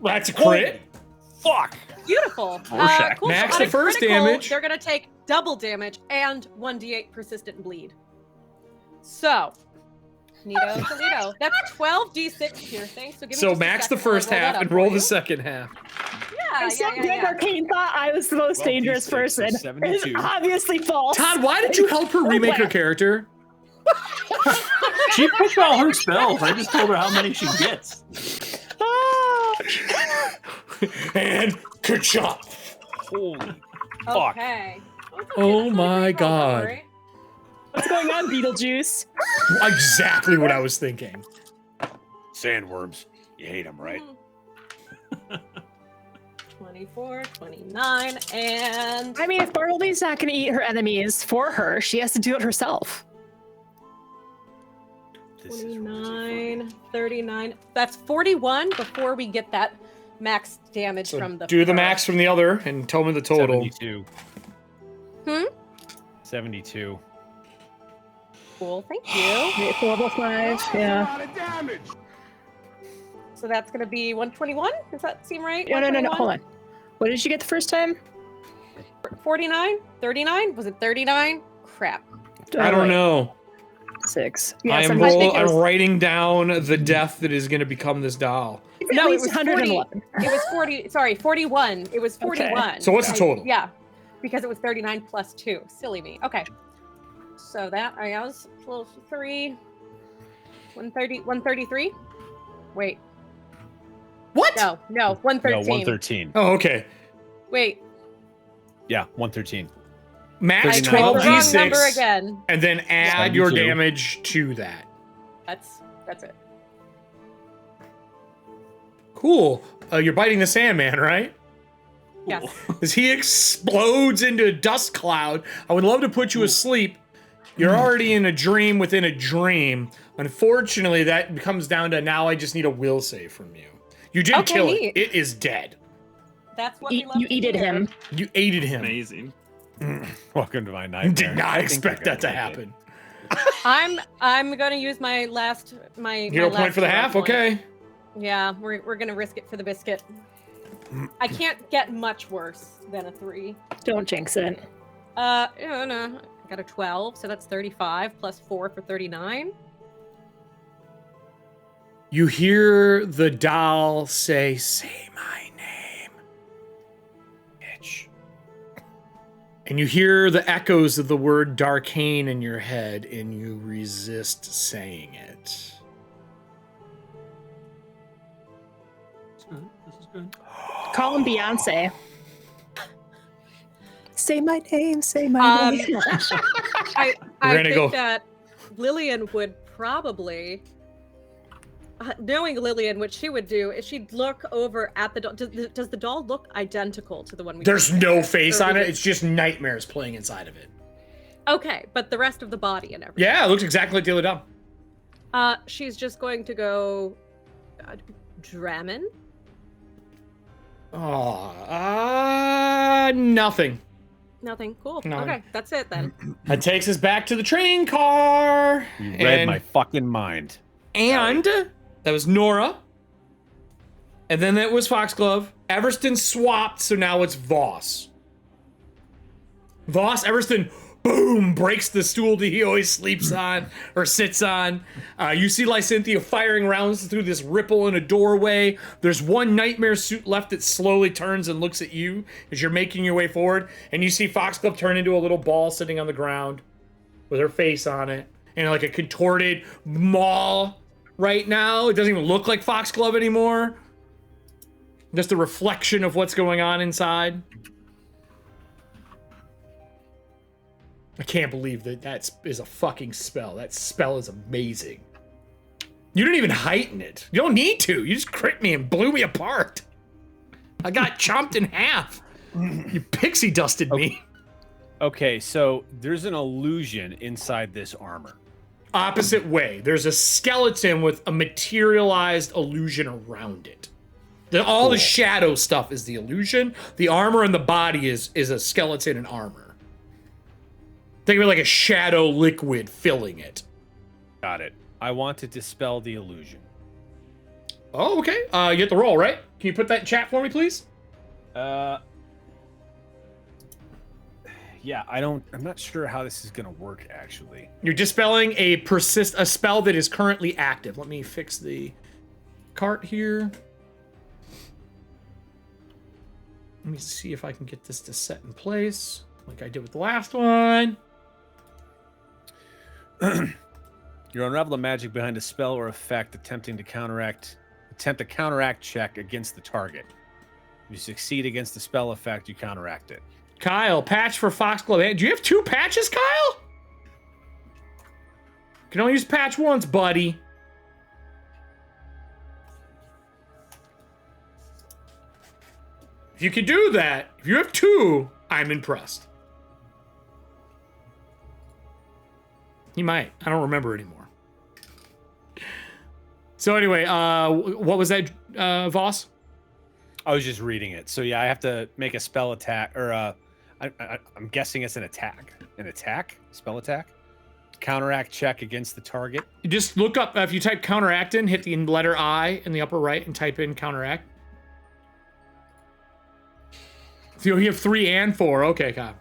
That's a crit. Fuck. Beautiful. Rorschach. Cool. Max So the on a first critical, damage. They're gonna take double damage and 1d8 persistent bleed. So, Neato Toledo. That's 12d6 piercing. So give me So just a max the second while I first roll that half up and for roll you. the second half. Yeah, yeah. Darkain thought I was the most 12d6 dangerous is person. 72. It's obviously false. Todd, why did you help her remake her character? She picked all her spells. I just told her how many she gets. Ah. And ka-chop. Holy fuck. Okay. Oh my God. Right? What's going on, Beetlejuice? Exactly what I was thinking. Sandworms. You hate them, right? 24, 29, and I mean, if Bartleby's not going to eat her enemies for her, she has to do it herself. This is 29, 39. That's 41 before we get that max damage So from the do the first. max from the other and tell me the total. 72. 72. Cool, thank you. 4 plus 5, yeah. So that's gonna be 121. Does that seem right? No, 121? hold on. What did you get the first time? 49, 39. Was it 39? Crap. I don't know. 6. I am writing down the death that is going to become this doll. No, it was 111. 40. It was 40. Sorry, 41. It was 41. So what's the total? Yeah, because it was 39 plus 2. Silly me. Okay. So that I was close to 3. 130. 133. Wait. What? No, 113. No, 113. Oh, okay. Wait. Yeah, 113. Max 39. Wrong number 12d6, again. and then add your 72. damage to that. That's it. Cool. You're biting the Sandman, right? Yes. As he explodes into a dust cloud, I would love to put you asleep. You're already in a dream within a dream. Unfortunately, that comes down to now I just need a will save from you. You did Okay, kill neat. it. It is dead. That's what we love You to eated hear. him. You aided him. Amazing. Welcome to my nightmare. Did not I think expect you're that to gonna make it. happen. I'm gonna use my last Hero my point last for the hero half? point. Okay. Yeah, we're gonna risk it for the biscuit. I can't get much worse than a 3. Don't jinx it. No, I got a 12, so that's 35 plus 4 for 39. You hear the doll say my name, bitch. And you hear the echoes of the word Darkain in your head, and you resist saying it. This is good. This is good. Call him Beyonce. Say my name, say my name. I gonna think go- that Lillian would probably, knowing Lillian, what she would do is she'd look over at the doll. Does the doll look identical to the one we? There's no face Or on is it. It's just nightmares playing inside of it. Okay, but the rest of the body and everything. Yeah, it looks exactly like the other doll. She's just going to go, Dramen. Nothing. Nothing. Cool. No. Okay, that's it then. That takes us back to the train car. You read my fucking mind. And that was Nora. And then that was Foxglove. Everston swapped, so now it's Voss. Everston, boom, breaks the stool that he always sleeps on or sits on. You see Lysynthia firing rounds through this ripple in a doorway. There's one nightmare suit left that slowly turns and looks at you as you're making your way forward. And you see Foxglove turn into a little ball sitting on the ground with her face on it. And like a contorted maw right now. It doesn't even look like Foxglove anymore. Just a reflection of what's going on inside. I can't believe that is a fucking spell. That spell is amazing. You didn't even heighten it. You don't need to. You just crit me and blew me apart. I got chomped in half. You pixie dusted me. Okay, so there's an illusion inside this armor. Opposite way. There's a skeleton with a materialized illusion around it. All the shadow stuff is the illusion. The armor and the body is a skeleton and armor. Think of it like a shadow liquid filling it. Got it. I want to dispel the illusion. Oh, okay. You get the roll, right? Can you put that in chat for me, please? Yeah, I'm not sure how this is gonna work actually. You're dispelling a spell that is currently active. Let me fix the cart here. Let me see if I can get this to set in place like I did with the last one. You unravel the magic behind a spell or effect attempt a counteract check against the target. If you succeed against the spell effect, you counteract it. Kyle, patch for Foxglove. Do you have 2 patches, Kyle? You can only use patch once, buddy. If you can do that, if you have 2, I'm impressed. He might. I don't remember anymore. So anyway, what was that, Voss? I was just reading it. So yeah, I have to make a spell attack, or I'm guessing it's an attack. An attack? Spell attack? Counteract check against the target. You just look up, if you type counteract in, hit the letter I in the upper right and type in counteract. So you have 3 and 4. Okay, Kyle.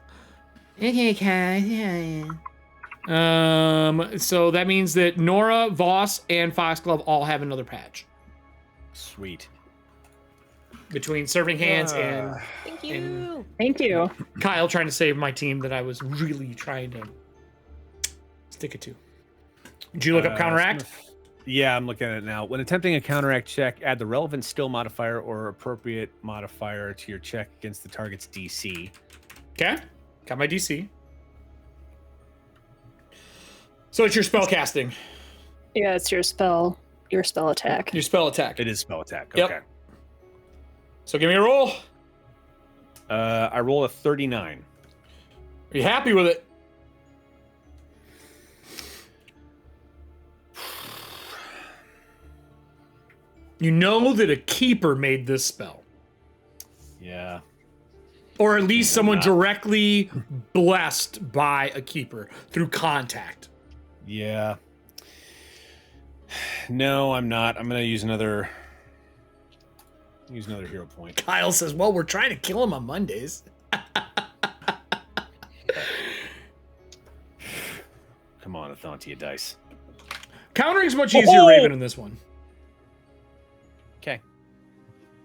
Okay, Kyle. Yeah. So that means that Nora, Voss, and Foxglove all have another patch. Sweet. Between Serving Hands and... Thank you. Thank you. Kyle trying to save my team that I was really trying to stick it to. Did you look up counteract? Yeah, I'm looking at it now. When attempting a counteract check, add the relevant skill modifier or appropriate modifier to your check against the target's DC. Okay. Got my DC. So it's your spell casting. Yeah, it's your spell attack. Your spell attack. It is spell attack. Yep. Okay. So give me a roll. I roll a 39. Are you happy with it? You know that a keeper made this spell. Yeah. Or at least someone directly blessed by a keeper through contact. Yeah. No, I'm not. I'm going to use another hero point. Kyle says, well, we're trying to kill him on Mondays. Come on, Ethauntia dice. Countering's much easier, Raven, in this one. Okay.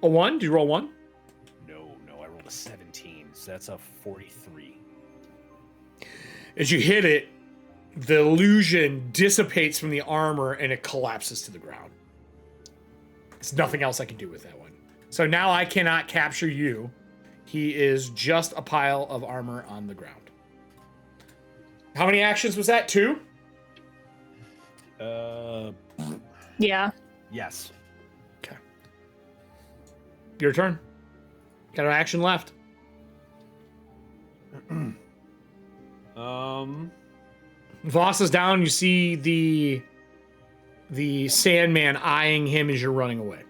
A 1? Did you roll 1? No, I rolled a 17, so that's a 43. As you hit it, the illusion dissipates from the armor and it collapses to the ground. There's nothing else I can do with that one. So now I cannot capture you. He is just a pile of armor on the ground. How many actions was that? 2? Yeah. Yes. Okay. Your turn. Got an action left. Voss is down. You see the Sandman eyeing him as you're running away.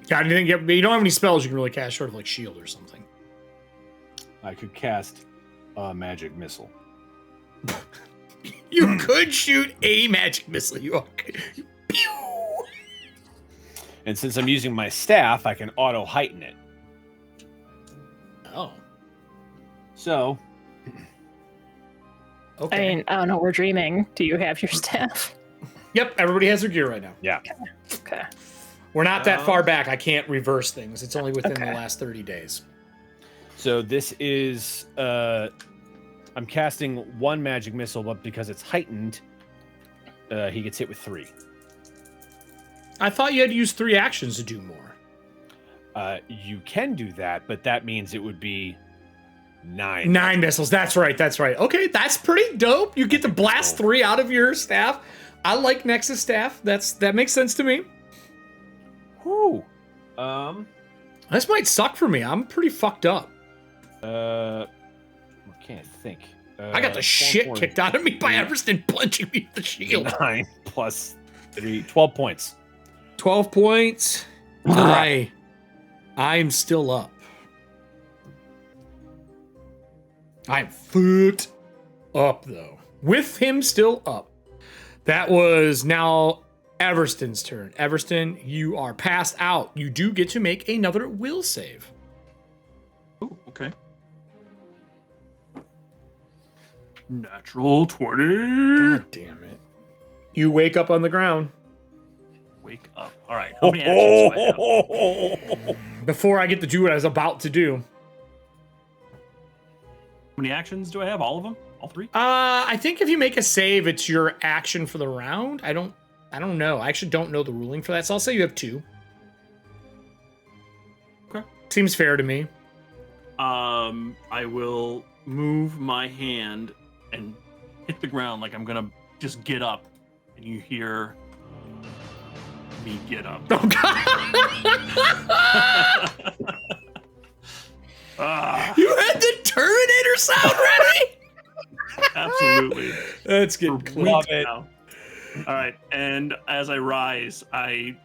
Got anything? You don't have any spells you can really cast, short of like shield or something. I could cast a magic missile. You could shoot a magic missile. Pew! And since I'm using my staff, I can auto heighten it. Oh. So. Okay. I mean, I don't know. We're dreaming. Do you have your staff? Yep, everybody has their gear right now. Yeah. Okay. We're not that far back. I can't reverse things. It's only within the Okay. last 30 days. So this is, I'm casting 1 magic missile, but because it's heightened, he gets hit with 3. I thought you had to use 3 actions to do more. You can do that, but that means it would be 9. 9 missiles. That's right. Okay, that's pretty dope. You get to blast 3 out of your staff. I like Nexus Staff. That makes sense to me. Whoo. This might suck for me. I'm pretty fucked up. I can't think. I got the shit kicked out of me by Everston punching me with the shield. 9 plus 3, 12 points. 12 points. I'm still up. I'm fucked up, though. With him still up. That was now Everston's turn. Everston, you are passed out. You do get to make another will save. Ooh, okay. Natural 20. God damn it. You wake up on the ground. Wake up. All right. How many actions do I have? Before I get to do what I was about to do. How many actions do I have? All of them? All 3? I think if you make a save, it's your action for the round. I don't know. I actually don't know the ruling for that, so I'll say you have 2. Okay. Seems fair to me. I will move my hand and hit the ground like I'm gonna just get up, and you hear me get up. Oh God! You had the Terminator sound ready. Absolutely. That's good. Love it. Now. All right, and as I rise, I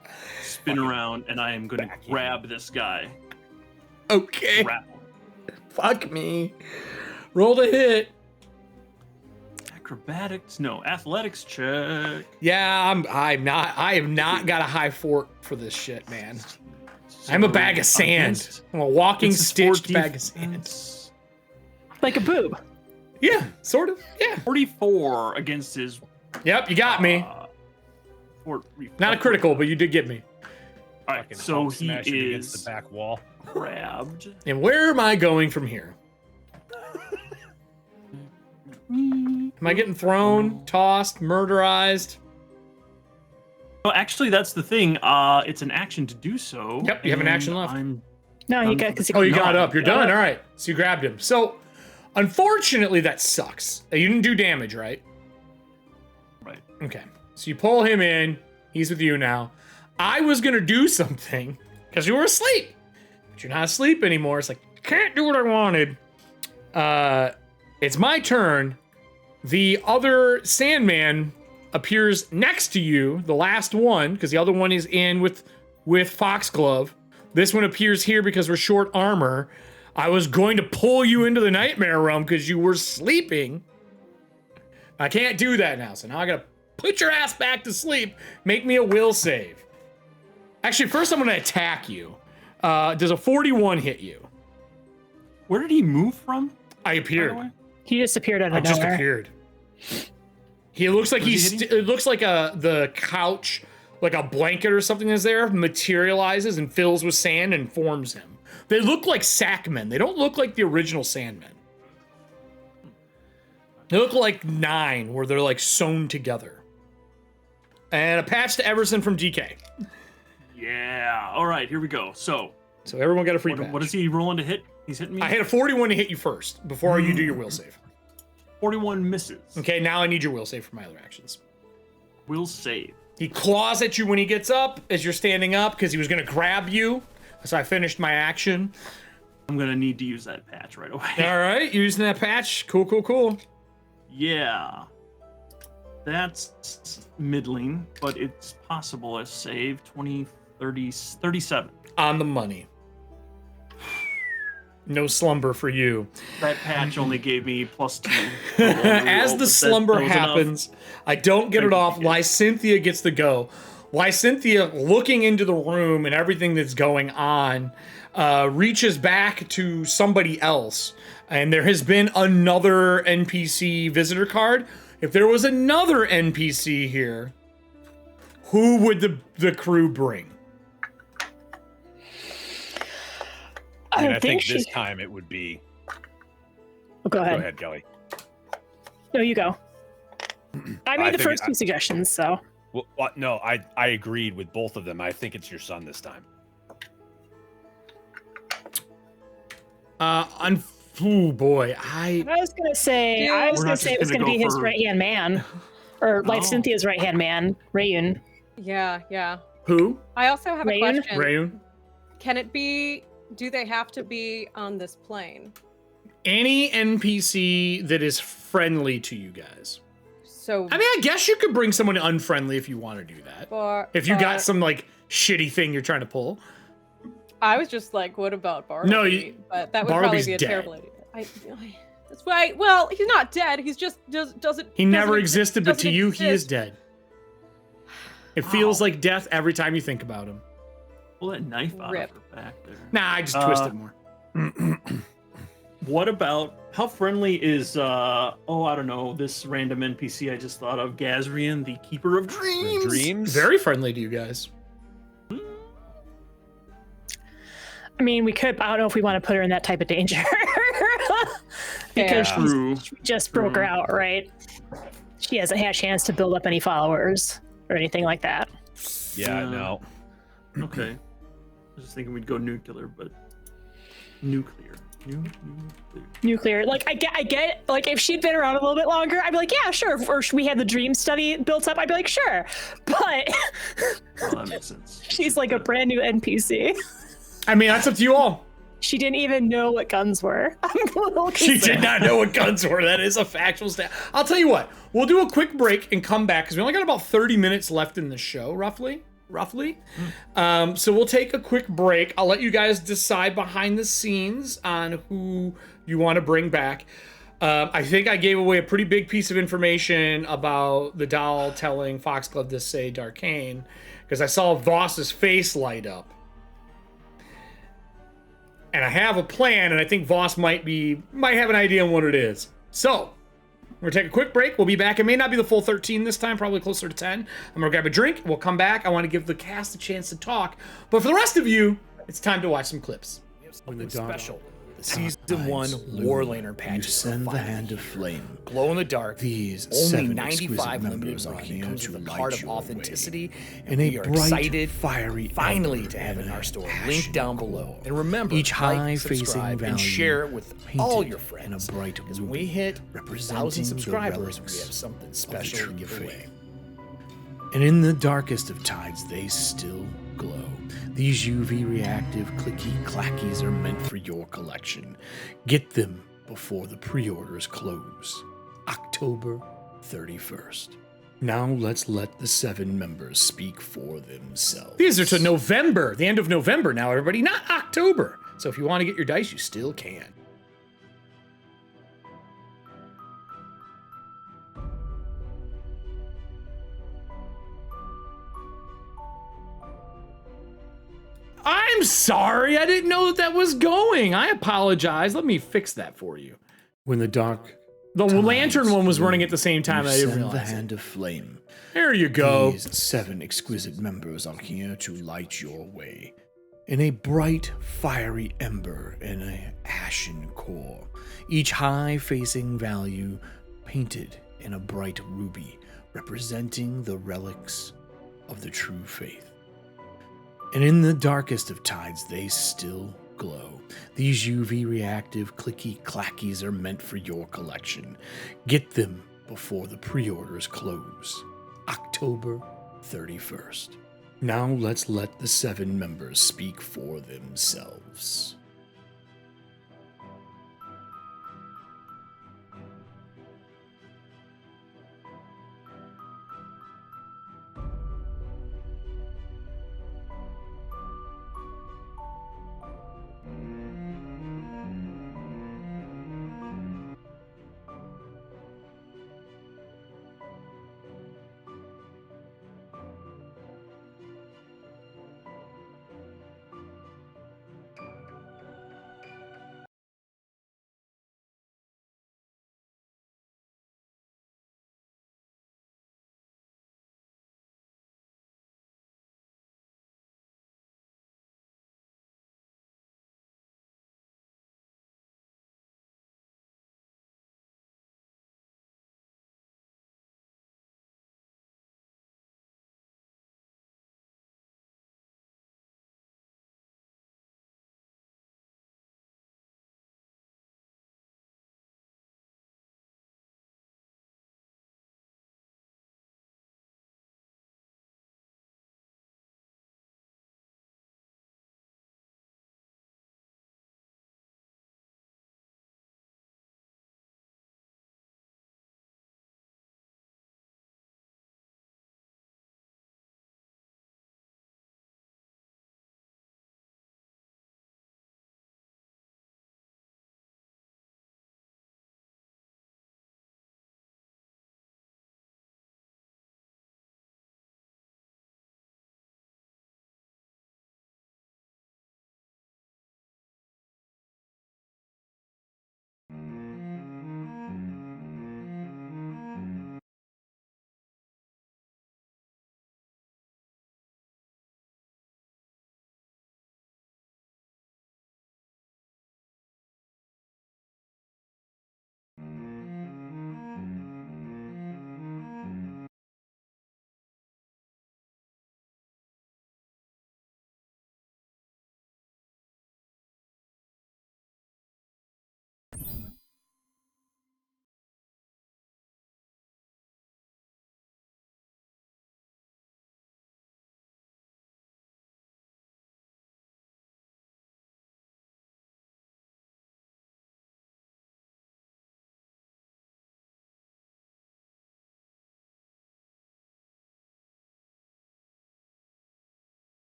spin around, and I am going to grab this guy. Okay. Grab him. Fuck me. Roll to hit. Acrobatics? No, athletics check. Yeah, I have not got a high fort for this shit, man. I'm a bag of sand. I'm a walking stitched bag of sand. Like a boob. Yeah, sort of. Yeah. 44 against his. Yep, you got me. Not a critical, but you did get me. All right, so he is against the back wall. Grabbed. And where am I going from here? Am I getting thrown, tossed, murderized? Well, actually, that's the thing. It's an action to do so. Yep, you have an action left. No, you got. Oh, you got up. You're done. All right. So you grabbed him. So, unfortunately, that sucks. You didn't do damage, right? Right. Okay. So you pull him in. He's with you now. I was gonna do something because you were asleep, but you're not asleep anymore. It's like I can't do what I wanted. It's my turn. The other Sandman appears next to you, the last one, because the other one is in with Foxglove. This one appears here because we're short armor. I was going to pull you into the nightmare realm because you were sleeping. I can't do that now, so now I gotta put your ass back to sleep. Make me a will save. Actually, first I'm gonna attack you. Does a 41 hit you? Where did he move from? I appeared. He just appeared out of I just nowhere. appeared. He looks like it looks like the couch, like a blanket or something is there, materializes and fills with sand and forms him. They look like Sackmen. They don't look like the original Sandmen. They look like 9, where they're like sewn together. And a patch to Everson from DK. Yeah. All right, here we go. So everyone got a free patch. What is he rolling to hit? He's hitting me? I hit a 41 to hit you first, before you do your will save. 41 misses. Okay, now I need your will save for my other actions. Will save. He claws at you when he gets up, as you're standing up, because he was going to grab you. So I finished my action. I'm going to need to use that patch right away. All right, using that patch. Cool. Yeah. That's middling, but it's possible as save. 20, 30, 37. On the money. No slumber for you. That patch only gave me +2. As the slumber happens, I don't get it off. Lysynthia gets the go. Lysynthia, looking into the room and everything that's going on, reaches back to somebody else. And there has been another NPC visitor card. If there was another NPC here, who would the crew bring? I think this time it would be. Oh, go ahead. Go ahead, Kelly. No, you go. I made the first 2 suggestions, so. Well, no, I agreed with both of them. I think it's your son this time. Oh boy, I was gonna say, it's gonna be his right-hand man. Or like Oh. Cynthia's right-hand man, Rayun. Yeah. Who? I also have a Rayun? question. Rayun? Can it be? Do they have to be on this plane? Any NPC that is friendly to you guys. So I mean, I guess you could bring someone unfriendly if you want to do that. If you got some like shitty thing you're trying to pull. I was just like, what about Bartleby? No, but that would Bartleby's probably be a dead. terrible idea. That's right. Well, he's not dead. He's just doesn't. He never doesn't existed, but to doesn't you, he is exist. dead. It feels like death every time you think about him. Pull that knife out Rip. of her back there. Nah, I just twisted more. What about how friendly is I don't know, this random NPC I just thought of, Gazrian, the Keeper of Dreams? Dreams. Very friendly to you guys. I mean, we could. I don't know if we want to put her in that type of danger. Yeah. Because True. she just broke her out, right? She hasn't had a chance to build up any followers or anything like that. Yeah, no. Okay. I was just thinking we'd go nuclear, but nuclear. Nuclear. Like, I get, like, if she'd been around a little bit longer, I'd be like, yeah, sure. Or we had the dream study built up, I'd be like, sure. But Oh, that makes sense. she's like a brand new NPC. I mean, that's up to you all. She didn't even know what guns were. I'm a little She concerned. did not know what guns were. That is a factual stat. I'll tell you what. We'll do a quick break and come back because we only got about 30 minutes left in the show, roughly. So we'll take a quick break. I'll let you guys decide behind the scenes on who you want to bring back. I think I gave away a pretty big piece of information about the doll telling Foxglove to say Darkain because I saw Voss's face light up. And I have a plan, and I think Voss might have an idea on what it is. So, we're gonna take a quick break. We'll be back. It may not be the full 13 this time, probably closer to 10. I'm gonna grab a drink. We'll come back. I want to give the cast a chance to talk. But for the rest of you, it's time to watch some clips. When the special, the season 1 Warlaner patches. You send the hand of flame. Glow in the dark. These only 95 limited run. It comes with a card of authenticity, and we are excited, fiery, finally, to have it in our store. Link down below. And remember, each high-facing subscribe, value and share it with all your friends. in a bright Because when ruby, we hit representing 1,000 the subscribers, we relics have something of the special to true give faith. away. And in the darkest of tides, they still glow. These UV reactive clicky clackies are meant for your collection. Get them before the pre-orders close. October 31st. Now let's let the 7 members speak for themselves. These are to November, the end of November now, everybody, not October. So if you want to get your dice, you still can. I'm sorry, I didn't know that was going. I apologize. Let me fix that for you. When the dark The tides lantern one was bloom, running at the same time. you I didn't send the realize. hand of flame. There you go. These 7 exquisite members are here to light your way. In a bright, fiery ember and a ashen core, each high-facing value painted in a bright ruby, representing the relics of the true faith. And in the darkest of tides, they still glow. These UV reactive clicky clackies are meant for your collection. Get them before the pre-orders close. October 31st. Now let's let the 7 members speak for themselves.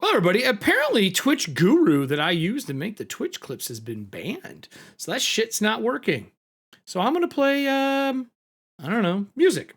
Well, everybody, apparently Twitch Guru that I used to make the Twitch clips has been banned. So that shit's not working. So I'm going to play, I don't know, music.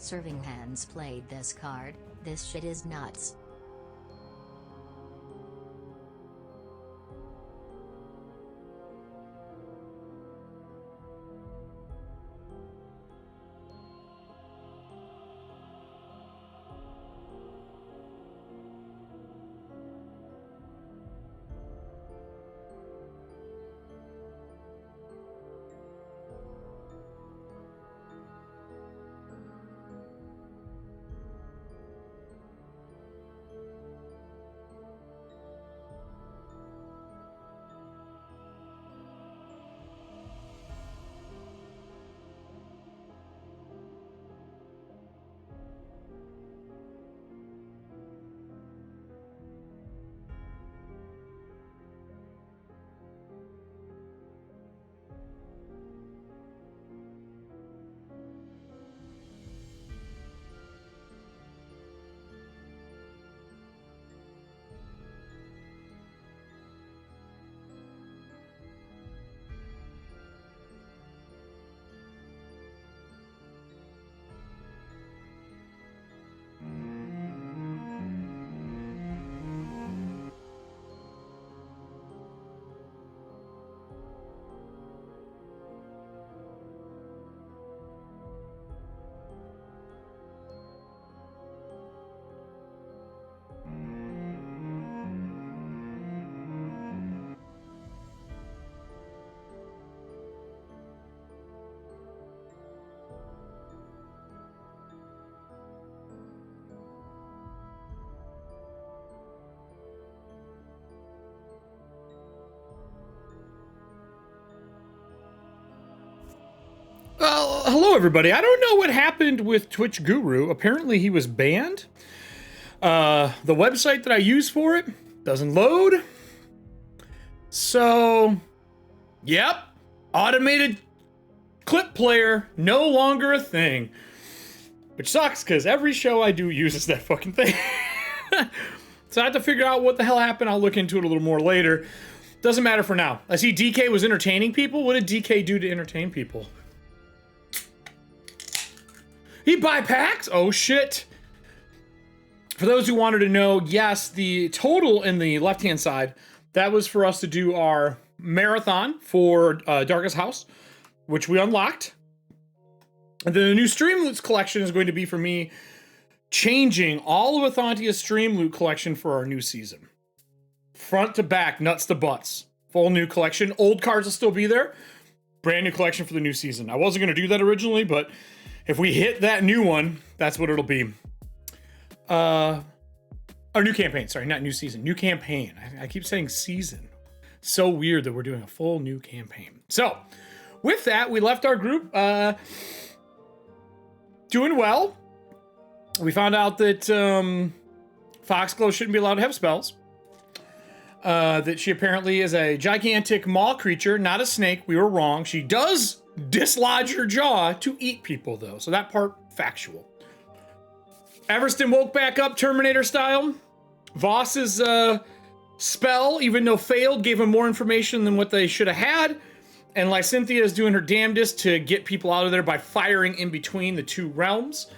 Serving Hands played this card. This shit is nuts. Hello, everybody. I don't know what happened with Twitch Guru. Apparently, he was banned. The website that I use for it doesn't load. So, yep. Automated clip player, no longer a thing. Which sucks, because every show I do uses that fucking thing. So I have to figure out what the hell happened. I'll look into it a little more later. Doesn't matter for now. I see DK was entertaining people. What did DK do to entertain people? He buy packs? Oh, shit. For those who wanted to know, yes, the total in the left-hand side, that was for us to do our marathon for Darkest House, which we unlocked. And then the new Stream Loots collection is going to be for me changing all of Ethauntia's Stream Loot collection for our new season. Front to back, nuts to butts. Full new collection. Old cards will still be there. Brand new collection for the new season. I wasn't going to do that originally, but if we hit that new one, that's what it'll be. Our new campaign. Sorry, not new season. New campaign. I keep saying season. So weird that we're doing a full new campaign. So, with that, we left our group doing well. We found out that Foxglow shouldn't be allowed to have spells. That she apparently is a gigantic maw creature, not a snake. We were wrong. She does dislodge her jaw to eat people, though. So that part, factual. Everston woke back up Terminator style. Voss's spell, even though failed, gave him more information than what they should have had. And Lysynthia is doing her damnedest to get people out of there by firing in between the two realms.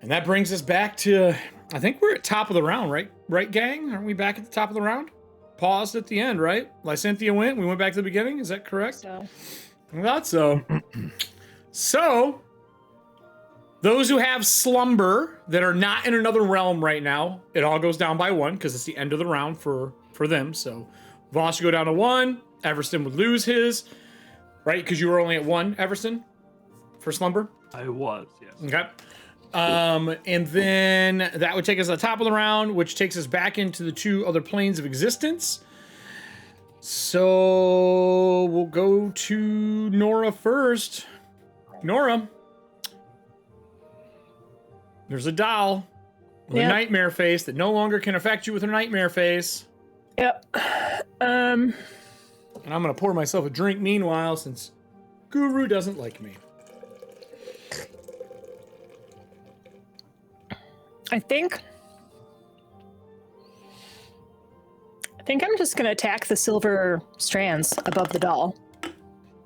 And that brings us back to, I think we're at top of the round, right? Right, gang? Aren't we back at the top of the round? Paused at the end, right? Lysynthia went. We went back to the beginning. Is that correct? So. I thought so. So, those who have slumber that are not in another realm right now, it all goes down by 1 because it's the end of the round for them. So, Voss would go down to 1. Everston would lose his, right? Because you were only at 1, Everston, for slumber. I was, yes. Okay. And then that would take us to the top of the round, which takes us back into the 2 other planes of existence. So we'll go to Nora first. Nora, there's a doll with a nightmare face that no longer can affect you with her nightmare face. Yep. And I'm gonna pour myself a drink meanwhile, since Guru doesn't like me. I think I'm just gonna attack the silver strands above the doll,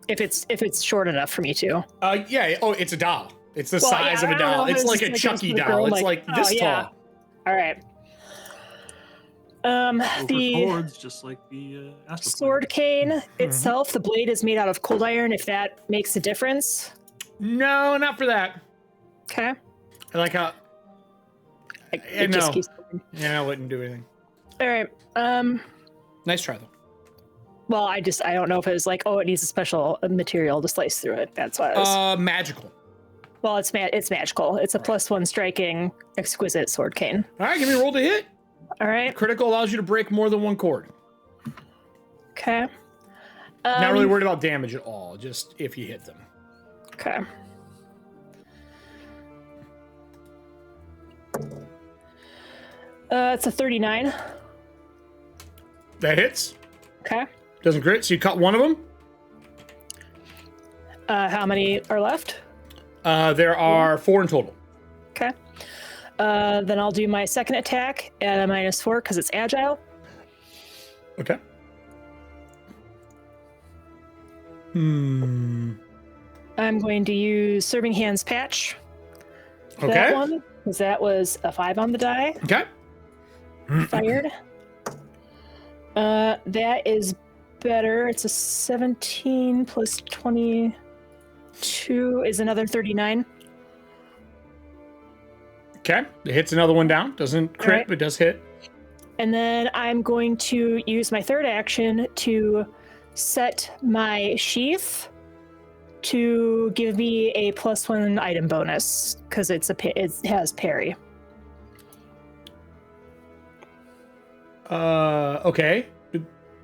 if it's short enough for me to. Yeah. Oh, it's a doll. It's the size of a doll. It's like a Chucky doll. It's like this tall. All right. The chords, just like the sword cane itself, the blade is made out of cold iron, if that makes a difference. No, not for that. Okay. I like how... It just keeps going. Yeah, I wouldn't do anything. All right. Nice try, though. Well, I don't know if it was like, oh, it needs a special material to slice through it. That's why I was... magical. Well, it's magical. It's a +1 striking, exquisite sword cane. All right, give me a roll to hit. All right. Critical allows you to break more than one chord. Okay. Not really worried about damage at all, just if you hit them. Okay. It's a 39. That hits. Okay. Doesn't crit, so you cut one of them. How many are left? There are 4 in total. Okay. Then I'll do my second attack at a -4 because it's agile. Okay. I'm going to use Serving Hands Patch. For Okay. that one, because that was a 5 on the die. Okay. Fired. That is better. It's a 17 plus 22 is another 39. Okay. It hits another one down. Doesn't crit, Right. but does hit. And then I'm going to use my third action to set my sheath to give me a +1 item bonus because it has parry. Okay.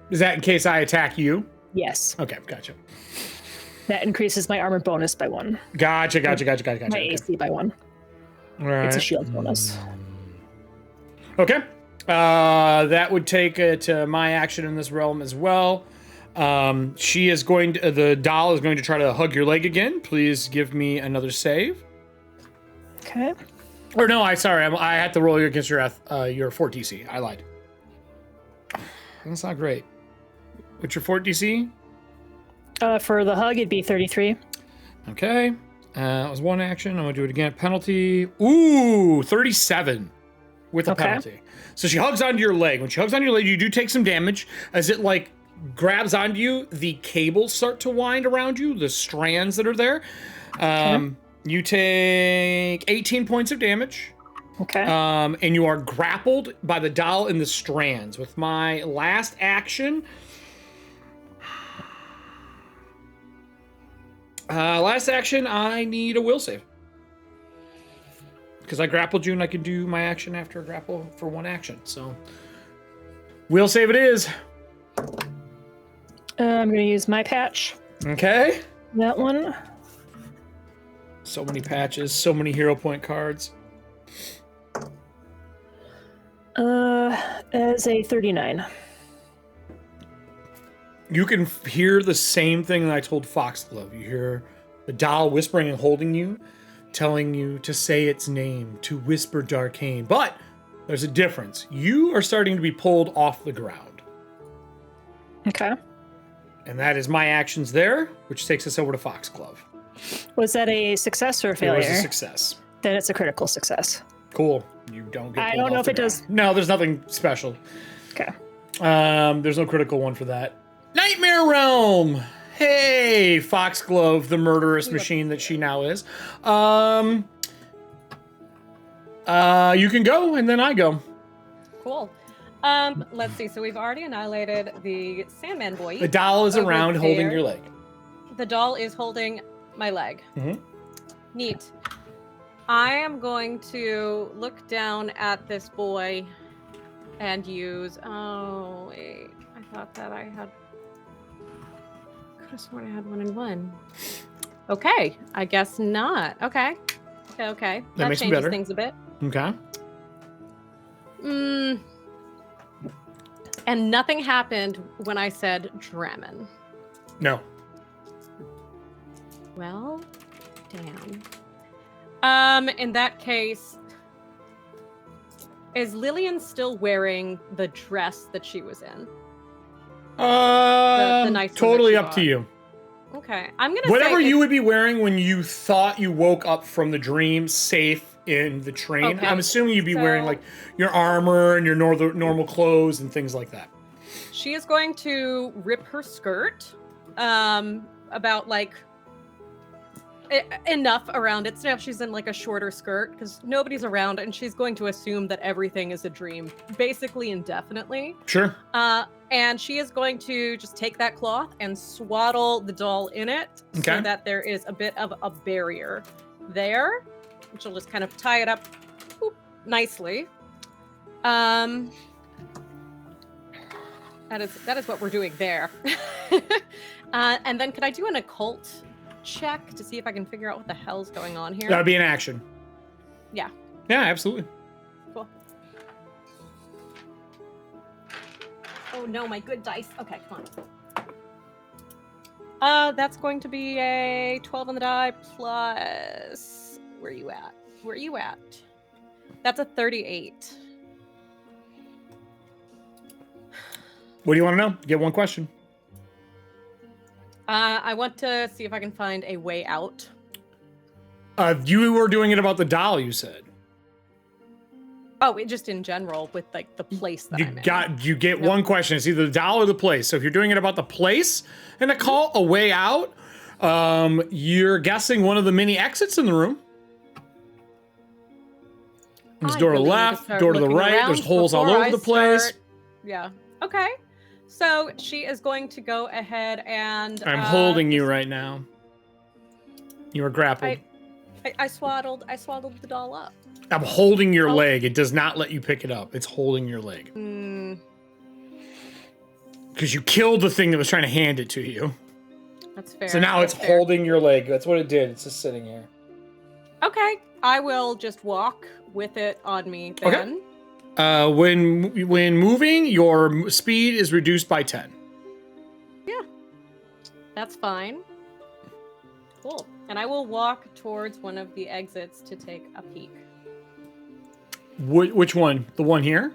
Is that in case I attack you? Yes. Okay, gotcha. That increases my armor bonus by 1. Gotcha. My Okay. AC by 1. All right. It's a shield bonus. Okay. That would take it to my action in this realm as well. She is going to, the doll is going to try to hug your leg again. Please give me another save. Okay. Or no, I had to roll you against your fort DC. I lied. That's not great. What's your fort DC? For the hug, it'd be 33. Okay. That was one action. I'm gonna do it again. Penalty. Ooh, 37 with a penalty. So she hugs onto your leg. When she hugs onto your leg, you do take some damage. As it like grabs onto you, the cables start to wind around you, the strands that are there. You take 18 points of damage. Okay. And you are grappled by the doll in the strands. With my last action, I need a will save. Because I grappled you and I can do my action after a grapple for one action. So, will save it is. I'm going to use my patch. Okay. That one. So many patches, so many hero point cards. As a 39. You can hear the same thing that I told Foxglove. You hear the doll whispering and holding you, telling you to say its name, to whisper Darkain. But there's a difference. You are starting to be pulled off the ground. Okay. And that is my actions there, which takes us over to Foxglove. Was that a success or a failure? It was a success. Then it's a critical success. Cool. You don't get I pulled don't know off if the it ground. does. No, there's nothing special. Okay. There's no critical one for that. Nightmare Realm! Hey, Foxglove, the murderous machine that she now is. You can go, and then I go. Cool. Let's see. So we've already annihilated the Sandman boy. The doll is over around holding there. your leg. The doll is holding my leg. Mhm. Neat. I am going to look down at this boy and use. Oh, wait. I thought that I had. Could have sworn I had 1 and 1. Okay. I guess not. Okay. Okay. That makes me changes better. things a bit. Okay. And nothing happened when I said Dramen. No. Well, damn. In that case, is Lillian still wearing the dress that she was in? The nice one that totally she up to bought. you. Okay, I'm gonna Whatever say you would be wearing when you thought you woke up from the dream safe in the train. Okay, I'm assuming you'd be so- wearing like your armor and your normal clothes and things like that. She is going to rip her skirt, about like enough around it. So now she's in like a shorter skirt because nobody's around, and she's going to assume that everything is a dream, basically indefinitely. Sure. And she is going to just take that cloth and swaddle the doll in it Okay. so that there is a bit of a barrier there. And she'll just kind of tie it up nicely. That is what we're doing there. And then could I do an occult check to see if I can figure out what the hell's going on here? That would be an action. Yeah. Yeah, absolutely. Cool. Oh no, my good dice. Okay, come on. That's going to be a 12 on the die plus. Where are you at? Where are you at? That's a 38. What do you want to know? Get one question. I want to see if I can find a way out. You were doing it about the doll, you said. Oh, just in general with like the place that I'm in. You get one question. It's either the doll or the place. So if you're doing it about the place and a way out, you're guessing one of the many exits in the room. There's door to the left, door to the right. There's holes all over the place. Yeah. Okay. So she is going to go ahead and. I'm holding you right now. You are grappled. I swaddled the doll up. I'm holding your leg. It does not let you pick it up. It's holding your leg. Because you killed the thing that was trying to hand it to you. That's fair. So now it's holding your leg. That's what it did. It's just sitting here. Okay. I will just walk with it on me then. Okay. When moving, your speed is reduced by 10. Yeah. That's fine. Cool. And I will walk towards one of the exits to take a peek. Which one? The one here?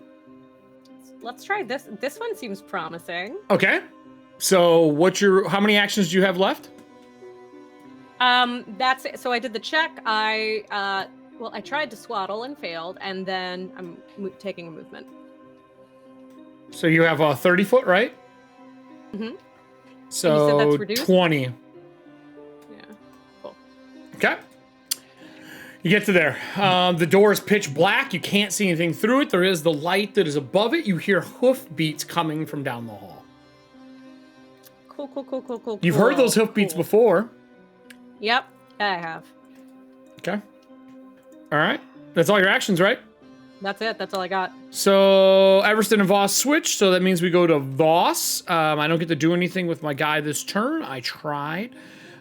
Let's try this. This one seems promising. Okay. So how many actions do you have left? That's it. So I did the check. I tried to swaddle and failed, and then I'm taking a movement. So you have a 30 foot, right? Mm-hmm. So and you said that's reduced? 20. Yeah. Cool. Okay. You get to there. The door is pitch black. You can't see anything through it. There is the light that is above it. You hear hoof beats coming from down the hall. Cool. You've heard those hoof beats before. Yep, I have. Okay. All right. That's all your actions, right? That's it. That's all I got. So Everston and Voss switch. So that means we go to Voss. I don't get to do anything with my guy this turn. I tried.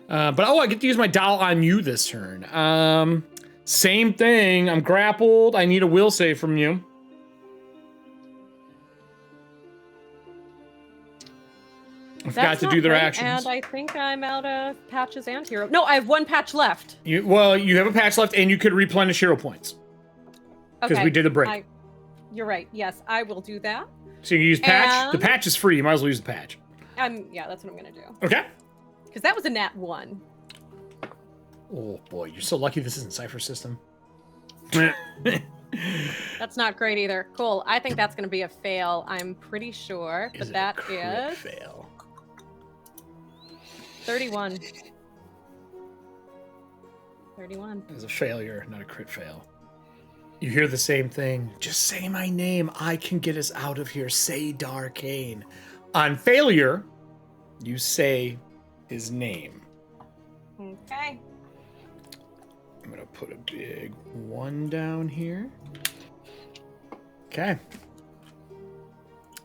But I get to use my doll on you this turn. Same thing. I'm grappled. I need a will save from you. I forgot to do their actions. And I think I'm out of patches and hero. No, I have one patch left. You have a patch left, and you could replenish hero points. Because we did a break. You're right. Yes, I will do that. So you use patch. The patch is free. You might as well use the patch. Yeah, that's what I'm gonna do. Okay. Because that was a nat 1. Oh boy, you're so lucky this isn't Cypher System. That's not great either. Cool. I think that's gonna be a fail. I'm pretty sure, but that is fail. 31. 31. It's a failure, not a crit fail. You hear the same thing. Just say my name. I can get us out of here. Say Darkain. On failure, you say his name. Okay. I'm going to put a big 1 down here. Okay.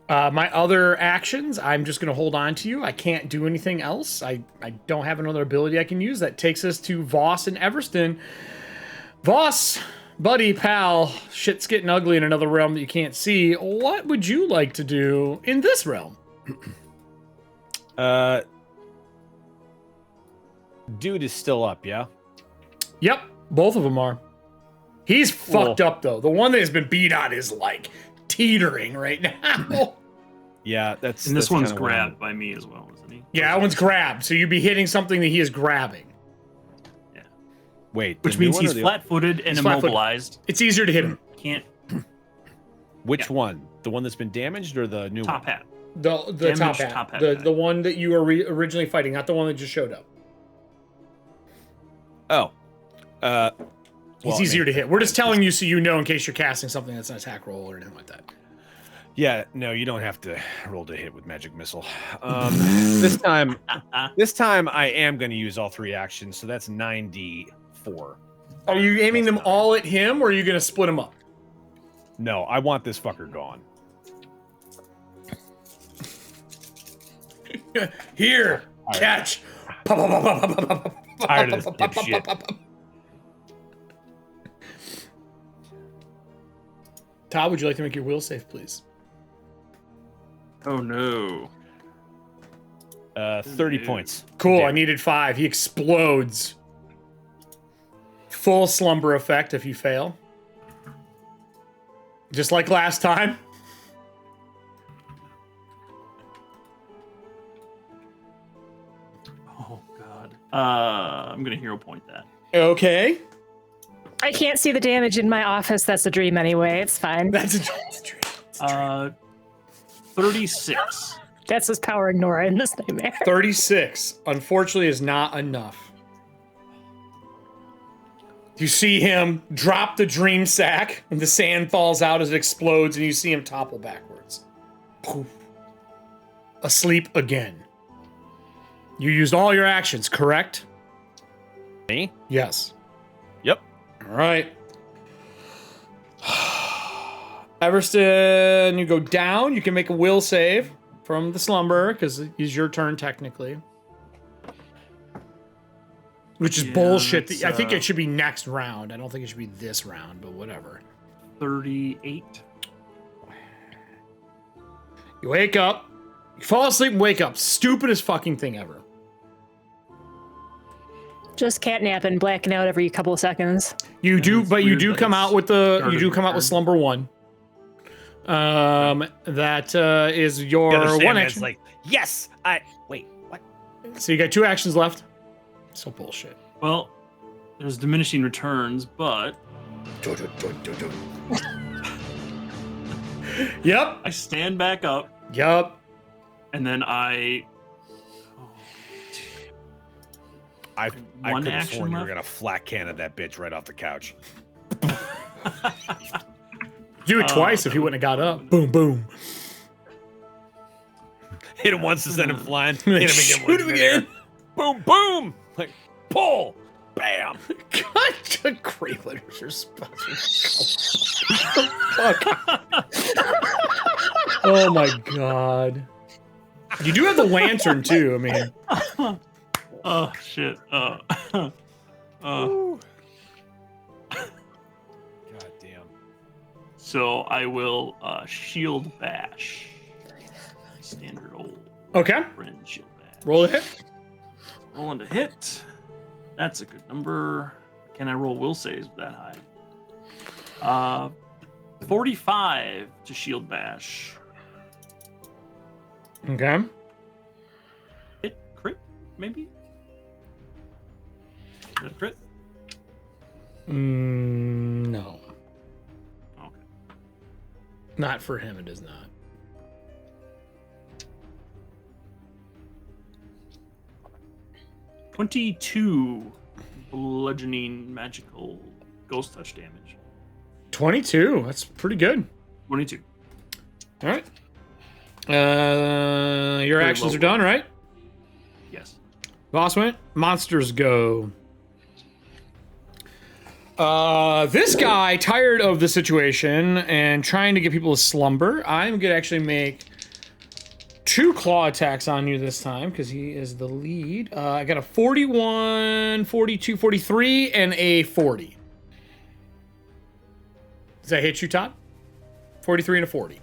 My other actions, I'm just going to hold on to you. I can't do anything else. I don't have another ability I can use. That takes us to Voss and Everston. Voss, buddy, pal, shit's getting ugly in another realm that you can't see. What would you like to do in this realm? Dude is still up, yeah? Yep, both of them are. He's fucked up, though. The one that has been beat on is, like, teetering right now. Yeah, that's... And this that's one's kinda grabbed by me as well, isn't he? Yeah, that one's grabbed. So you'd be hitting something that he is grabbing. Yeah. Wait, Which means he's flat-footed and immobilized. It's easier to hit him. Can't. Which one? The one that's been damaged or the new Top one? hat. The top Damaged hat. top hat The guy. one that you were originally fighting, not the one that just showed up. Oh. It's easier to hit. We're just telling you so you know in case you're casting something that's an attack roll or anything like that. Yeah, no, you don't have to roll to hit with magic missile. This time I am going to use all 3 actions, so that's 9d4. Are you aiming them all at him, or are you going to split them up? No, I want this fucker gone. Here, catch. Tired of this dipshit. Todd, would you like to make your will save, please? Oh no. 30 points. Cool, I needed 5. He explodes. Full slumber effect if you fail. Just like last time. Oh god. I'm gonna hero point that. Okay. I can't see the damage in my office. That's a dream anyway. It's fine. That's a dream. 36. That's what's powering Nora in this nightmare. 36, unfortunately, is not enough. You see him drop the dream sack, and the sand falls out as it explodes, and you see him topple backwards. Poof. Asleep again. You used all your actions, correct? Me? Yes. Yep. All right. Everston, you go down. You can make a will save from the slumber because it's your turn technically. Which is bullshit. I think it should be next round. I don't think it should be this round, but whatever. 38. You wake up. You fall asleep and wake up. Stupidest fucking thing ever. Just catnapping, blacking out every couple of seconds. You do, but you do come out with started you do come out with slumber 1. That is your one action. Like, yes, wait, what? So you got 2 actions left. So bullshit. Well, there's diminishing returns, but Yep. I stand back up, Yep. and then I I One could have action sworn you were left? gonna flat cannon that bitch right off the couch. Do it twice if he wouldn't have got up. Boom, boom. Hit him once to send him flying. Hit him again. Shoot him again. Boom, boom. Like, pull. Bam. God, great literature special. Fuck. Oh my god. You do have the lantern too. I mean, oh shit. God damn. So I will shield bash. Standard old okay. friend shield bash. Roll a hit. Rolling to hit. That's a good number. Can I roll will saves that high? 45 to shield bash. Okay. Hit crit, maybe? Is that a crit? No. Okay. Not for him, it is not. $22 bludgeoning magical ghost touch damage. 22. That's pretty good. 22. All right. Your actions are done, right? Yes. Boss went. Monsters go. This guy, tired of the situation and trying to get people to slumber, I'm gonna actually make 2 claw attacks on you this time because he is the lead. I got a 41, 42, 43, and a 40. Does that hit you, Todd? 43 and a 40.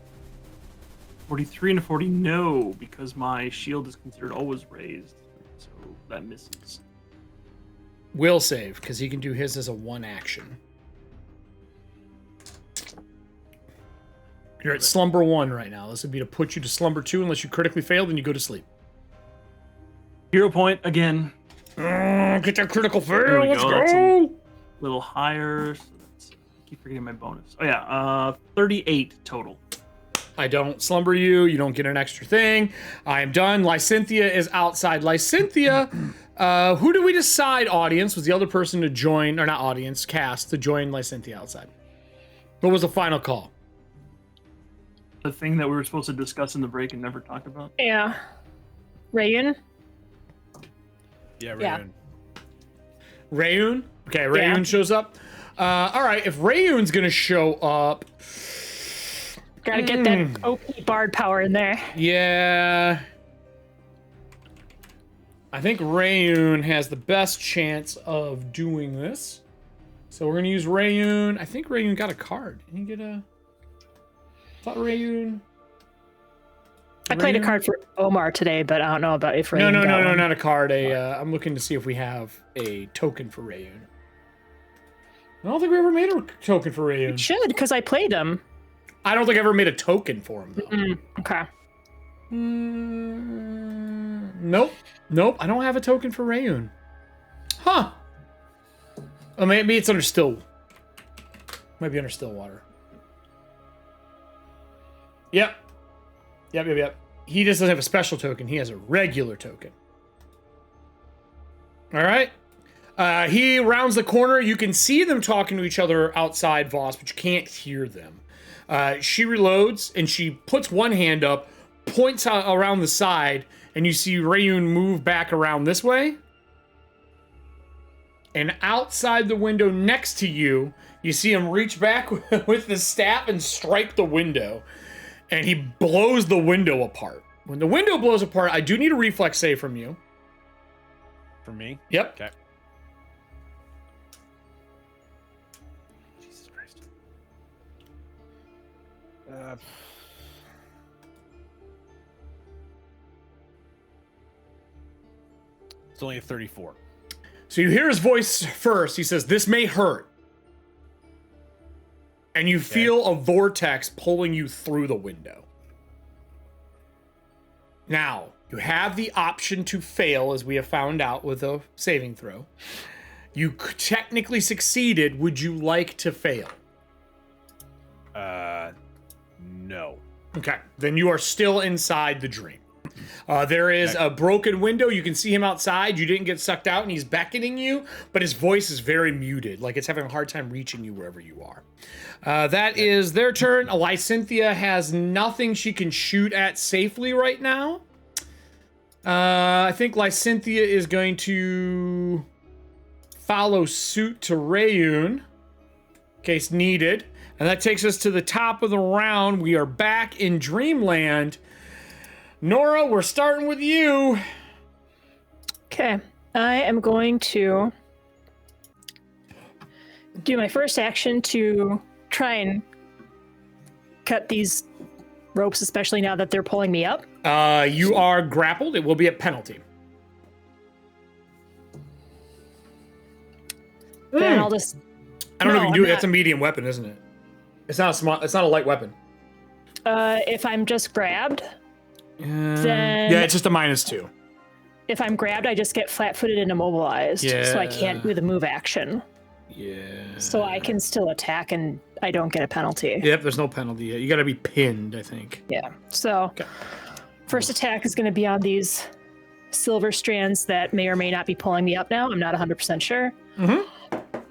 43 and a 40, no, because my shield is considered always raised. So that misses. Will save, because he can do his as a 1 action. You're at slumber 1 right now. This would be to put you to slumber 2 unless you critically fail, then you go to sleep. Hero point again. Get that critical There fail. we Let's go. That's go. a little higher. So that's, I keep forgetting my bonus. Oh yeah, 38 total. I don't slumber you. You don't get an extra thing. I am done. Lysynthia is outside. Lysynthia, who did we decide, audience, was the other person to join, or not audience, cast, to join Lysynthia outside? What was the final call? The thing that we were supposed to discuss in the break and never talked about. Yeah. Rayun? Yeah, Rayun. Yeah. Rayun? Okay, Rayun shows up. All right, if Rayun's going to show up... Gotta get that OP bard power in there. Yeah. I think Rayun has the best chance of doing this. So we're going to use Rayun. I think Rayun got a card. Didn't he get a... I thought Rayun... I played a card for Omar today, but I don't know about if Rayun No, got one. not a card. I'm looking to see if we have a token for Rayun. I don't think we ever made a token for Rayun. It should, because I played him. I don't think I ever made a token for him, though. Okay. Nope. I don't have a token for Rayun. Huh. Oh, maybe it's under still. Might be under Stillwater. Yep. He just doesn't have a special token. He has a regular token. All right. He rounds the corner. You can see them talking to each other outside, Voss, but you can't hear them. She reloads, and she puts one hand up, points out around the side, and you see Rayun move back around this way. And outside the window next to you, you see him reach back with the staff and strike the window. And he blows the window apart. When the window blows apart, I do need a reflex save from you. From me? Yep. Okay. Jesus Christ. It's only a 34. So you hear his voice first. He says, "This may hurt." And you feel a vortex pulling you through the window. Now, you have the option to fail, as we have found out with a saving throw. You technically succeeded. Would you like to fail? No. Okay, then you are still inside the dream. There is a broken window. You can see him outside. You didn't get sucked out, and he's beckoning you, but his voice is very muted, like it's having a hard time reaching you wherever you are. That is their turn. Lysynthia has nothing she can shoot at safely right now. I think Lysynthia is going to follow suit to Rayun, in case needed. And that takes us to the top of the round. We are back in Dreamland. Nora, we're starting with you. Okay. I am going to do my first action to try and cut these ropes, especially now that they're pulling me up. You are grappled. It will be a penalty. Then I'll just... I don't know if you can do it. I'm It's a medium weapon, isn't it? It's not a small. It's not a light weapon. If I'm just grabbed, then... Yeah, it's just a -2. If I'm grabbed, I just get flat-footed and immobilized, so I can't do the move action. Yeah. So I can still attack, and I don't get a penalty. Yep, there's no penalty yet. You got to be pinned, I think. Yeah. So, first attack is going to be on these silver strands that may or may not be pulling me up now. I'm not 100% sure.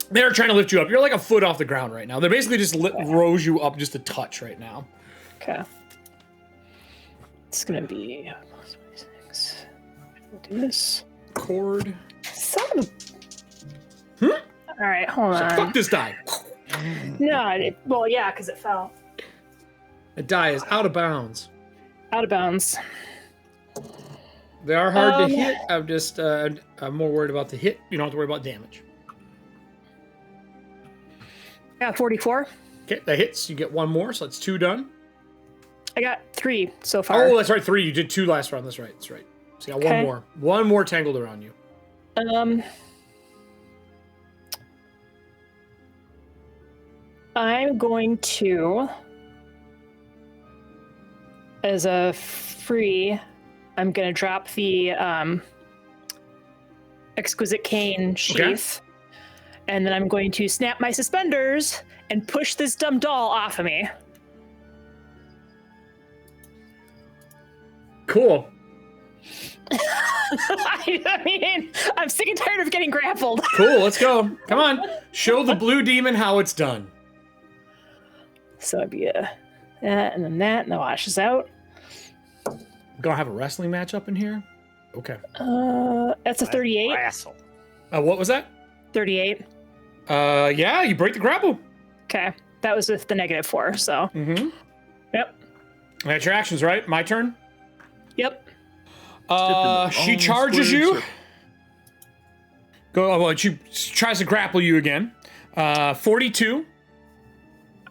They're trying to lift you up. You're like a foot off the ground right now. They're basically just rose you up just a touch right now. Okay. It's going to be... We'll do this. Cord. Son of a... All right, hold on. Fuck this die. No, well, yeah, because it fell. The die is out of bounds. Out of bounds. They are hard to hit. I'm just, I'm more worried about the hit. You don't have to worry about damage. Yeah, 44. Okay, that hits. You get one more, so that's 2 done. I got 3 so far. Oh, that's right, 3. You did 2 last round. That's right. That's right. So you got one more. One more tangled around you. I'm going to, as a free, I'm going to drop the exquisite cane sheath. And then I'm going to snap my suspenders and push this dumb doll off of me. Cool. I mean, I'm sick and tired of getting grappled. Cool, let's go. Come on. Show the blue demon how it's done. So it'd be that, and then that, and that washes out. Gonna have a wrestling match up in here? Okay. That's a 38. Wrestle. What was that? 38. Yeah, you break the grapple. Okay. That was with the -4, so. Mm-hmm. Yep. That's your actions, right? My turn? Yep. She charges you. She tries to grapple you again. 42.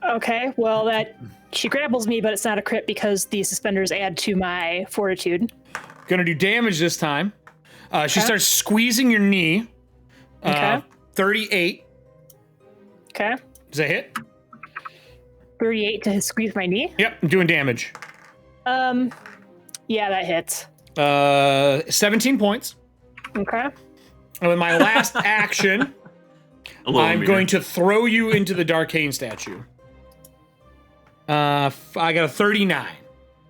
Okay, well, she grapples me, but it's not a crit because the suspenders add to my fortitude. Gonna do damage this time. She starts squeezing your knee. Okay. 38. Okay. Does that hit? 38 to squeeze my knee? Yep, I'm doing damage. Yeah, that hits. 17 points. Okay. And with my last action, I'm going to throw you into the Darkain statue. I got a 39.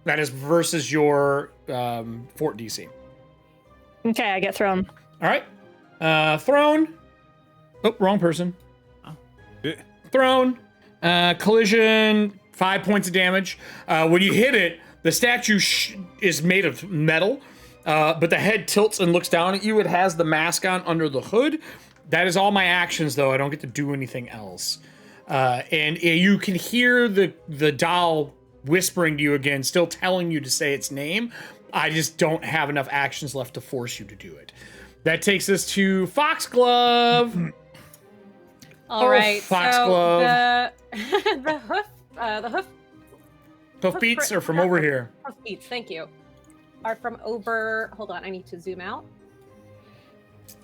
That is versus your fort DC. Okay, I get thrown. All right. Thrown. Oh, wrong person. Thrown. Collision. 5 points of damage. When you hit it, the statue is made of metal, but the head tilts and looks down at you. It has the mask on under the hood. That is all my actions, though. I don't get to do anything else. And you can hear the doll whispering to you again, still telling you to say its name. I just don't have enough actions left to force you to do it. That takes us to Foxglove. All right. Foxglove. So the hoof Hoofbeats are from over here. Hoofbeats, thank you. Are from over. Hold on, I need to zoom out.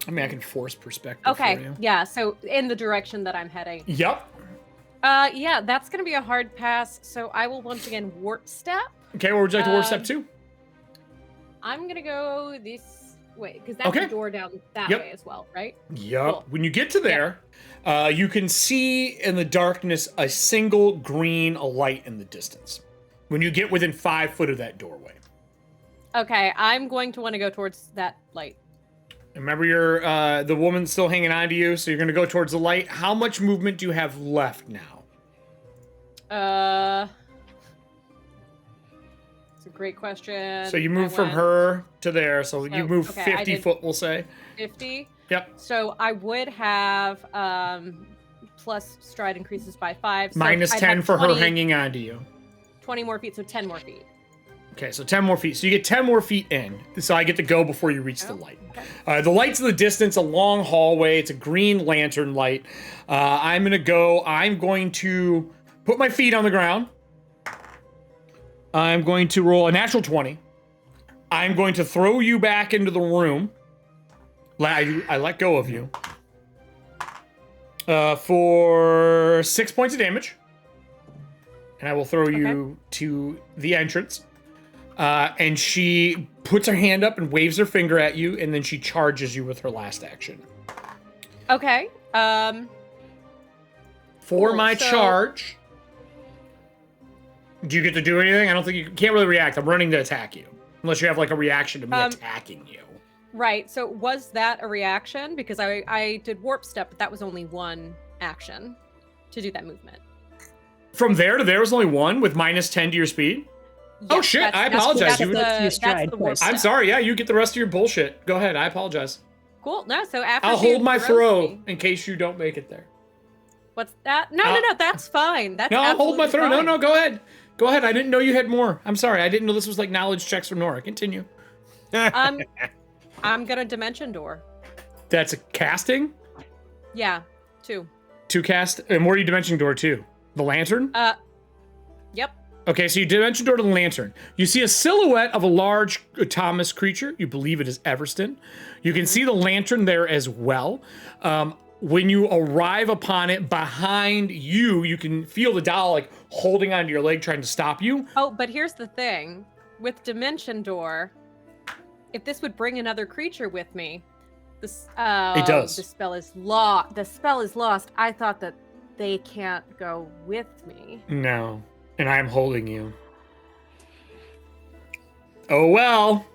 I mean, I can force perspective for Okay, you. yeah. So in the direction that I'm heading. Yep. Yeah, that's gonna be a hard pass. So I will once again warp step. Okay, where would you like to warp step to? I'm gonna go this way because that's the door down that way as well, right? Yep. Cool. When you get to there, you can see in the darkness a single green light in the distance. When you get within 5 foot of that doorway. Okay, I'm going to want to go towards that light. Remember, you're the woman's still hanging on to you, so you're going to go towards the light. How much movement do you have left now? It's a great question. So you move from her to there, so you move 50 foot, we'll say. 50? Yep. So I would have plus stride increases by 5. So Minus 10 for her hanging on to you. 20 more feet, so 10 more feet. Okay, so 10 more feet. So you get 10 more feet in. So I get to go before you reach the light. Okay. The light's in the distance, a long hallway. It's a green lantern light. I'm going to put my feet on the ground. I'm going to roll a natural 20. I'm going to throw you back into the room. I let go of you. For 6 points of damage. And I will throw you to the entrance. And she puts her hand up and waves her finger at you, and then she charges you with her last action. Okay. For my charge, do you get to do anything? I don't think you can't really react. I'm running to attack you. Unless you have like a reaction to me attacking you. Right. So was that a reaction? Because I did warp step, but that was only one action to do that movement. From there to there was only one with minus 10 to your speed? Yes, oh shit, I apologize. That's the I'm sorry, yeah, you get the rest of your bullshit. Go ahead, I apologize. Cool. No, so after I'll hold my throw in case you don't make it there. What's that? No, that's fine. That's I'll hold my throw. Fine. No, go ahead. Go ahead. I didn't know you had more. I'm sorry. I didn't know this was like knowledge checks from Nora. Continue. I'm gonna dimension door. That's a casting? Yeah, 2. 2 cast. And where are you dimension door to? The lantern? Yep. Okay, so you dimension door to the lantern. You see a silhouette of a large autonomous creature. You believe it is Everston. You can see the lantern there as well. When you arrive upon it, behind you, you can feel the doll like holding onto your leg, trying to stop you. Oh, but here's the thing. With dimension door, if this would bring another creature with me, This, It does. The spell is lost. The spell is lost. I thought that they can't go with me. No. And I'm holding you. Oh, well.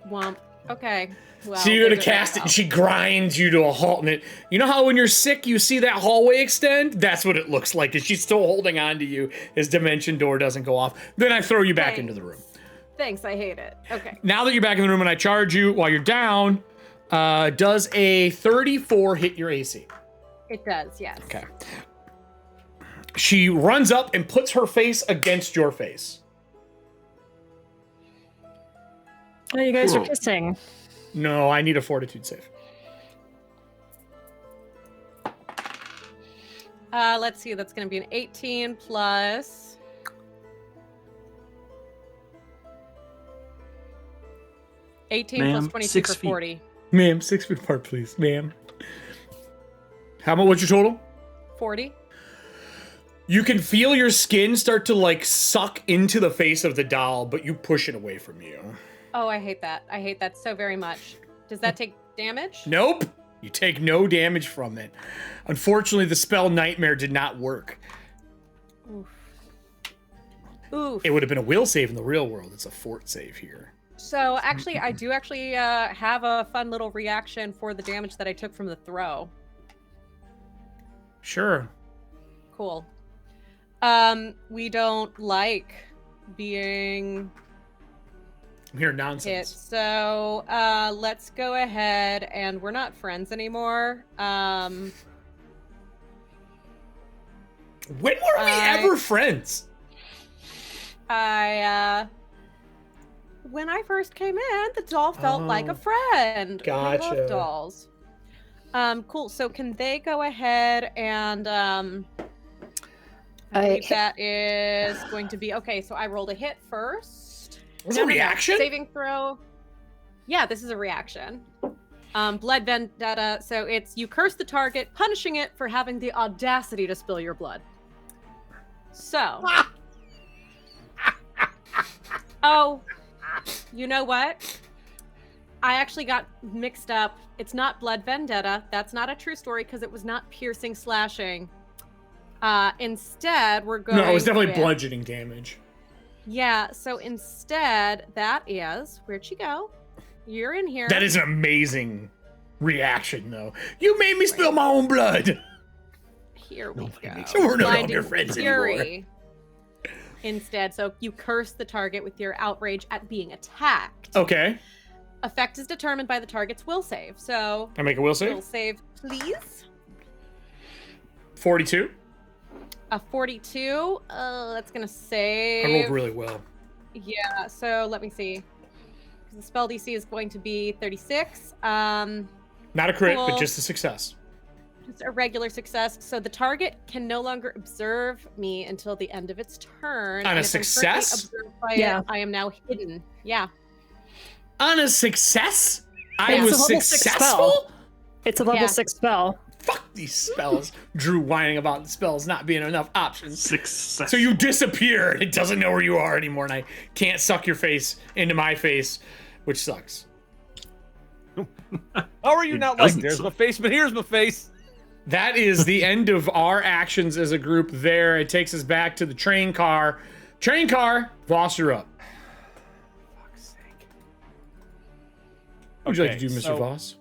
Womp. Okay. Well, So you're going to cast it, and she grinds you to a halt. And you know how when you're sick, you see that hallway extend? That's what it looks like. Is she's still holding on to you as Dimension Door doesn't go off. Then I throw you back into the room. Thanks, I hate it. Okay. Now that you're back in the room and I charge you while you're down, does a 34 hit your AC? It does, yes. Okay. She runs up and puts her face against your face. Oh, you guys are kissing. No, I need a fortitude save. Let's see. That's going to be an 18 plus... 18 plus 22 for 40. Ma'am, 6 feet apart, please. Ma'am. How about what's your total? 40. You can feel your skin start to like suck into the face of the doll, but you push it away from you. Oh, I hate that. I hate that so very much. Does that take damage? Nope. You take no damage from it. Unfortunately, the spell Nightmare did not work. Oof. Oof. It would have been a will save in the real world. It's a fort save here. So actually, I do have a fun little reaction for the damage that I took from the throw. Sure. Cool. We don't like being I'm hearing nonsense. hit, so let's go ahead, and we're not friends anymore. When were we ever friends? When I first came in, the doll felt like a friend. Gotcha. We love dolls. Cool. So can they go ahead and I believe that is going to be okay. So I rolled a hit first. Was it a reaction? Saving throw. Yeah, this is a reaction. Blood vendetta. So it's you curse the target, punishing it for having the audacity to spill your blood. So. Oh, you know what? I actually got mixed up. It's not blood vendetta. That's not a true story because it was not piercing slashing. Instead, we're going. No, it was definitely with... bludgeoning damage. Yeah. So instead, that is where'd she go? You're in here. That is an amazing reaction, though. You made me spill my own blood. Here we go. So we're no Blinding longer friends fury. anymore. Instead, so you curse the target with your outrage at being attacked. Okay. Effect is determined by the target's will save. So I make a will save? Will save, please. 42. A 42. That's gonna save. I rolled really well. Yeah. So let me see. The spell DC is going to be 36. Not a crit, cool. but just a success. Just a regular success. So the target can no longer observe me until the end of its turn. On and a if success? I'm currently observed by it, I am now hidden. Yeah. On a success? I It's was a level 6 successful? spell. It's a level 6 spell. Fuck these spells. Drew whining about the spells not being enough options. Success. So you disappear and it doesn't know where you are anymore, and I can't suck your face into my face, which sucks. How are you not like, there's my face, but here's my face? That is the end of our actions as a group there. It takes us back to the train car. Train car, Voss, you're up. Fuck's sake. What would you like to do, Okay, Mr. so- Voss?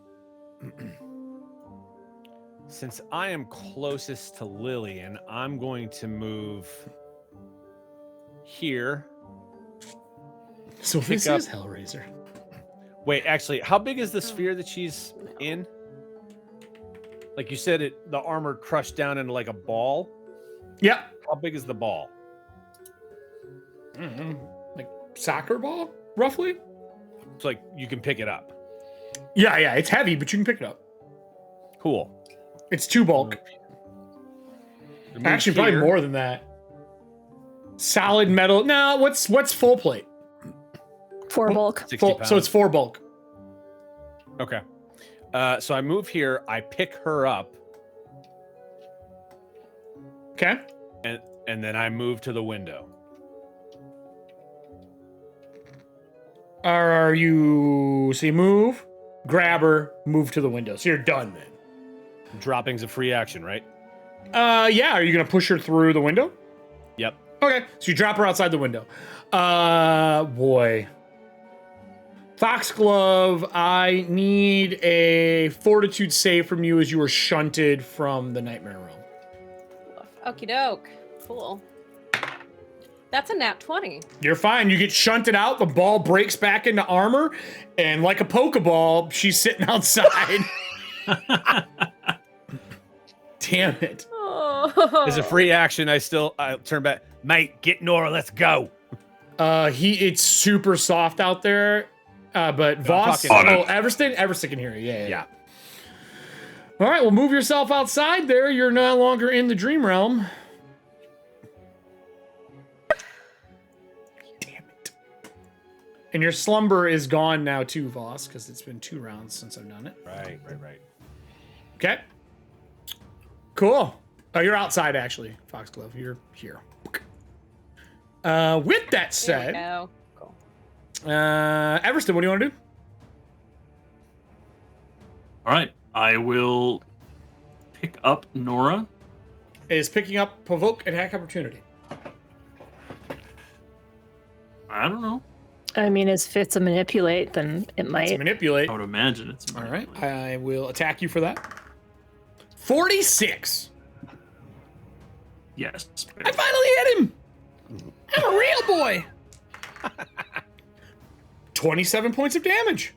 Since I am closest to Lillian, I'm going to move here. So this up- is Hellraiser. Wait, actually, how big is the sphere that she's in? Like you said, the armor crushed down into like a ball. Yeah. How big is the ball? Like soccer ball, roughly? It's like you can pick it up. Yeah, it's heavy, but you can pick it up. Cool. It's 2 bulk. Move Actually, probably here. more than that. Solid metal. No, what's full plate? 4 bulk. 60 Full, pounds. so it's 4 bulk. Okay. So I move here. I pick her up, Okay. and then I move to the window. Are you... So you move. grab her, move to the window. So you're done then. Dropping's a free action, right? Yeah. Are you gonna push her through the window? Yep. Okay. So you drop her outside the window. Boy. Foxglove, I need a fortitude save from you as you are shunted from the Nightmare Realm. Okie doke. Cool. That's a nat 20. You're fine. You get shunted out. The ball breaks back into armor, and like a Pokeball, she's sitting outside. Damn it. Oh. As a free action, I turn back. Mate, get Nora. Let's go. It's super soft out there. But Voss, Everston can hear you. Yeah. All right, well, move yourself outside there. You're no longer in the dream realm. Damn it. And your slumber is gone now too, Voss, because it's been 2 rounds since I've done it. Right. Okay. Cool. Oh, you're outside, actually, Foxglove. You're here. With that said... There we go. Cool. Everston, what do you want to do? All right, I will pick up Nora. Is picking up provoke attack opportunity. I don't know. I mean, if it's a manipulate, then it might. It's manipulate. I would imagine it's All right, I will attack you for that. 46. Yes. I finally hit him. I'm a real boy. 27 points of damage.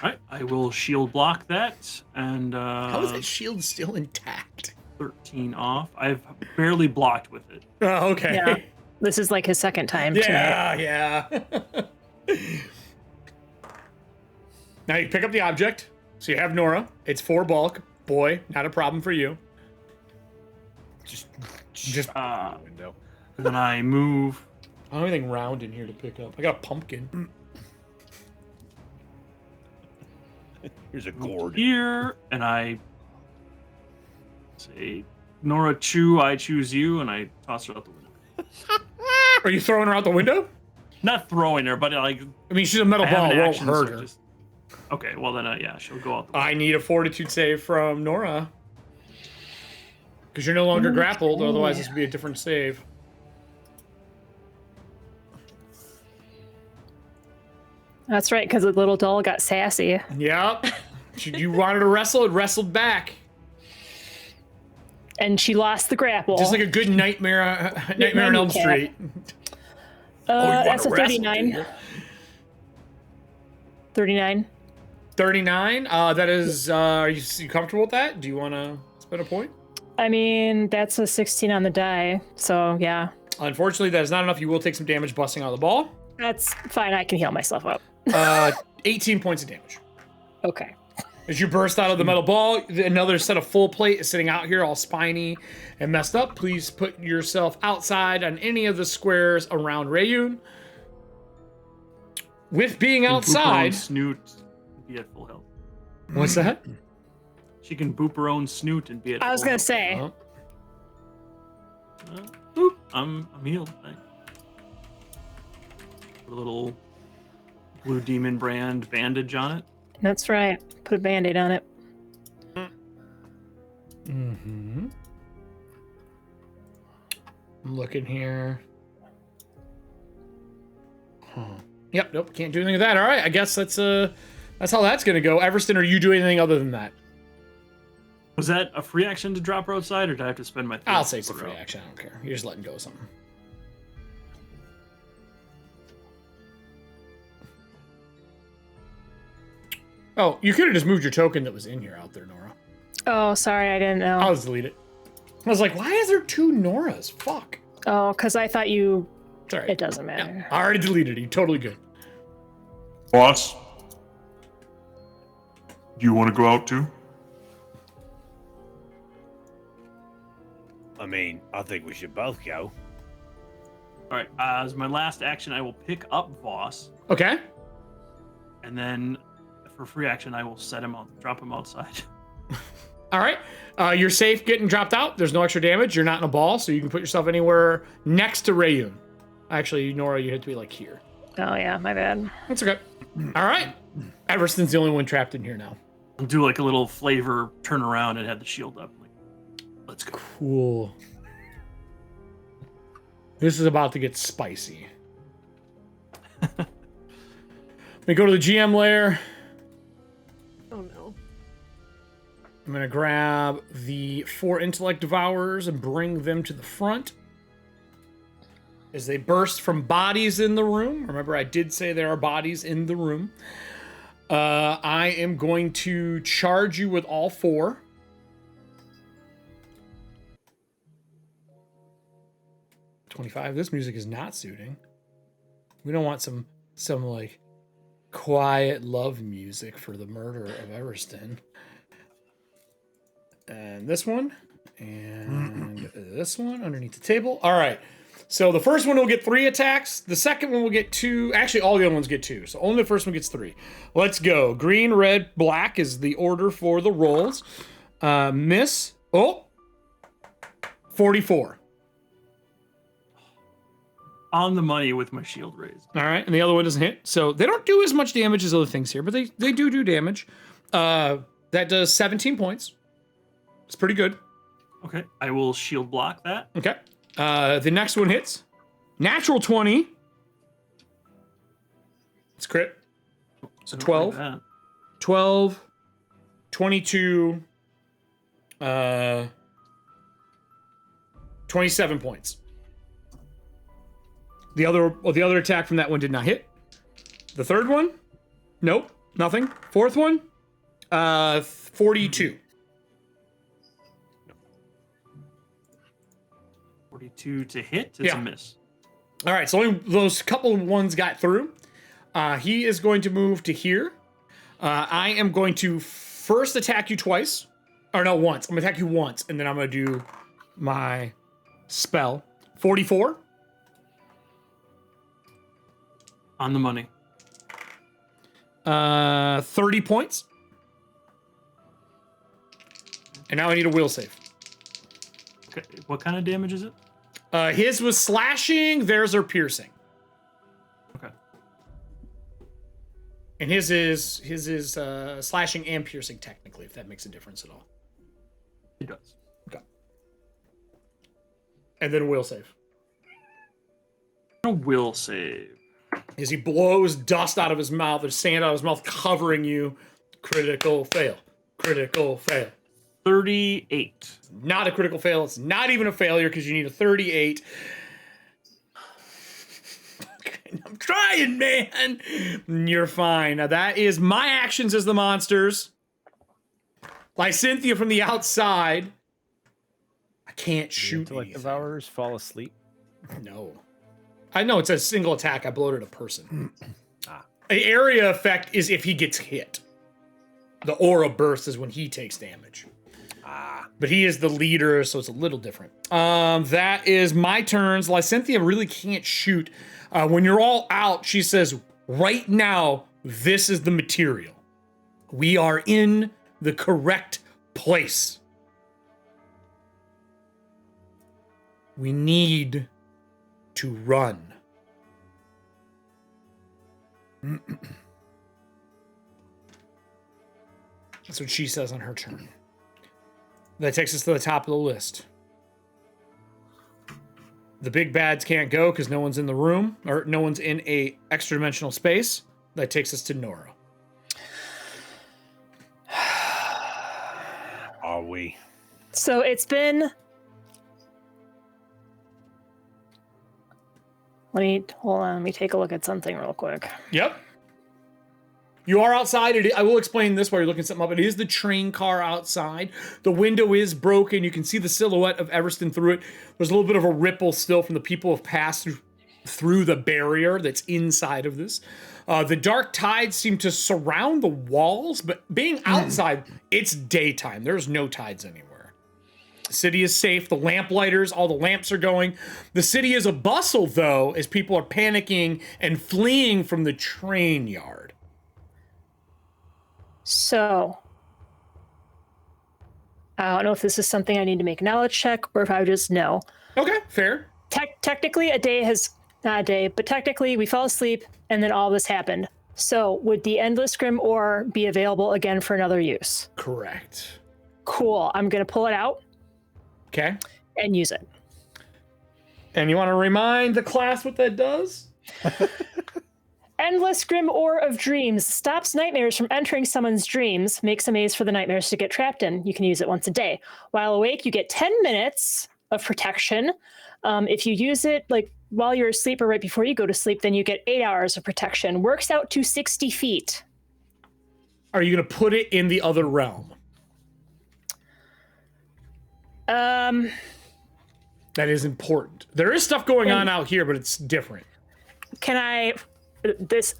All right, I will shield block that, and How is that shield still intact? 13 off. I've barely blocked with it. Oh, okay. Yeah. This is like his second time tonight. Yeah. Now you pick up the object. So you have Nora. It's 4 bulk. Boy, not a problem for you. Just window. And then I move. I don't have anything round in here to pick up. I got a pumpkin. Here's a gourd. Here, and I say, Nora, I choose you, and I toss her out the window. Are you throwing her out the window? Not throwing her, but like... I mean, she's a metal ball. It won't hurt her. Okay, well then, yeah, she'll go out the window. I need a fortitude save from Nora. Because you're no longer grappled, otherwise this would be a different save. That's right, because the little doll got sassy. Yep. You wanted to wrestle, it wrestled back. And she lost the grapple. Just like a good Nightmare on Elm Street. That's a 39. 39. 39? That is, are you comfortable with that? Do you want to spend a point? I mean, that's a 16 on the die, so yeah. Unfortunately, that is not enough. You will take some damage busting out of the ball. That's fine, I can heal myself up. 18 points of damage. Okay. As you burst out of the metal ball, another set of full plate is sitting out here all spiny and messed up. Please put yourself outside on any of the squares around Rayun. With being outside... Snoot and be at full health. What's that? She can boop her own snoot and be at full health. I was going to say. Boop. I'm healed. Thanks. Put a little Blue Demon brand bandage on it. That's right. Put a band-aid on it. Mm-hmm. I'm looking here. Huh. Yep, nope, can't do anything with that. All right, I guess that's how that's gonna go. Everston, are you doing anything other than that? Was that a free action to drop her outside, or did I have to spend my... I'll say it's a free action, I don't care. You're just letting go of something. Oh, you could have just moved your token that was in here out there, Nora. Oh, sorry, I didn't know. I'll just delete it. I was like, why is there 2 Noras? Fuck. Oh, because I thought you... Sorry. It doesn't matter. Yeah, I already deleted it. You're totally good. Boss? Do you want to go out too? I mean, I think we should both go. All right, as my last action, I will pick up Voss. Okay. And then for free action, I will set him out, drop him outside. All right. You're safe getting dropped out. There's no extra damage. You're not in a ball, so you can put yourself anywhere next to Rayun. Actually, Nora, you had to be like here. Oh, yeah, my bad. That's okay. All right. Everston's the only one trapped in here now. I'll do like a little flavor turn around and have the shield up. Like, let's go. Cool. This is about to get spicy. We go to the GM layer. Oh no. I'm going to grab the 4 intellect devourers and bring them to the front. As they burst from bodies in the room. Remember, I did say there are bodies in the room. I am going to charge you with all 4. $25. This music is not suiting. We don't want some like quiet love music for the murder of Everston. And this one. And this one underneath the table. All right. So the first one will get 3 attacks. The second one will get 2. Actually, all the other ones get 2. So only the first one gets 3. Let's go. Green, red, black is the order for the rolls. Miss. Oh. 44. On the money with my shield raised. All right. And the other one doesn't hit. So they don't do as much damage as other things here, but they do damage. That does 17 points. It's pretty good. Okay. I will shield block that. Okay. The next one hits. Natural 20. It's crit. So 12. Like 12. 22. 27 points. The other attack from that one did not hit. The third one? Nope. Nothing. Fourth one? 42. 42 to hit. It's a miss. All right, so only those couple ones got through. He is going to move to here. I am going to first attack you twice. Or no, once. I'm going to attack you once, and then I'm going to do my spell. 44. On the money. 30 points. And now I need a will save. Okay. What kind of damage is it? His was slashing, theirs are piercing. Okay. And his is slashing and piercing technically, if that makes a difference at all. It does. Okay. And then a will save. A will save. As he blows dust out of his mouth, there's sand out of his mouth covering you. Critical fail. Critical fail. 38. Not a critical fail. It's not even a failure because you need a 38. I'm trying, man. You're fine. Now that is my actions as the monsters. Lysynthia from the outside. I can't shoot Like devourers fall asleep. No. I know it's a single attack. I bloated a person. The area effect is if he gets hit. The aura burst is when he takes damage. But he is the leader, so it's a little different. That is my turns. Lysynthia really can't shoot. When you're all out, she says, right now, this is the material. We are in the correct place. We need to run. That's what she says on her turn. That takes us to the top of the list. The big bads can't go because no one's in the room, or no one's in a extra dimensional space. That takes us to Nora. Are we? So it's been... Hold on, let me take a look at something real quick. Yep. You are outside. I will explain this while you're looking something up. It is the train car outside. The window is broken. You can see the silhouette of Everston through it. There's a little bit of a ripple still from the people who have passed through the barrier that's inside of this. The dark tides seem to surround the walls, but being outside, it's daytime. There's no tides anywhere. The city is safe. The lamplighters, all the lamps are going. The city is a bustle, though, as people are panicking and fleeing from the train yard. So, I don't know if this is something I need to make a knowledge check or if I would just know. Okay, fair. Technically, a day has, not a day, but technically we fell asleep and then all this happened. So would the Endless Grim Ore be available again for another use? Correct. Cool. I'm going to pull it out. Okay. And use it. And you want to remind the class what that does? Endless Grim Ore of Dreams stops nightmares from entering someone's dreams, makes a maze for the nightmares to get trapped in. You can use it once a day. While awake, you get 10 minutes of protection. If you use it like while you're asleep or right before you go to sleep, then you get 8 hours of protection. Works out to 60 feet. Are you going to put it in the other realm? That is important. There is stuff going on out here, but it's different. Can I...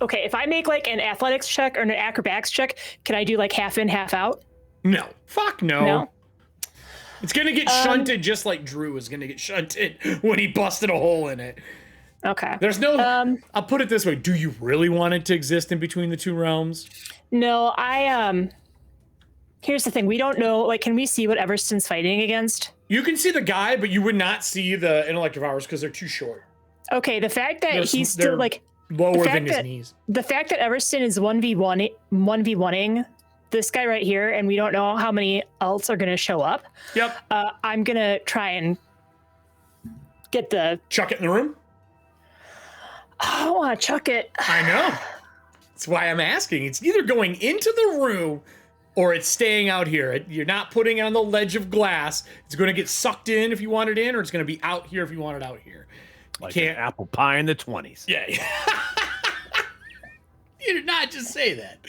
Okay, if I make like an athletics check or an acrobatics check, can I do like half in, half out? No. Fuck no. No? It's going to get shunted just like Drew is going to get shunted when he busted a hole in it. Okay. There's no... I'll put it this way. Do you really want it to exist in between the two realms? No, here's the thing. We don't know, like, can we see what Everston's fighting against? You can see the guy, but you would not see the intellect of ours because they're too short. Okay, the fact that he's still, like... Lower than his knees. The fact that Everston is 1v1ing this guy right here, and we don't know how many alts are going to show up. Yep. I'm going to try and get the... Chuck it in the room? I don't want to chuck it. I know. That's why I'm asking. It's either going into the room or it's staying out here. You're not putting it on the ledge of glass. It's going to get sucked in if you want it in, or it's going to be out here if you want it out here. Like an apple pie in the 20s. Yeah. You did not just say that.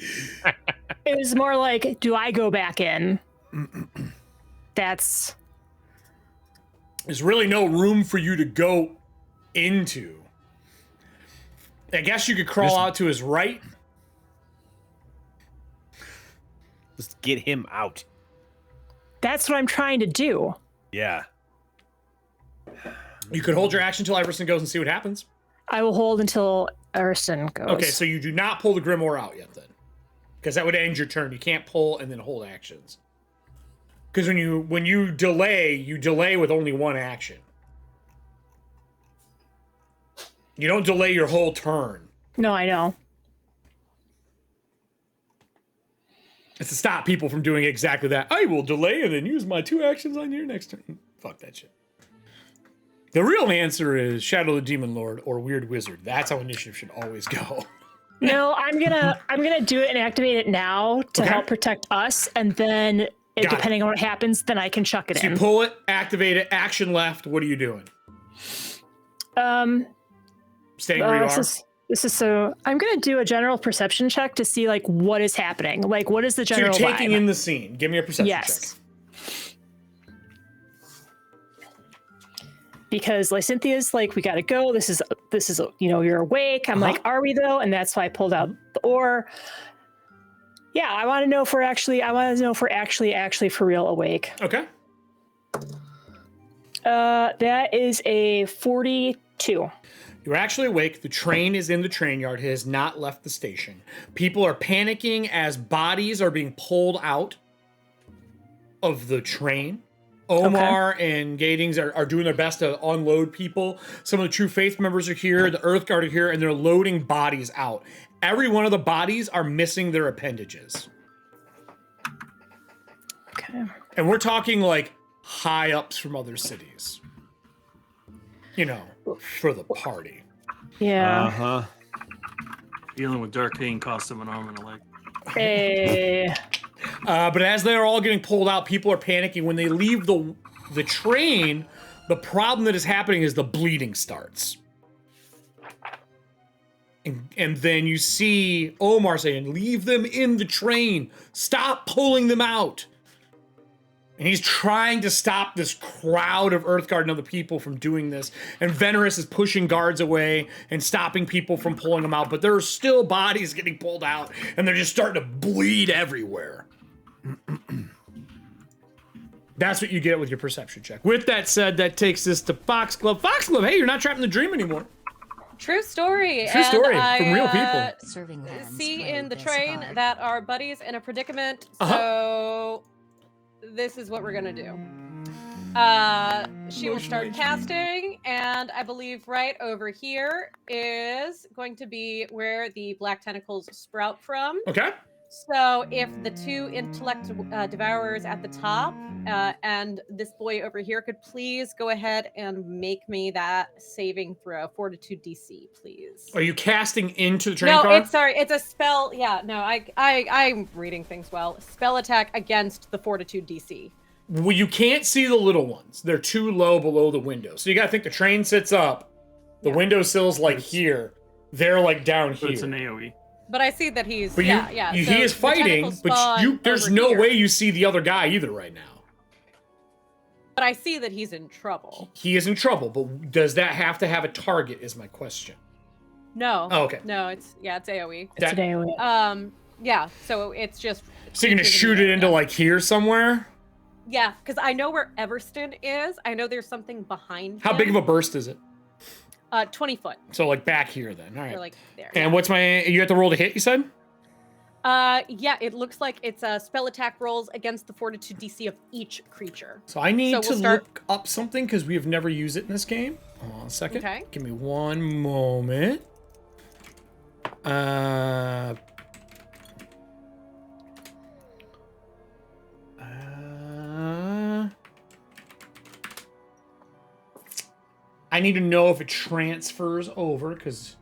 It was more like, do I go back in? There's really no room for you to go into. I guess you could crawl out to his right. Just get him out. That's what I'm trying to do. Yeah. You could hold your action until Everson goes and see what happens. I will hold until Everson goes. Okay, so you do not pull the Grimoire out yet then. Because that would end your turn. You can't pull and then hold actions. Because when you delay with only one action. You don't delay your whole turn. No, I know. It's to stop people from doing exactly that. I will delay and then use my 2 actions on your next turn. Fuck that shit. The real answer is Shadow the Demon Lord or Weird Wizard. That's how initiative should always go. No, I'm gonna do it and activate it now to help protect us, and then depending on what happens, then I can chuck it in. You pull it, activate it, action left. What are you doing? Staying where you are. This is so. I'm gonna do a general perception check to see like what is happening. Like what is the general? So you're taking vibe? in the scene. Give me a perception yes. check. Because Lycynthia's like, we gotta go. This is you're awake. I'm like, are we though? And that's why I pulled out the ore. Yeah, I want to know if we're actually for real awake. Okay. That is a 42. You're actually awake. The train is in the train yard. It has not left the station. People are panicking as bodies are being pulled out of the train. Omar and Gatings are doing their best to unload people. Some of the True Faith members are here. The Earthguard are here, and they're loading bodies out. Every one of the bodies are missing their appendages. Okay. And we're talking like high ups from other cities. You know, for the party. Yeah. Uh-huh. Dealing with Darkain cost him an arm and a leg. Hey. But as they're all getting pulled out, people are panicking. When they leave the train, the problem that is happening is the bleeding starts. And then you see Omar saying, leave them in the train. Stop pulling them out. And he's trying to stop this crowd of Earthguard and other people from doing this. And Venerus is pushing guards away and stopping people from pulling them out. But there are still bodies getting pulled out. And they're just starting to bleed everywhere. That's what you get with your perception check. With that said, that takes us to Foxglove. Foxglove, hey, you're not trapped in the dream anymore. True story. True story and from real people. Serving hands see played in the this train card. that our buddy's in a predicament, so this is what we're gonna do. She will start casting, and I believe right over here is going to be where the black tentacles sprout from. Okay. So if the two intellect devourers at the top and this boy over here could please go ahead and make me that saving throw, Fortitude DC, please. Are you casting into the train No, car? it's a spell. Yeah, no, I'm reading things well. Spell attack against the Fortitude DC. Well, you can't see the little ones. They're too low below the window. So you got to think the train sits up. The windowsill's like here. They're like down here. It's an AoE. But I see that he's But so he is fighting, but there's no way you see the other guy either right now. But I see that he's in trouble. He is in trouble, but does that have to have a target is my question. No. Oh, okay. No, it's AoE. It's an AoE. Yeah, so it's just So you're gonna shoot it into like here somewhere? Yeah, because I know where Everston is. I know there's something behind How him. big of a burst is it? 20 foot. So like back here then. All right. Or like there. And what's you have to roll to hit, you said? Yeah, it looks like it's spell attack rolls against the Fortitude DC of each creature. So I need to look up something because we have never used it in this game. Hold on a second. Okay. Give me one moment. I need to know if it transfers over because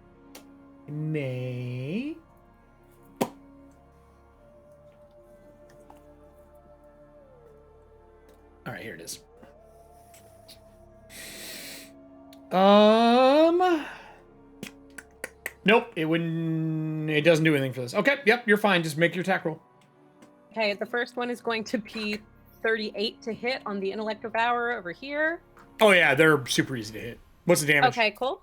it may. All right, here it is. Nope, it wouldn't. It doesn't do anything for this. Okay, yep, you're fine. Just make your attack roll. Okay, the first one is going to be 38 to hit on the Intellect Devourer over here. Oh yeah, they're super easy to hit. What's the damage? Okay, cool.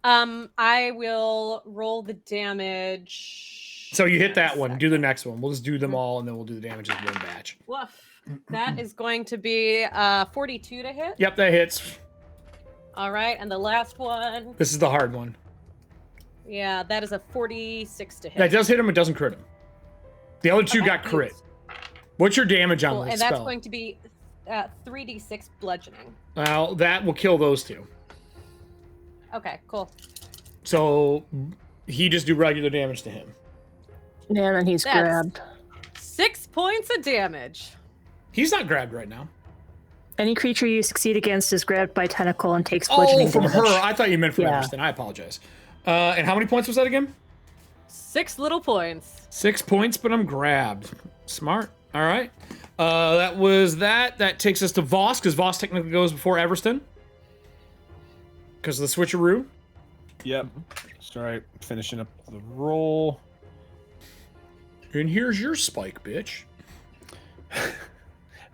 I will roll the damage. So you hit that one. Do the next one. We'll just do them all, and then we'll do the damage as one batch. Woof. That is going to be 42 to hit. Yep, that hits. All right, and the last one. This is the hard one. Yeah, that is a 46 to hit. That does hit him. It doesn't crit him. The other two got crit. What's your damage on this and spell? that's going to be 3d6 bludgeoning. Well, that will kill those two. Okay, cool. So he just do regular damage to him. Yeah, and he's grabbed. 6 points of damage. He's not grabbed right now. Any creature you succeed against is grabbed by tentacle and takes bludgeoning from damage. her. I thought you meant from Everston. I apologize. And how many points was that again? 6 little points. 6 points, but I'm grabbed. Smart. All right. That was that. That takes us to Voss, because Voss technically goes before Everston. Because of the switcheroo. Yep. Sorry, finishing up the roll. And here's your spike, bitch.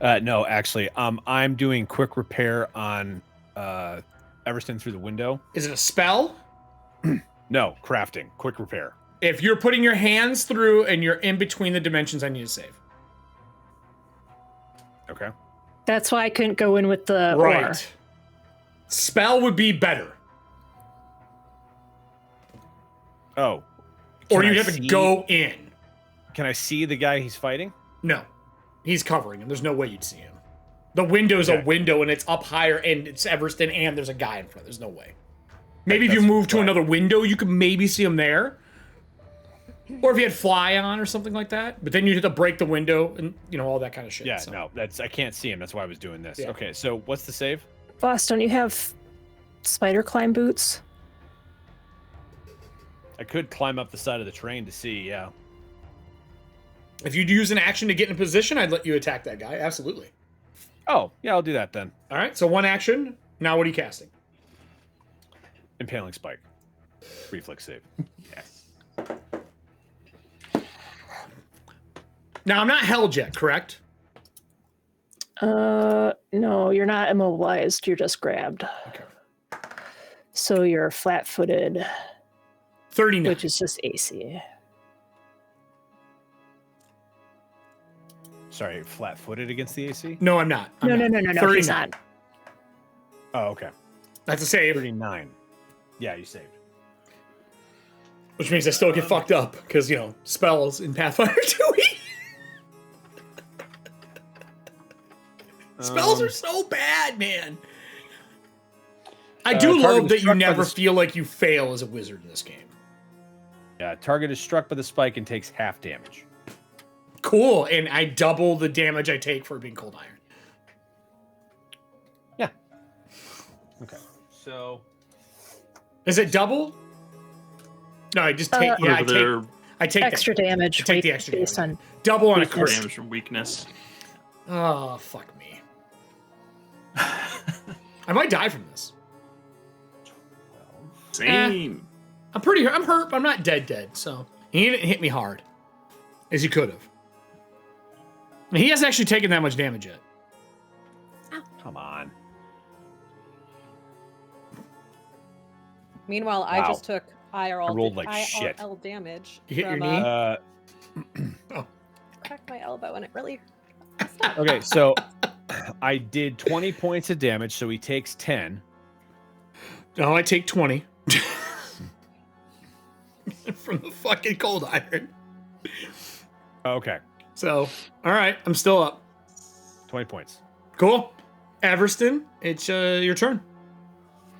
No, actually, I'm doing quick repair on Everston through the window. Is it a spell? No, crafting. Quick repair. If you're putting your hands through and you're in between the dimensions, I need to save. Okay. That's why I couldn't go in with the right. ore. Spell would be better. Oh. Or you'd have to go in. Can I see the guy he's fighting? No. He's covering him. There's no way you'd see him. The window's a window and it's up higher and it's Everston and there's a guy in front. There's no way. Maybe if you move to another window, you could maybe see him there. Or if you had fly on or something like that. But then you'd have to break the window and, you know, all that kind of shit. Yeah, so. no, I can't see him. That's why I was doing this. Yeah. Okay, so what's the save? Boss, don't you have spider climb boots? I could climb up the side of the train to see, yeah. If you'd use an action to get in a position, I'd let you attack that guy. Absolutely. Oh, yeah, I'll do that then. All right, so one action. Now what are you casting? Impaling Spike. Reflex save. Yes. Now, I'm not held yet, correct? No, you're not immobilized. You're just grabbed. Okay. So you're flat-footed. 39. Which is just AC. Sorry, flat-footed against the AC? No, I'm not. No, he's not. Oh, okay. That's a save. 39. Yeah, you saved. Which means I still get fucked up, because, you know, spells in Pathfinder 2e. Spells are so bad, man. I do target love is that you struck by never the feel like you fail as a wizard in this game. Yeah, target is struck by the spike and takes half damage. Cool, and I double the damage I take for being cold iron. Yeah. Okay. So. Is it double? No, I just take. Yeah, I take extra damage. I take the extra based damage. on Double on a Extra crit. damage from weakness. Oh, fuck me. I might die from this. Same. I'm hurt, but I'm not dead, so. He didn't hit me hard. As he could have. And he hasn't actually taken that much damage yet. Come on. Meanwhile, I Wow. just took IRL, I rolled like shit. IRL damage. You hit your from, knee? Cracked my elbow and it really. Okay, so I did 20 points of damage, so he takes 10. No, I take 20. From the fucking cold iron. Okay. So, all right, I'm still up. 20 points. Cool. Everston, it's your turn.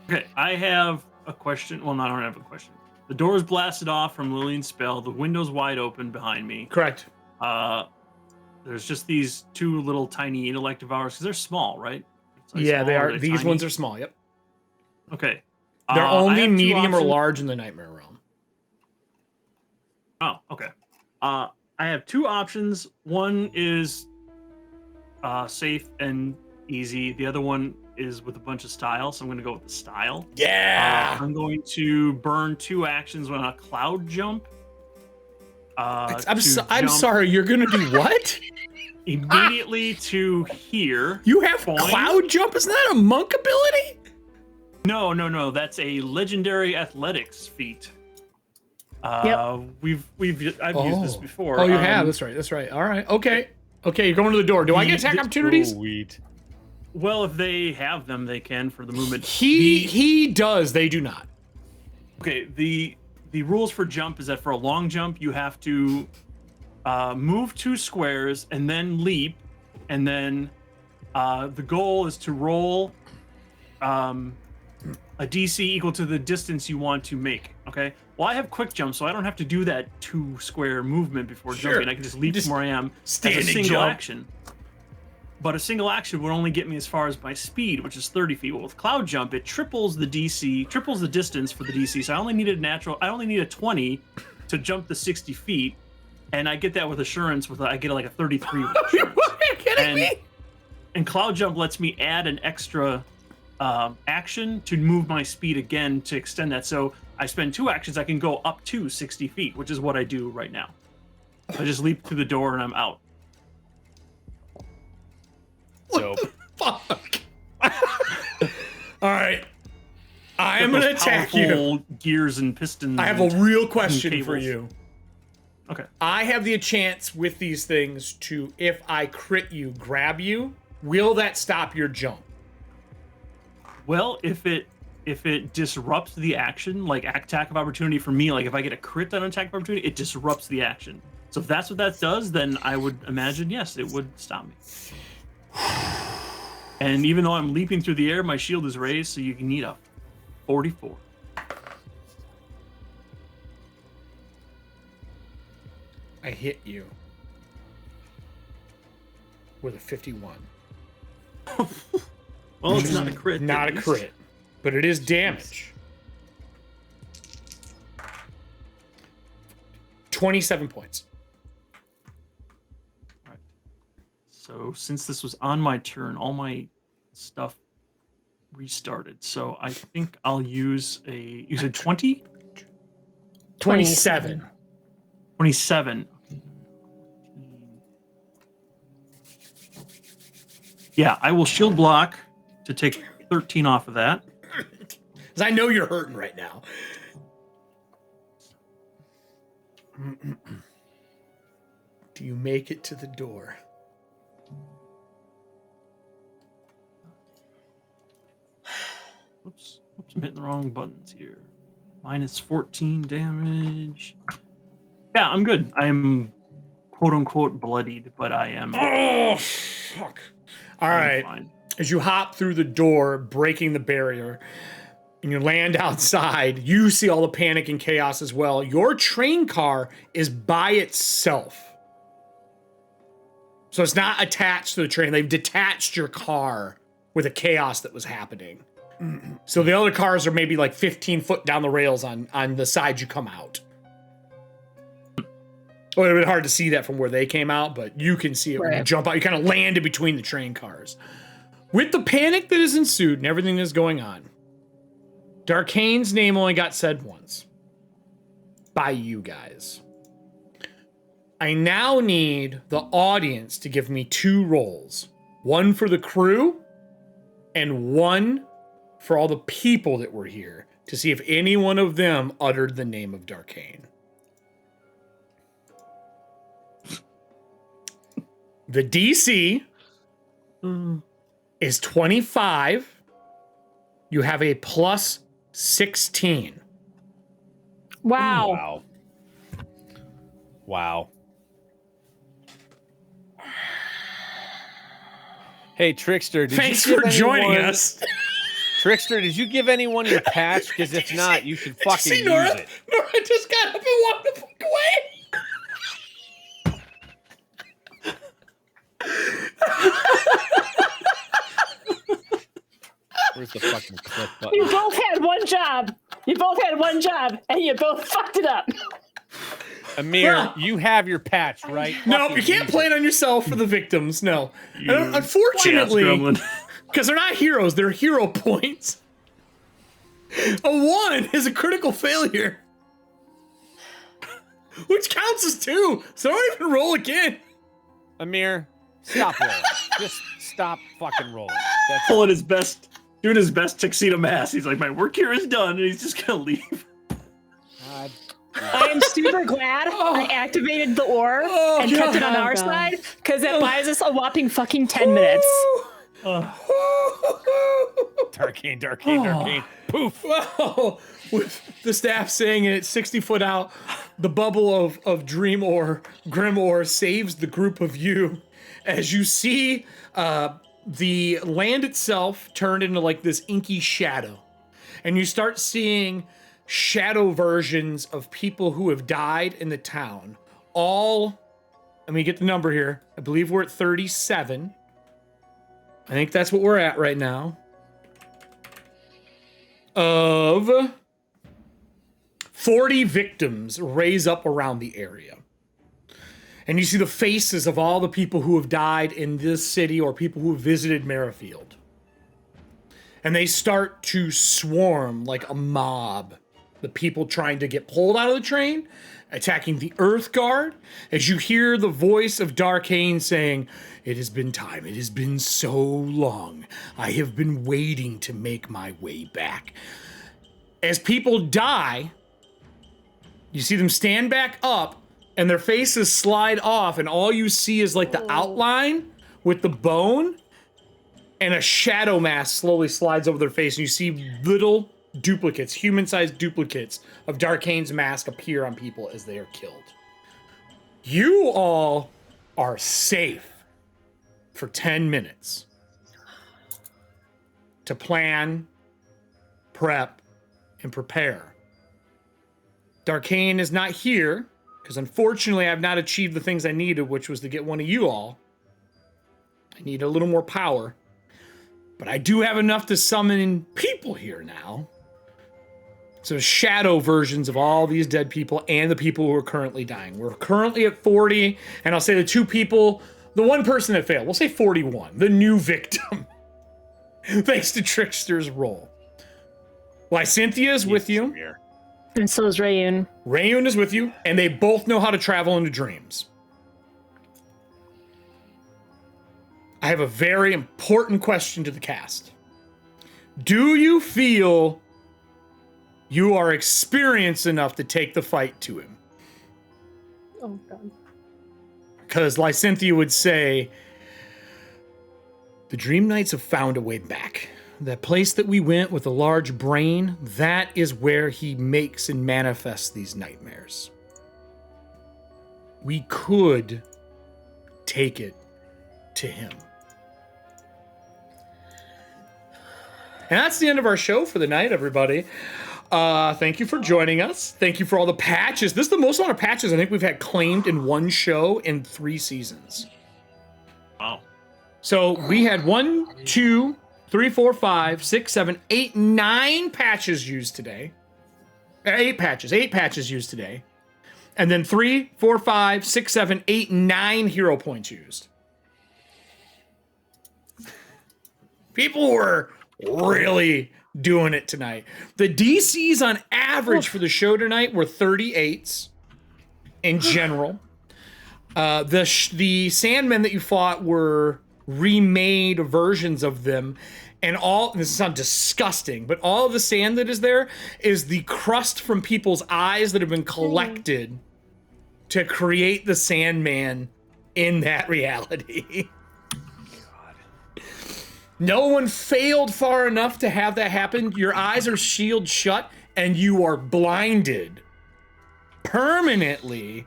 Okay, I have a question. Well, no, I don't have a question. The door is blasted off from Lillian's spell. The window's wide open behind me. Correct. There's just these two little tiny intellect devourers because they're small, right? Yeah, they are. These tiny? ones are small. Yep. Okay. They're I only have two medium or options. large in the Nightmare Realm. Oh, okay. I have two options. One is safe and easy. The other one is with a bunch of style, so I'm going to go with the style. Yeah. I'm going to burn 2 actions on a cloud jump. I'm sorry. You're gonna do what? Immediately to here. You have Point. cloud jump? Isn't that a monk ability? No. That's a legendary athletics feat. Yep. I've used this before. Oh, you have. That's right. All right. Okay. You're going to the door. Do I get attack opportunities? Sweet. Well, if they have them, they can for the movement. He does. They do not. Okay. The rules for jump is that for a long jump, you have to move 2 squares and then leap, and then the goal is to roll a DC equal to the distance you want to make. Okay. Well, I have quick jump, so I don't have to do that 2 square movement before jumping. I can just leap from where I am as a single action. But a single action would only get me as far as my speed, which is 30 feet. Well, with cloud jump, it triples the DC, triples the distance for the DC. So I only need a 20 to jump the 60 feet, and I get that with assurance. I get like a 33. With assurance. Are you kidding me? And cloud jump lets me add an extra action to move my speed again to extend that. So I spend 2 actions. I can go up to 60 feet, which is what I do right now. I just leap through the door and I'm out. So, Fuck. All right. I am going to attack you. Gears and pistons. I have a real question for you. Okay. I have the chance with these things to, if I crit you, grab you. Will that stop your jump? Well, if it disrupts the action, like attack of opportunity for me, like if I get a crit on attack of opportunity, it disrupts the action. So if that's what that does, then I would imagine, yes, it would stop me. And even though I'm leaping through the air, my shield is raised, so you can need a 44. I hit you with a 51. Well, it's not a crit. Not at a least. crit, but it is damage. 27 points. So since this was on my turn, all my stuff restarted. So I think I'll use a... You said 20? 27. 27. Yeah, I will shield block to take 13 off of that. Because I know you're hurting right now. Do you make it to the door? Oops, I'm hitting the wrong buttons here. Minus 14 damage. Yeah, I'm good. I'm quote unquote bloodied, but I am. Oh, fuck. All right. Fine. As you hop through the door, breaking the barrier, and you land outside, you see all the panic and chaos as well. Your train car is by itself. So it's not attached to the train. They've detached your car with the chaos that was happening. So the other cars are maybe like 15 foot down the rails on the side you come out. Well, it would be hard to see that from where they came out, but you can see it when you jump out. You kind of land in between the train cars. With the panic that has ensued and everything that's going on, Darkain's name only got said once. By you guys. I now need the audience to give me 2 rolls. One for the crew, and one for all the people that were here, to see if any one of them uttered the name of Darkain. The DC is 25. You have a plus 16. Wow. Wow. Hey, Trickster, Thanks for joining us. Trickster, did you give anyone your patch? Because if not, you should fucking use it. Nora just got up and walked the fuck away. Where's the fucking clip button? You both had one job. And you both fucked it up. Amir, you have your patch, right? No, you can't play it on yourself for the victims. No. Unfortunately, because they're not heroes, they're hero points. A 1 is a critical failure. Which counts as 2. So don't even roll again. Amir, stop rolling. Just stop fucking rolling. That's Pulling his best, doing his best tuxedo mask. He's like, my work here is done, and he's just gonna leave. God. I am super glad I activated the ore and kept it on our side, because that buys us a whopping fucking 10 minutes. Darkain. Poof. Wow. With the staff saying it 60 foot out, the bubble of Grim Ore saves the group of you as you see the land itself turned into like this inky shadow. And you start seeing shadow versions of people who have died in the town. All, let me get the number here. I believe we're at 37. I think that's what we're at right now. Of 40 victims raise up around the area. And you see the faces of all the people who have died in this city or people who have visited Merrifield. And they start to swarm like a mob. The people trying to get pulled out of the train, attacking the Earth Guard, as you hear the voice of Darkain saying, "It has been time. It has been so long. I have been waiting to make my way back." As people die, you see them stand back up, and their faces slide off, and all you see is like the outline with the bone, and a shadow mask slowly slides over their face, and you see little duplicates, human-sized duplicates of Darkain's mask appear on people as they are killed. You all are safe for 10 minutes to plan, prep, and prepare. Darkain is not here, because unfortunately I've not achieved the things I needed, which was to get one of you all. I need a little more power. But I do have enough to summon people here now. So shadow versions of all these dead people and the people who are currently dying. We're currently at 40, and I'll say the 2 people, the 1 person that failed, we'll say 41, the new victim. Thanks to Trickster's roll. Lysynthia is with you. And so is Rayun. Rayun is with you, and they both know how to travel into dreams. I have a very important question to the cast. Do you feel you are experienced enough to take the fight to him? Oh, God. Because Lysynthia would say, the Dream Knights have found a way back. That place that we went with a large brain, that is where he makes and manifests these nightmares. We could take it to him. And that's the end of our show for the night, everybody. Thank you for joining us. Thank you for all the patches. This is the most amount of patches I think we've had claimed in one show in 3 seasons. Wow. So we had 1, 2, 3, 4, 5, 6, 7, 8, 9 patches used today. 8 patches used today. And then 3, 4, 5, 6, 7, 8, 9 hero points used. People were really doing it tonight. The DCs on average for the show tonight were 38s in general. The Sandmen that you fought were remade versions of them, and this sounds disgusting, but all of the sand that is there is the crust from people's eyes that have been collected to create the Sandman in that reality. No one failed far enough to have that happen. Your eyes are sealed shut and you are blinded permanently,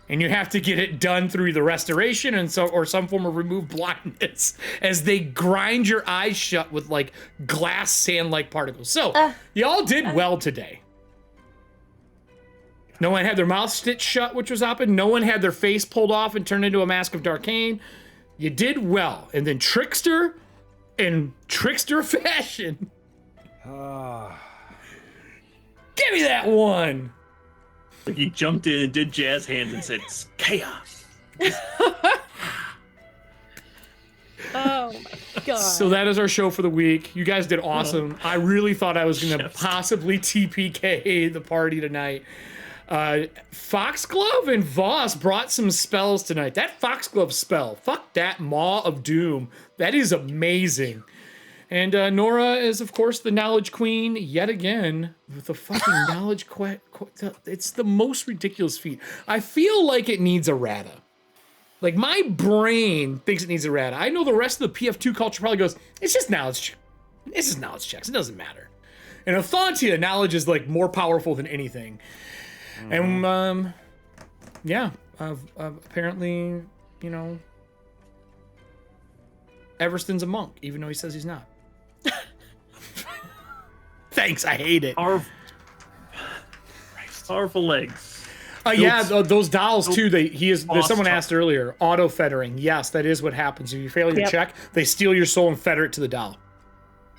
and you have to get it done through the restoration or some form of removed blindness as they grind your eyes shut with like glass sand-like particles. So y'all did well today. No one had their mouth stitched shut, which was open. No one had their face pulled off and turned into a mask of Darkain. You did well. And then Trickster, in Trickster fashion, give me that one. Like he jumped in and did jazz hands and said, chaos. Oh my god. So that is our show for the week. You guys did awesome. I really thought I was going to possibly TPK the party tonight. Foxglove and Voss brought some spells tonight. That Foxglove spell, fuck that Maw of Doom. That is amazing. And Nora is, of course, the Knowledge Queen yet again with the fucking Knowledge it's the most ridiculous feat. I feel like it needs a Rata. Like, my brain thinks it needs a Rata. I know the rest of the PF2 culture probably goes, it's just knowledge. It's just knowledge checks. It doesn't matter. And Ethauntia, knowledge is, like, more powerful than anything. And, apparently, you know, Everston's a monk, even though he says he's not. Thanks, I hate it. Powerful legs. Those dolls too. Someone asked earlier, auto fettering. Yes, that is what happens. If you fail your check, they steal your soul and fetter it to the doll.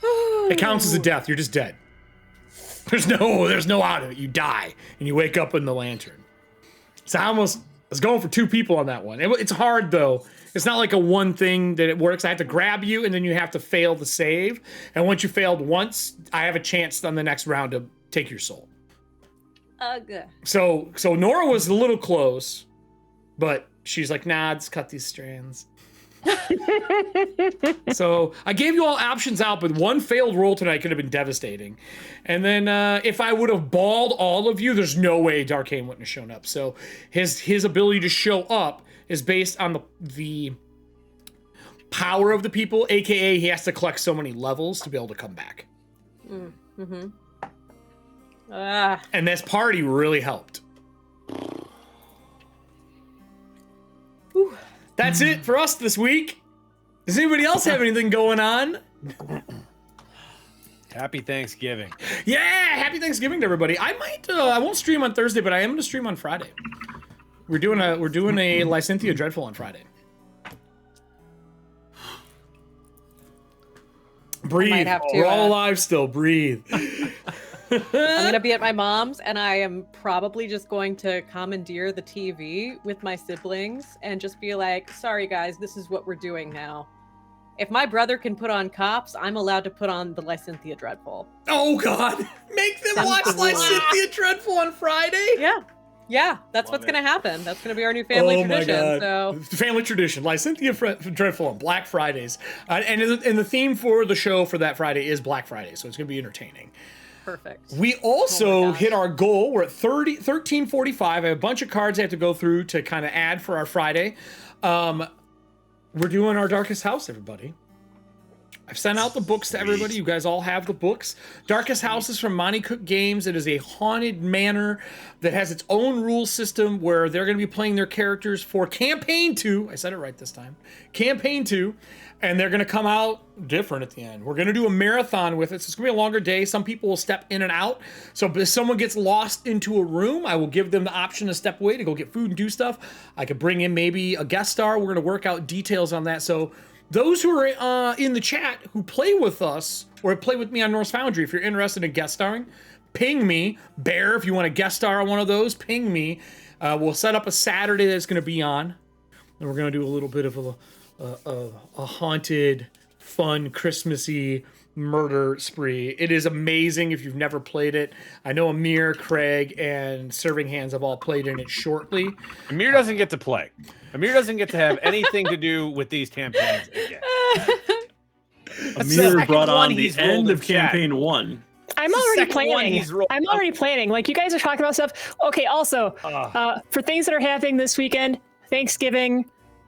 It counts as a death. You're just dead. There's no out of it. You die and you wake up in the lantern. So I was going for 2 people on that one. It's hard though. It's not like a one thing that it works. I have to grab you and then you have to fail the save. And once you failed once, I have a chance on the next round to take your soul. Good. So Nora was a little close, but she's like, nah, let's cut these strands. So I gave you all options out, but one failed roll tonight could have been devastating. And then if I would have balled all of you, there's no way Darkain wouldn't have shown up. So his ability to show up is based on the power of the people, aka he has to collect so many levels to be able to come back. Mm-hmm. And this party really helped. Whew. That's it for us this week. Does anybody else have anything going on? Happy Thanksgiving. Yeah, happy Thanksgiving to everybody. I won't stream on Thursday, but I am going to stream on Friday. We're doing a Lysynthia Dreadful on Friday. Breathe. We're all alive still. Breathe. I'm gonna be at my mom's, and I am probably just going to commandeer the TV with my siblings and just be like, sorry guys, this is what we're doing now. If my brother can put on Cops, I'm allowed to put on the Lysynthia Dreadful. Oh god! Make them watch Lysynthia Dreadful on Friday? Yeah, that's what's gonna happen. That's gonna be our new family tradition. So family tradition, Lysynthia Dreadful on Black Fridays. And the theme for the show for that Friday is Black Friday, so it's gonna be entertaining. Perfect. We also hit our goal. We're at 1345. I have a bunch of cards I have to go through to kind of add for our Friday. We're doing our Darkest House, everybody. I've sent out the books to everybody. You guys all have the books. Darkest House is from Monty Cook Games. It is a haunted manor that has its own rule system where they're going to be playing their characters for Campaign 2. I said it right this time. Campaign 2. And they're going to come out different at the end. We're going to do a marathon with it. So it's going to be a longer day. Some people will step in and out. So if someone gets lost into a room, I will give them the option to step away to go get food and do stuff. I could bring in maybe a guest star. We're going to work out details on that. So those who are in the chat who play with us or play with me on Norse Foundry, if you're interested in guest starring, ping me. Bear, if you want to guest star on one of those, ping me. We'll set up a Saturday that's going to be on. And we're going to do a little bit of a haunted, fun, Christmassy murder spree. It is amazing if you've never played it. I know Amir, Craig, and Serving Hands have all played in it shortly. Amir doesn't get to play. Amir doesn't get to have anything to do with these campaigns again. Amir brought on the end of campaign 1. I'm already planning. Like, you guys are talking about stuff. Okay, also, for things that are happening this weekend, Thanksgiving,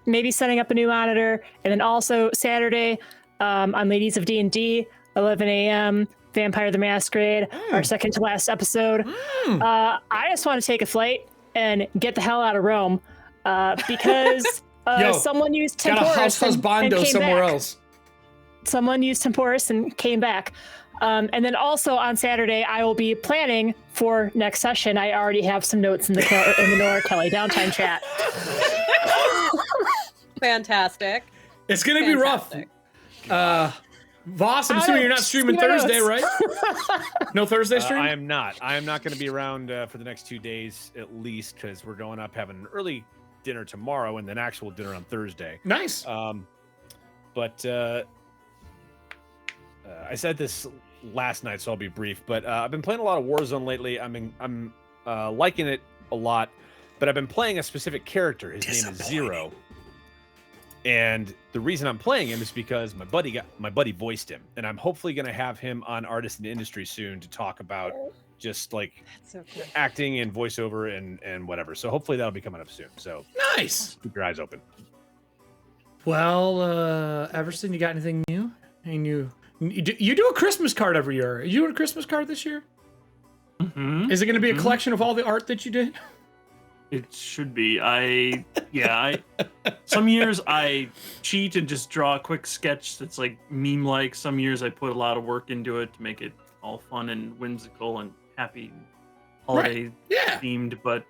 maybe setting up a new monitor, and then also Saturday on Ladies of D&D, 11 a.m., Vampire the Masquerade, our second to last episode. I just want to take a flight and get the hell out of Rome because someone used Temporis and came somewhere back. else. Someone used Temporis and came back. And then also on Saturday, I will be planning for next session. I already have some notes in the Nora Kelly downtime chat. Fantastic. It's going to be rough. Voss, I'm assuming you're not streaming Thursday, right? No Thursday stream? I am not. I am not going to be around for the next 2 days at least because we're going up having an early dinner tomorrow and then actual dinner on Thursday. Nice. But I said this last night, so I'll be brief. But I've been playing a lot of Warzone lately. I'm liking it a lot, but I've been playing a specific character. His name is Zero. And the reason I'm playing him is because my buddy voiced him, and I'm hopefully going to have him on Artist in Industry soon to talk about just like acting and voiceover and whatever. So hopefully that'll be coming up soon. So nice. Keep your eyes open. Well, Everson, you got anything new? You do a Christmas card every year. Are you doing a Christmas card this year? Mm-hmm. Is it going to be a collection of all the art that you did? It should be. Some years I cheat and just draw a quick sketch that's like meme-like. Some years I put a lot of work into it to make it all fun and whimsical and happy, holiday themed. But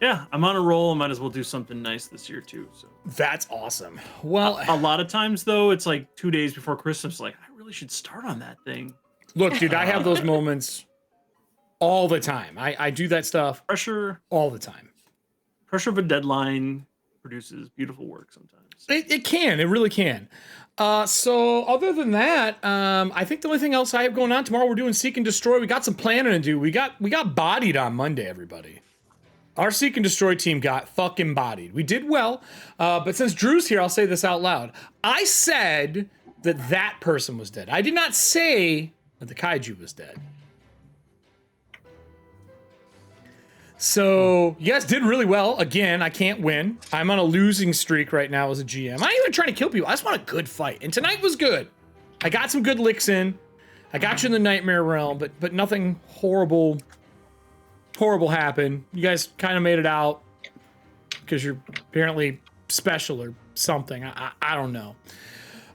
yeah, I'm on a roll. I might as well do something nice this year too. So that's awesome. Well, a lot of times though, it's like 2 days before Christmas. Like I really should start on that thing. Look, dude, I have those moments all the time. I do that stuff. Pressure all the time. Pressure of a deadline produces beautiful work sometimes. It can. It really can. So other than that, I think the only thing else I have going on tomorrow, we're doing Seek and Destroy. We got some planning to do. We got bodied on Monday, everybody. Our Seek and Destroy team got fucking bodied. We did well, but since Drew's here, I'll say this out loud. I said that person was dead. I did not say that the kaiju was dead. So, you guys did really well. Again, I can't win. I'm on a losing streak right now as a GM. I'm not even trying to kill people. I just want a good fight. And tonight was good. I got some good licks in. I got you in the Nightmare Realm, but nothing horrible happened. You guys kind of made it out because you're apparently special or something. I don't know.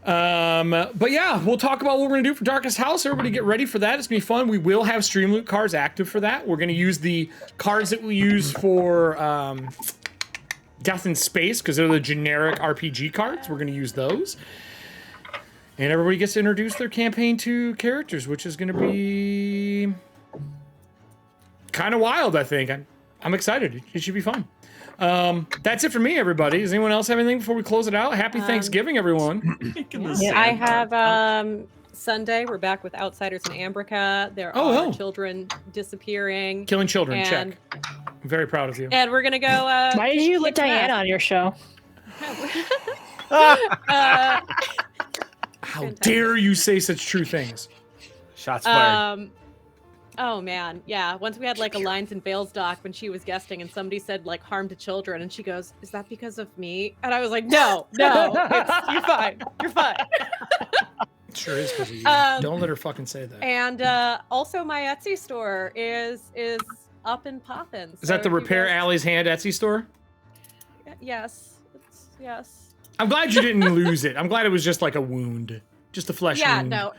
But yeah, we'll talk about what we're going to do for Darkest House. Everybody get ready for that. It's going to be fun. We will have Stream Loot cards active for that. We're going to use the cards that we use for Death in Space because they're the generic RPG cards. We're going to use those. And everybody gets to introduce their Campaign 2 characters, which is going to be kind of wild, I think. I'm excited. It should be fun. That's it for me, everybody. Does anyone else have anything before we close it out? Happy Thanksgiving, everyone. I have Sunday. We're back with Outsiders in Ambrica. There are children disappearing. Killing children, check. I'm very proud of you. And we're going to go... Why did you let Diana on your show? How dare you say such true things? Shots fired. Oh man, yeah. Once we had like a Lines and Veils doc when she was guesting, and somebody said like harm to children, and she goes, "Is that because of me?" And I was like, "No, you're fine. You're fine." It sure is because of you. Don't let her fucking say that. And also, my Etsy store is up and poppin'. Is that the Repair Alley's Hand Etsy store? Yes. Yes. I'm glad you didn't lose it. I'm glad it was just like a wound. Just a flesh wound. Yeah, no,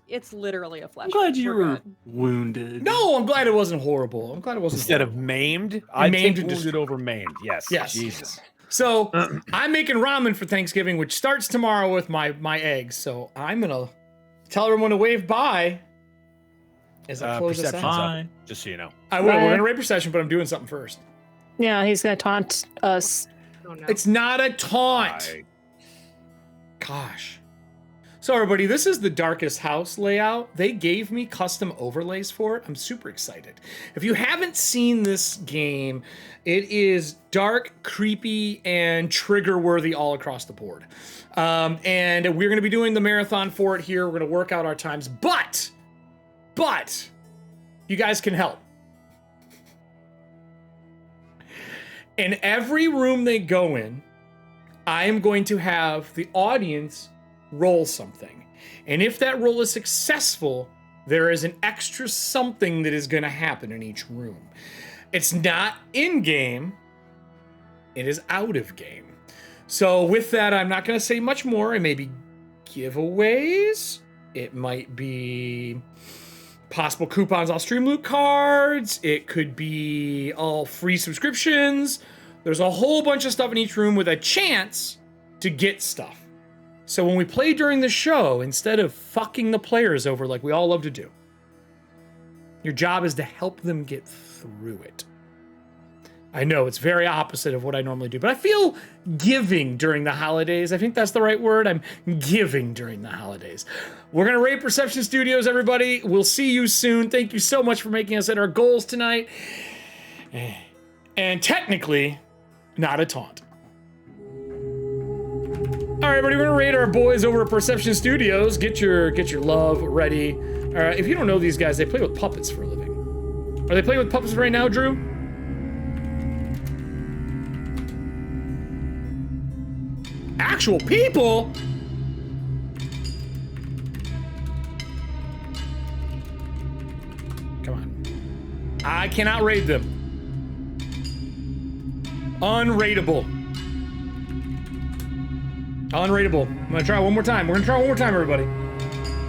it's literally a flesh I'm glad wound. you We're were good. wounded. No, I'm glad it wasn't horrible. I'm glad it wasn't Instead horrible. of maimed, I Maimed take and wounded over maimed. Yes. Yes. Jesus. So I'm making ramen for Thanksgiving, which starts tomorrow with my eggs. So I'm gonna tell everyone to wave bye as I close this Perception's out. up, just so you know. I will. Bye. We're gonna rate perception, but I'm doing something first. Yeah, he's gonna taunt us. Oh, no. It's not a taunt. Gosh. So everybody, this is the Darkest House layout. They gave me custom overlays for it. I'm super excited. If you haven't seen this game, it is dark, creepy, and trigger-worthy all across the board. And we're going to be doing the marathon for it here. We're going to work out our times, but you guys can help. In every room they go in, I am going to have the audience roll something. And if that roll is successful, there is an extra something that is going to happen in each room. It's not in-game, it is out of game. So with that, I'm not going to say much more. It may be giveaways. It might be possible coupons off Stream Loot cards. It could be all free subscriptions. There's a whole bunch of stuff in each room with a chance to get stuff. So when we play during the show, instead of fucking the players over like we all love to do, your job is to help them get through it. I know it's very opposite of what I normally do, but I feel giving during the holidays. I think that's the right word. I'm giving during the holidays. We're going to rate Perception Studios, everybody. We'll see you soon. Thank you so much for making us hit our goals tonight. And technically, not a taunt. All right, everybody, we're gonna rate our boys over at Perception Studios. Get your love ready. If you don't know these guys, they play with puppets for a living. Are they playing with puppets right now, Drew? Actual people? Come on. I cannot rate them. Unrateable. Unrateable. I'm gonna try one more time. We're gonna try one more time, everybody.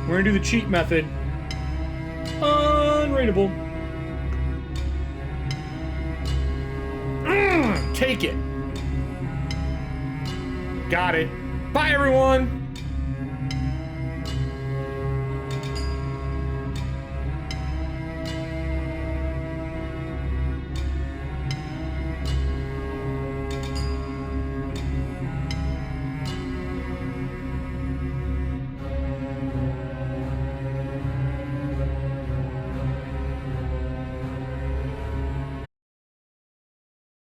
We're gonna do the cheat method. Unrateable. Take it. Got it. Bye, everyone.